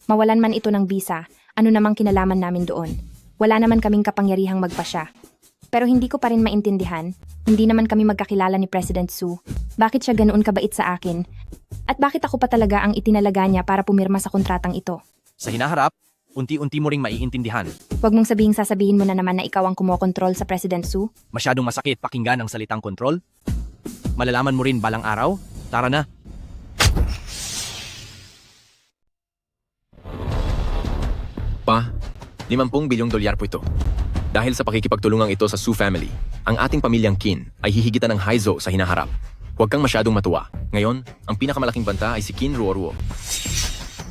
Mawalan man ito ng bisa, ano namang kinalaman namin doon. Wala naman kaming kapangyarihang magpasya. Pero hindi ko pa rin maintindihan, hindi naman kami magkakilala ni President Su. Bakit siya ganoon kabait sa akin? At bakit ako pa talaga ang itinalaga niya para pumirma sa kontratang ito? Sa hinaharap, unti-unti mo ring maiintindihan. Huwag mong sasabihin mo na naman na ikaw ang kumokontrol sa President Su. Masyadong masakit pakinggan ang salitang kontrol. Malalaman mo rin balang araw. Tara na. Pa, 50 bilyong dolyar po ito. Dahil sa pakikipagtulungang ito sa Su family, ang ating pamilyang Qin ay hihigitan ng haizo sa hinaharap. Huwag kang masyadong matuwa. Ngayon, ang pinakamalaking banta ay si Qin Ruoruo.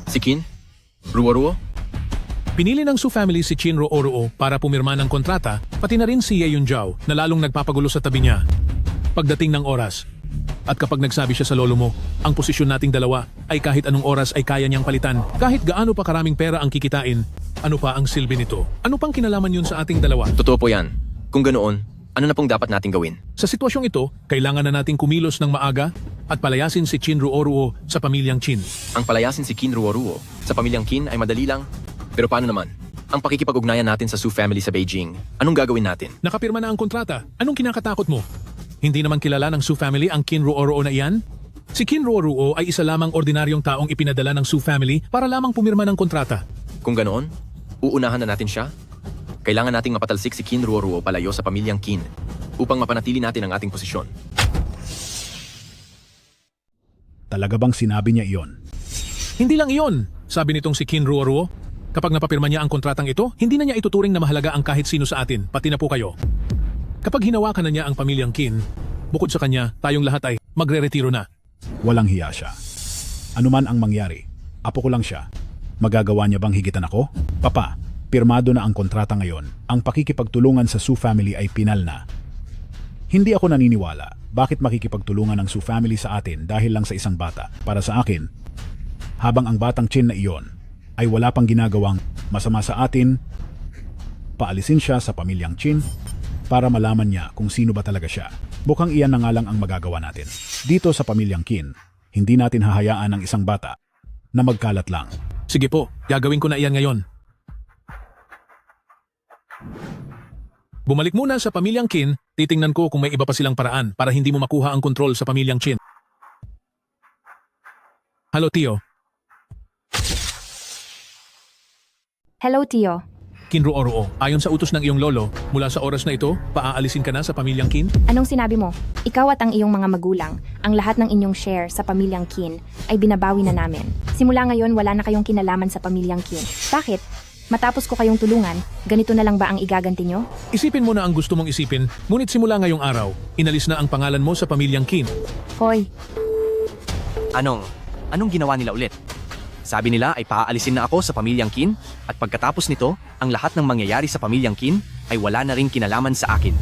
Si Qin? Ruoruo? Pinili ng Su family si Qin Ruoruo para pumirma ng kontrata, pati na rin si Ye Yunjiao na lalong nagpapagulo sa tabi niya. Pagdating ng oras, at kapag nagsabi siya sa lolo mo, ang posisyon nating dalawa ay kahit anong oras ay kaya niyang palitan. Kahit gaano pa karaming pera ang kikitain, ano pa ang silbi nito? Ano pang kinalaman yun sa ating dalawa? Totoo po yan. Kung ganoon, ano na pong dapat nating gawin? Sa sitwasyong ito, kailangan na nating kumilos ng maaga at palayasin si Qin Ruoruo sa pamilyang Qin. Ang palayasin si Qin Ruoruo sa pamilyang Qin ay madali lang. Pero paano naman? Ang pakikipag-ugnayan natin sa Su family sa Beijing, anong gagawin natin? Nakapirma na ang kontrata. Anong kinakatakot mo? Hindi naman kilala ng Su family ang Qin Ruoruo na iyan? Si Qin Ruoruo ay isa lamang ordinaryong taong ipinadala ng Su family para lamang pumirma ng kontrata. Kung ganoon, uunahan na natin siya. Kailangan nating mapatalsik si Qin Ruoruo palayo sa pamilyang Qin upang mapanatili natin ang ating posisyon. Talaga bang sinabi niya iyon? Hindi lang iyon, sabi nitong si Qin Ruoruo. Kapag napapirma niya ang kontratang ito, hindi na niya ituturing na mahalaga ang kahit sino sa atin, pati na po kayo. Kapag hinawakan na niya ang pamilyang Qin, bukod sa kanya, tayong lahat ay magre-retiro na. Walang hiya siya. Ano man ang mangyari, apo ko lang siya. Magagawa niya bang higitan ako? Papa, pirmado na ang kontrata ngayon. Ang pakikipagtulungan sa Su family ay pinal na. Hindi ako naniniwala bakit makikipagtulungan ang Su family sa atin dahil lang sa isang bata. Para sa akin, habang ang batang Qin na iyon ay wala pang ginagawang masama sa atin, paalisin siya sa pamilyang Qin para malaman niya kung sino ba talaga siya. Mukhang iyan na nga lang ang magagawa natin. Dito sa pamilyang Qin, hindi natin hahayaan ang isang bata na magkalat lang. Sige po, gagawin ko na iyan ngayon. Bumalik muna sa pamilyang Qin, titingnan ko kung may iba pa silang paraan para hindi mo makuha ang kontrol sa pamilyang Qin. Hello, Tio. Hello, Tio. Qin Ruoruo, ayon sa utos ng iyong lolo, mula sa oras na ito, paaalisin ka na sa pamilyang Qin? Anong sinabi mo? Ikaw at ang iyong mga magulang, ang lahat ng inyong share sa pamilyang Qin ay binabawi na namin. Simula ngayon, wala na kayong kinalaman sa pamilyang Qin. Bakit? Matapos ko kayong tulungan, ganito na lang ba ang igaganti nyo? Isipin mo na ang gusto mong isipin, ngunit simula ngayong araw, inalis na ang pangalan mo sa pamilyang Qin. Hoy, Anong ginawa nila ulit? Sabi nila ay paaalisin na ako sa pamilyang Qin at pagkatapos nito, ang lahat ng mangyayari sa pamilyang Qin ay wala na ring kinalaman sa akin.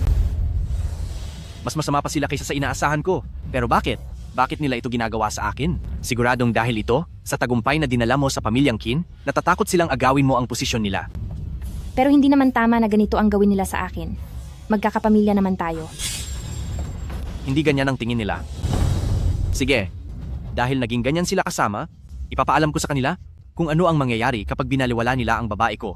Mas masama pa sila kaysa sa inaasahan ko. Pero bakit? Bakit nila ito ginagawa sa akin? Siguradong dahil ito, sa tagumpay na dinala mo sa pamilyang Qin, natatakot silang agawin mo ang posisyon nila. pero hindi naman tama na ganito ang gawin nila sa akin. Magkakapamilya naman tayo. Hindi ganyan ang tingin nila. Sige, dahil naging ganyan sila kasama, ipapaalam ko sa kanila kung ano ang mangyayari kapag binaliwala nila ang babae ko.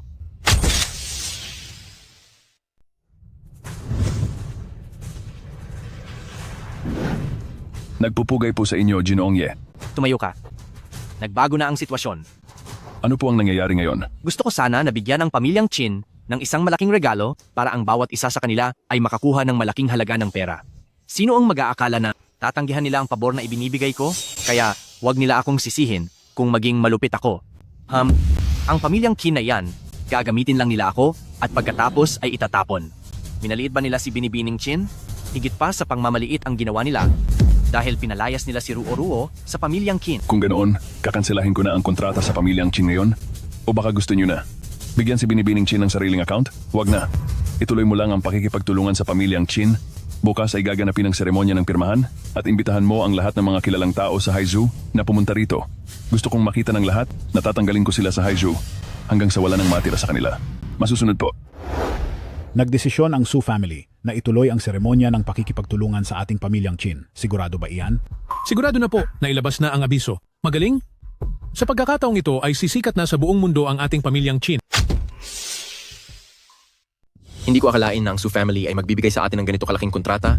Nagpupugay po sa inyo, Ginoong Ye. Tumayo ka. Nagbago na ang sitwasyon. Ano po ang nangyayari ngayon? Gusto ko sana na bigyan ang pamilyang Chin ng isang malaking regalo para ang bawat isa sa kanila ay makakuha ng malaking halaga ng pera. Sino ang mag-aakala na tatanggihan nila ang pabor na ibinibigay ko? Kaya wag nila akong sisihin kung maging malupit ako. Ang pamilyang Qin na yan, gagamitin lang nila ako at pagkatapos ay itatapon. Minaliit ba nila si Binibining Chin? Higit pa sa pangmamaliit ang ginawa nila dahil pinalayas nila si Ruo sa pamilyang Qin. Kung ganoon, kakanselahin ko na ang kontrata sa pamilyang Chin ngayon? O baka gusto nyo na? Bigyan si Binibining Chin ng sariling account? Wag na. Ituloy mo lang ang pakikipagtulungan sa pamilyang Chin. Bukas ay gaganapin ang seremonya ng pirmahan at imbitahan mo ang lahat ng mga kilalang tao sa Haizu na pumunta rito. Gusto kong makita ng lahat na tatanggalin ko sila sa Haizu hanggang sa wala nang matira sa kanila. Masusunod po. Nagdesisyon ang Su family na ituloy ang seremonya ng pakikipagtulungan sa ating pamilyang Chin. Sigurado ba iyan? Sigurado na po na ilabas na ang abiso. Magaling? Sa pagkakataong ito ay sisikat na sa buong mundo ang ating pamilyang Chin. Hindi ko akalain na ang Su family ay magbibigay sa atin ng ganito kalaking kontrata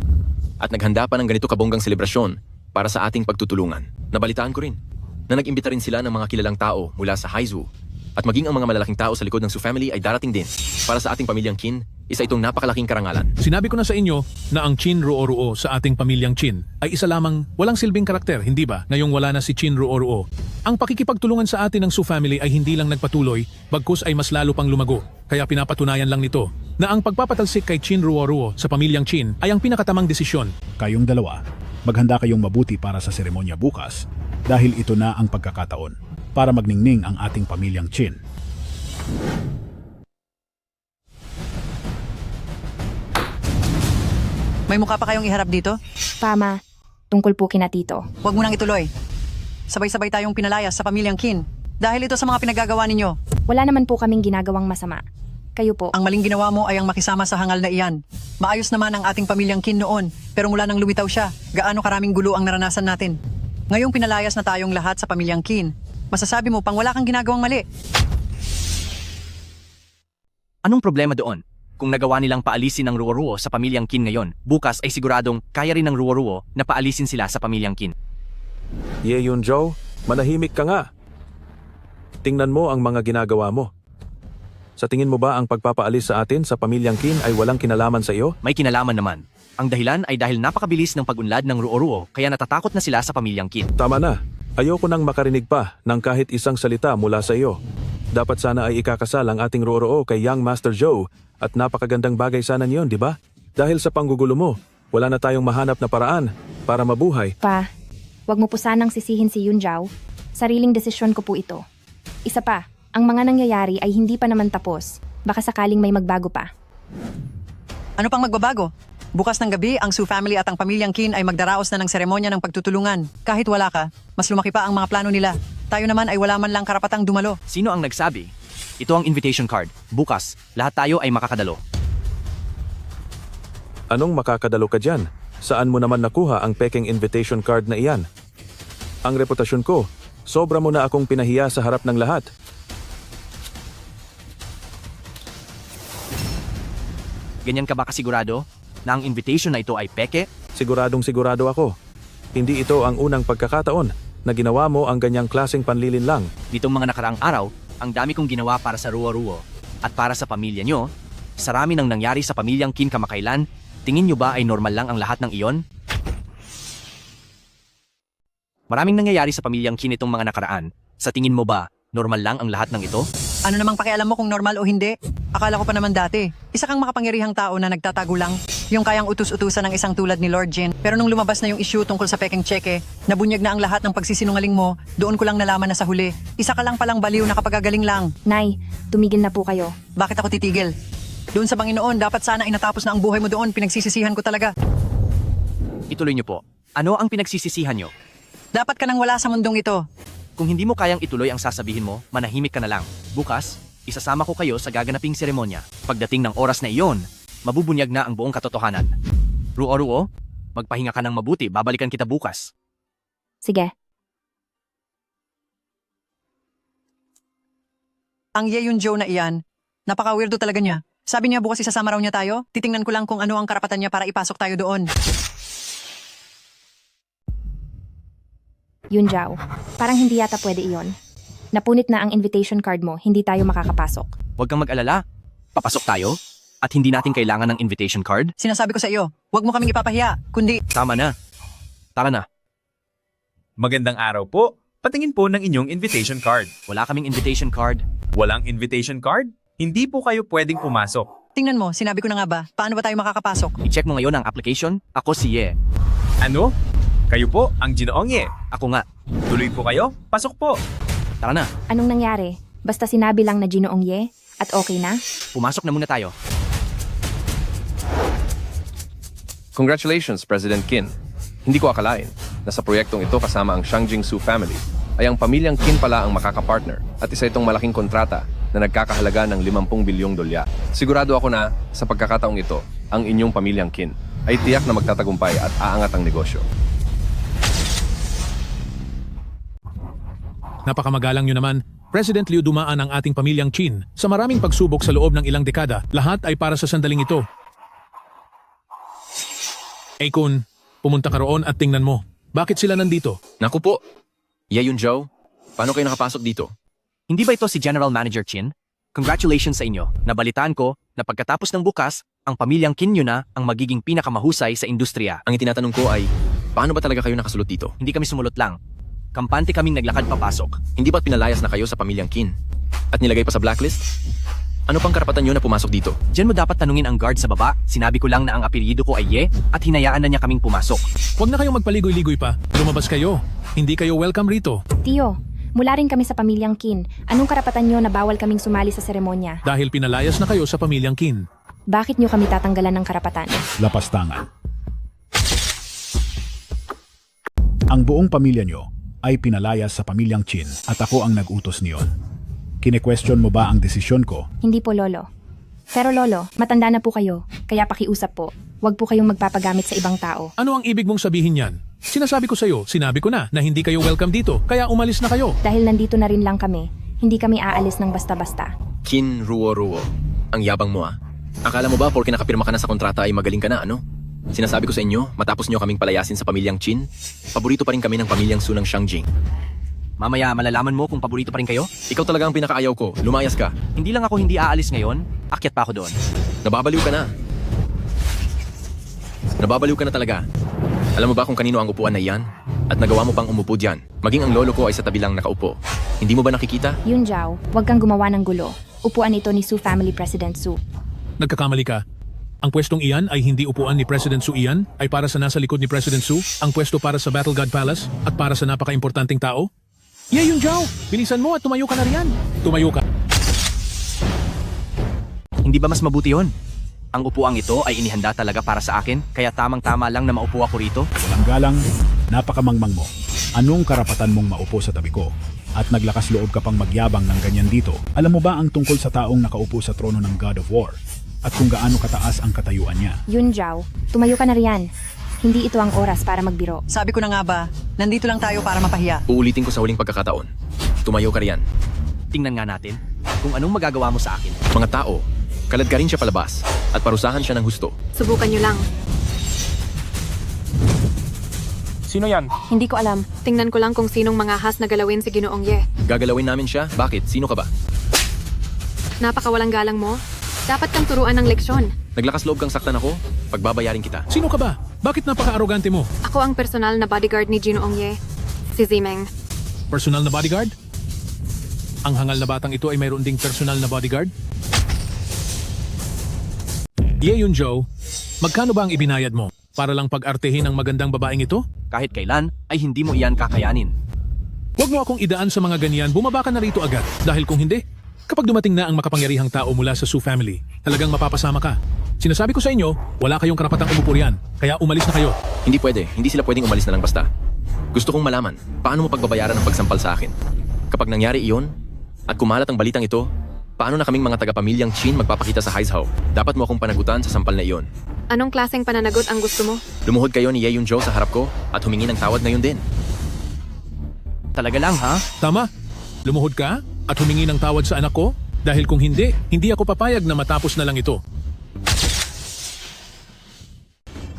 at naghanda pa ng ganito kabonggang selebrasyon para sa ating pagtutulungan. Nabalitaan ko rin na nag-imbita rin sila ng mga kilalang tao mula sa Haizu at maging ang mga malalaking tao sa likod ng Su family ay darating din. Para sa ating pamilyang Qin, isa itong napakalaking karangalan. Sinabi ko na sa inyo na ang Qin Ruo sa ating pamilyang Qin ay isa lamang walang silbing karakter, hindi ba? Ngayong wala na si Qin Ruo. Ang pakikipagtulungan sa atin ng Su family ay hindi lang nagpatuloy, bagkus ay mas lalo pang lumago. Kaya pinapatunayan lang nito na ang pagpapatalsik kay Qin Ruo sa pamilyang Qin ay ang pinakatamang desisyon. Kayong dalawa, maghanda kayong mabuti para sa seremonya bukas dahil ito na ang pagkakataon para magningning ang ating pamilyang Qin. May mukha pa kayong iharap dito? Pama, tungkol po kina Tito. Huwag mo nang ituloy. Sabay-sabay tayong pinalayas sa pamilyang Qin. Dahil ito sa mga pinagagawa ninyo. Wala naman po kaming ginagawang masama. Kayo po. Ang maling ginawa mo ay ang makisama sa hangal na iyan. Maayos naman ang ating pamilyang Qin noon, pero mula nang lumitaw siya, gaano karaming gulo ang naranasan natin. Ngayong pinalayas na tayong lahat sa pamilyang Qin, masasabi mo pang wala kang ginagawang mali. Anong problema doon? Kung nagawa nilang paalisin ang Ruo sa pamilyang Qin ngayon, bukas ay siguradong kaya rin ng Ruo na paalisin sila sa pamilyang Qin. Ye Yunzhou, manahimik ka nga. Tingnan mo ang mga ginagawa mo. Sa tingin mo ba ang pagpapaalis sa atin sa pamilyang Qin ay walang kinalaman sa iyo? May kinalaman naman. Ang dahilan ay dahil napakabilis ng pag-unlad ng Ruo kaya natatakot na sila sa pamilyang Qin. Tama na. Ayoko nang makarinig pa ng kahit isang salita mula sa iyo. Dapat sana ay ikakasal ang ating Ruo kay Young Master Joe at napakagandang bagay sana niyon, di ba? Dahil sa panggugulo mo, wala na tayong mahanap na paraan para mabuhay. Pa, wag mo po sanang sisihin si Yunjao. Sariling desisyon ko po ito. Isa pa, ang mga nangyayari ay hindi pa naman tapos. Baka sakaling may magbago pa. Ano pang magbabago? Bukas ng gabi, ang Su family at ang pamilyang Qin ay magdaraos na ng seremonya ng pagtutulungan. Kahit wala ka, mas lumaki pa ang mga plano nila. Tayo naman ay wala man lang karapatang dumalo. Sino ang nagsabi? Ito ang invitation card. Bukas, lahat tayo ay makakadalo. Anong makakadalo ka dyan? Saan mo naman nakuha ang peking invitation card na iyan? Ang reputasyon ko, sobra mo na akong pinahiya sa harap ng lahat. Ganyan ka ba kasigurado na ang invitation na ito ay peke? Siguradong sigurado ako. Hindi ito ang unang pagkakataon na ginawa mo ang ganyang klaseng panlilinlang. Ditong mga nakaraang araw, ang dami kong ginawa para sa Ruo at para sa pamilya nyo. Sarami nang nangyari sa pamilyang Qin kamakailan. Tingin nyo ba ay normal lang ang lahat ng iyon? Maraming nangyayari sa pamilyang Qin itong mga nakaraan. Sa tingin mo ba, normal lang ang lahat ng ito? Ano namang pakialam mo kung normal o hindi? Akala ko pa naman dati, isa kang makapangyarihang tao na nagtatago lang. Yung kayang utus-utusan ng isang tulad ni Lord Jin. Pero nung lumabas na yung issue tungkol sa peking cheque, nabunyag na ang lahat ng pagsisinungaling mo, doon ko lang nalaman na sa huli. Isa ka lang palang baliw na kapagagaling lang. Nay, tumigil na po kayo. Bakit ako titigil? Doon sa Panginoon, dapat sana ay natapos na ang buhay mo doon. Pinagsisisihan ko talaga. Ituloy nyo po. Ano ang pinagsisisihan nyo? Dapat ka nang wala sa mundong ito. Kung hindi mo kayang ituloy ang sasabihin mo, manahimik ka na lang. Bukas, isasama ko kayo sa gaganaping seremonya. Pagdating ng oras na iyon, mabubunyag na ang buong katotohanan. Ruo, magpahinga ka ng mabuti, babalikan kita bukas. Sige. Ang Yeyun Joe na iyan, napaka-weirdo talaga niya. Sabi niya bukas isasama raw niya tayo. Titingnan ko lang kung ano ang karapatan niya para ipasok tayo doon. Yunjao, parang hindi yata pwede iyon. Napunit na ang invitation card mo, hindi tayo makakapasok. Huwag kang mag-alala. Papasok tayo? At hindi natin kailangan ng invitation card? Sinasabi ko sa iyo, huwag mo kaming ipapahiya, kundi... Tama na. Tara na. Magandang araw po. Patingin po ng inyong invitation card. Wala kaming invitation card. Walang invitation card? Hindi po kayo pwedeng pumasok. Tingnan mo, sinabi ko na nga ba, paano ba tayo makakapasok? I-check mo ngayon ang application. Ako si Ye. Ano? Kayo po ang Ginoong Ye. Ako nga. Tuloy po kayo, pasok po. Tara na. Anong nangyari? Basta sinabi lang na Ginoong Ye at okay na? Pumasok na muna tayo. Congratulations, President Qin. Hindi ko akalain na sa proyektong ito kasama ang Shangjing Su family ay ang pamilyang Qin pala ang makakapartner at isa itong malaking kontrata na nagkakahalaga ng 50 bilyong dolyar. Sigurado ako na sa pagkakataong ito, ang inyong pamilyang Qin ay tiyak na magtatagumpay at aangat ang negosyo. Napakamagalang nyo naman, President Liu, dumaan ang ating pamilyang Qin sa maraming pagsubok sa loob ng ilang dekada. Lahat ay para sa sandaling ito. Kun, pumunta ka roon at tingnan mo. Bakit sila nandito? Naku po, Ye Yunjao, paano kayo nakapasok dito? Hindi ba ito si General Manager Qin? Congratulations sa inyo. Nabalitaan ko na pagkatapos ng bukas, ang pamilyang Qin nyo na ang magiging pinakamahusay sa industriya. Ang itinatanong ko ay, paano ba talaga kayo nakasulot dito? Hindi kami sumulot lang. Kampante kaming naglakad papasok. Hindi ba't pinalayas na kayo sa pamilyang Qin? At nilagay pa sa blacklist? Ano pang karapatan nyo na pumasok dito? Diyan mo dapat tanungin ang guard sa baba. Sinabi ko lang na ang apelyido ko ay Ye at hinayaan na niya kaming pumasok. Huwag na kayong magpaligoy-ligoy pa. Lumabas kayo. Hindi kayo welcome rito. Tio, mula rin kami sa pamilyang Qin. Anong karapatan nyo na bawal kaming sumali sa seremonya? Dahil pinalayas na kayo sa pamilyang Qin. Bakit nyo kami tatanggalan ng karapatan? Lapastangan. Ang buong pamilya nyo ay pinalayas sa pamilyang Qin at ako ang nag-utos niyon. Kine-question mo ba ang desisyon ko? Hindi po, Lolo. Pero Lolo, matanda na po kayo, kaya pakiusap po. Huwag po kayong magpapagamit sa ibang tao. Ano ang ibig mong sabihin yan? Sinasabi ko sa'yo, sinabi ko na hindi kayo welcome dito, kaya umalis na kayo. Dahil nandito na rin lang kami, hindi kami aalis ng basta-basta. Qin Ruo. Ang yabang mo ah. Akala mo ba porke nakapirma ka na sa kontrata ay magaling ka na, ano? Sinasabi ko sa inyo, matapos nyo kaming palayasin sa pamilyang Qin, paborito pa rin kami ng pamilyang Su ng Shangjing. Mamaya malalaman mo kung paborito pa rin kayo? Ikaw talaga ang pinakaayaw ko. Lumayas ka. Hindi lang ako hindi aalis ngayon, akyat pa ako doon. Nababaliw ka na. Nababaliw ka na talaga. Alam mo ba kung kanino ang upuan na iyan? At nagawa mo pang umupo diyan. Maging ang lolo ko ay sa tabi lang nakaupo. Hindi mo ba nakikita? Yun, Zhao. Huwag kang gumawa ng gulo. Upuan ito ni Su Family President Su. Nagkakamali ka. Ang pwestong iyan ay hindi upuan ni President Su iyan, ay para sa nasa likod ni President Su, ang pwesto para sa Battle God Palace, at para sa napaka-importanting tao. Yun, Zhao! Bilisan mo at tumayo ka na riyan. Tumayo ka. Hindi ba mas mabuti yon? Ang upuang ito ay inihanda talaga para sa akin, kaya tamang-tama lang na maupo ako rito. Walang galang, napakamangmang mo. Anong karapatan mong maupo sa tabi ko? At naglakas loob ka pang magyabang ng ganyan dito. Alam mo ba ang tungkol sa taong nakaupo sa trono ng God of War? At kung gaano kataas ang katayuan niya? Yun, Zhao. Tumayo ka na riyan. Hindi ito ang oras para magbiro. Sabi ko na nga ba, nandito lang tayo para mapahiya. Uulitin ko sa huling pagkakataon. Tumayo ka riyan. Tingnan nga natin kung anong magagawa mo sa akin. Mga tao, kalad ka rin siya palabas at parusahan siya ng husto. Subukan niyo lang. Sino yan? Hindi ko alam. Tingnan ko lang kung sinong mangahas na galawin si Ginoong Ye. Gagalawin namin siya? Bakit? Sino ka ba? Napakawalang galang mo. Dapat kang turuan ng leksyon. Naglakas loob kang saktan ako? Pagbabayarin kita. Sino ka ba? Bakit napaka-arogante mo? Ako ang personal na bodyguard ni Ginoong Ye. Si Zimeng. Personal na bodyguard? Ang hangal na batang ito ay mayroon ding personal na bodyguard? Yun, Joe. Magkano ba ang ibinayad mo? Para lang pag-artehin ang magandang babaeng ito? Kahit kailan ay hindi mo iyan kakayanin. Huwag mo akong idaan sa mga ganyan, bumaba ka na rito agad. Dahil kung hindi, kapag dumating na ang makapangyarihang tao mula sa Su family, talagang mapapasama ka. Sinasabi ko sa inyo, wala kayong karapatang umupo riyan, kaya umalis na kayo. Hindi pwede. Hindi sila pwedeng umalis na lang basta. Gusto kong malaman, paano mo pagbabayaran ang pagsampal sa akin? Kapag nangyari iyon, at kumalat ang balitang ito, paano na kaming mga taga-pamilyang Qin magpapakita sa Haizhao? Dapat mo akong panagutan sa sampal na iyon. Anong klaseng pananagot ang gusto mo? Lumuhod kayo ni Ye Yunzhou sa harap ko at humingi ng tawad ngayon din. Talaga lang, ha? Tama. Lumuhod ka at humingi ng tawad sa anak ko? Dahil kung hindi, hindi ako papayag na matapos na lang ito.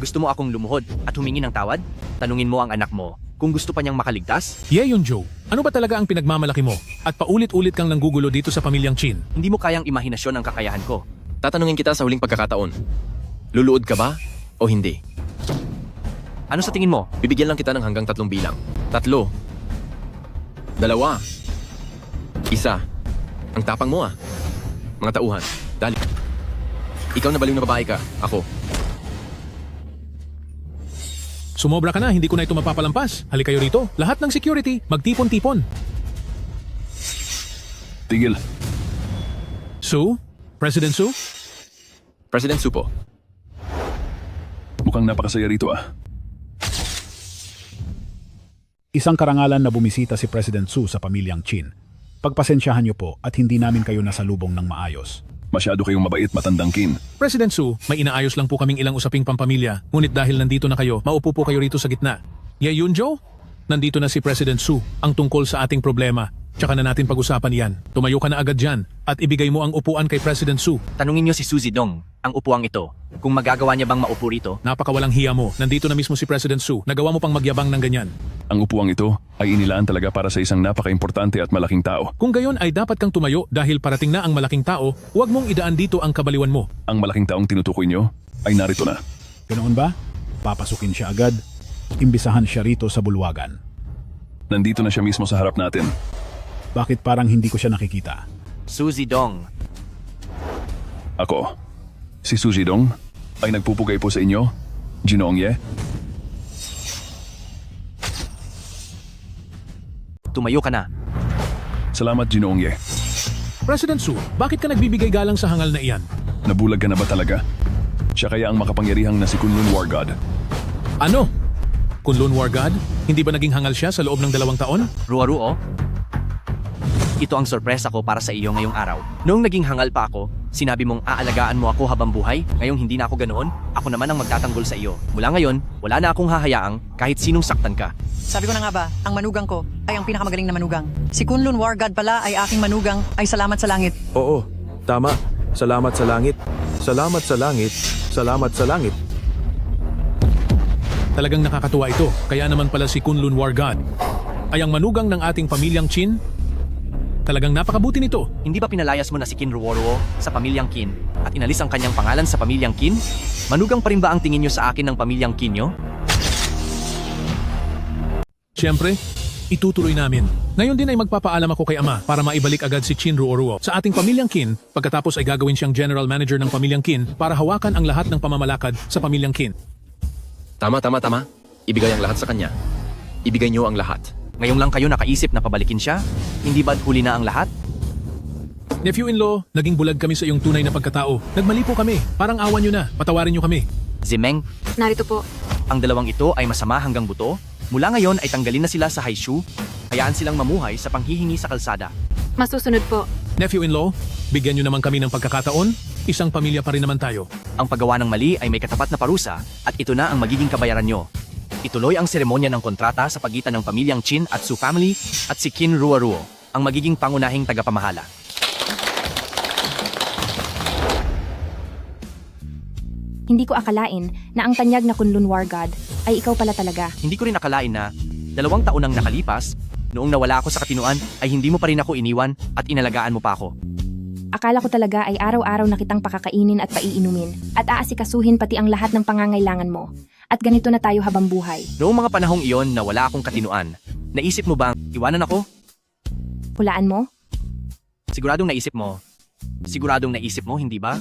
Gusto mo akong lumuhod at humingi ng tawad? Tanungin mo ang anak mo kung gusto pa niyang makaligtas? Ye Yunzhou, ano ba talaga ang pinagmamalaki mo? At paulit-ulit kang nanggugulo dito sa pamilyang Qin. Hindi mo kayang imahinasyon ang kakayahan ko. Tatanungin kita sa huling pagkakataon. Luluod ka ba o hindi? Ano sa tingin mo? Bibigyan lang kita ng hanggang 3 bilang. 3, 2, 1. Ang tapang mo ah. Mga tauhan, dali. Ikaw na baliw na babae ka, ako. Sumobra ka na, hindi ko na ito mapapalampas. Halika kayo rito. Lahat ng security, magtipon-tipon. Tigil. Su? President Su? President Su po. Mukhang napakasaya rito ah. Isang karangalan na bumisita si President Su sa pamilyang Qin. Pagpasensyahan niyo po at hindi namin kayo nasalubong ng maayos. Masyado kayong mabait, matandang Qin. President Su, may inaayos lang po kaming ilang usaping pampamilya. Ngunit dahil nandito na kayo, maupo po kayo rito sa gitna. Ye Yunzhou, nandito na si President Su ang tungkol sa ating problema. Tsaka na natin pag-usapan yan. Tumayo ka na agad dyan at ibigay mo ang upuan kay President Su. Tanungin niyo si Su Zidong, ang upuang ito, kung magagawa niya bang maupo rito. Napakawalang hiya mo. Nandito na mismo si President Su. Nagawa mo pang magyabang ng ganyan. Ang upuang ito ay inilaan talaga para sa isang napaka-importante at malaking tao. Kung gayon ay dapat kang tumayo dahil parating na ang malaking tao, huwag mong idaan dito ang kabaliwan mo. Ang malaking taong tinutukoy nyo ay narito na. Ganoon ba? Papasukin siya agad. Imbisahan siya rito sa bulwagan. Nandito na siya mismo sa harap natin. Bakit parang hindi ko siya nakikita? Su Zidong. Ako, si Su Zidong, ay nagpupugay po sa inyo, Ginoong Ye. Tumayo ka na. Salamat, Ginoong Ye. President Su, bakit ka nagbibigay galang sa hangal na iyan? Nabulag ka na ba talaga? Siya kaya ang makapangyarihang na si Kunlun War God. Ano? Kunlun War God? Hindi ba naging hangal siya sa loob ng 2 taon? Ruwa-ruo? Ito ang sorpresa ko para sa iyo ngayong araw. Noong naging hangal pa ako, sinabi mong aalagaan mo ako habang buhay. Ngayong hindi na ako ganoon, ako naman ang magtatanggol sa iyo. Mula ngayon, wala na akong hahayaang kahit sinong saktan ka. Sabi ko na nga ba, ang manugang ko ay ang pinakamagaling na manugang. Si Kunlun War God pala ay aking manugang, ay salamat sa langit. Oo, tama. Salamat sa langit. Salamat sa langit. Salamat sa langit. Talagang nakakatuwa ito. Kaya naman pala si Kunlun War God ay ang manugang ng ating pamilyang Qin. Talagang napakabuti nito. Hindi ba pinalayas mo na si Qin Ruoruo sa pamilyang Qin at inalis ang kanyang pangalan sa pamilyang Qin? Manugang pa rin ba ang tingin nyo sa akin ng pamilyang Qin nyo? Siyempre, itutuloy namin. Ngayon din ay magpapaalam ako kay Ama para maibalik agad si Chin Ruoruo sa ating pamilyang Qin, pagkatapos ay gagawin siyang general manager ng pamilyang Qin para hawakan ang lahat ng pamamalakad sa pamilyang Qin. Tama. Ibigay ang lahat sa kanya. Ibigay niyo ang lahat. Ngayong lang kayo nakaisip na pabalikin siya? Hindi ba't huli na ang lahat? Nephew-in-law, naging bulag kami sa iyong tunay na pagkatao. Nagmali po kami. Parang awan niyo na. Patawarin niyo kami. Zimeng, Narito po. ang dalawang ito ay masama hanggang buto. Mula ngayon ay tanggalin na sila sa Haishu. Hayaan silang mamuhay sa panghihingi sa kalsada. Masusunod po. Nephew-in-law, bigyan niyo naman kami ng pagkakataon. Isang pamilya pa rin naman tayo. Ang paggawa ng mali ay may katapat na parusa at ito na ang magiging kabayaran nyo. Ituloy ang seremonya ng kontrata sa pagitan ng pamilyang Chin at Su family at si Qin Ruoruo, ang magiging pangunahing tagapamahala. Hindi ko akalain na ang tanyag na Kunlun War God ay ikaw pala talaga. Hindi ko rin akalain na 2 taon nang nakalipas, noong nawala ako sa katinuan ay hindi mo pa rin ako iniwan at inalagaan mo pa ako. Akala ko talaga ay araw-araw na kitang pakakainin at paiinumin at aasikasuhin pati ang lahat ng pangangailangan mo. At ganito na tayo habang buhay. Noong mga panahong iyon na wala akong katinuan, naisip mo bang iwanan ako? Hulaan mo? Siguradong naisip mo, hindi ba?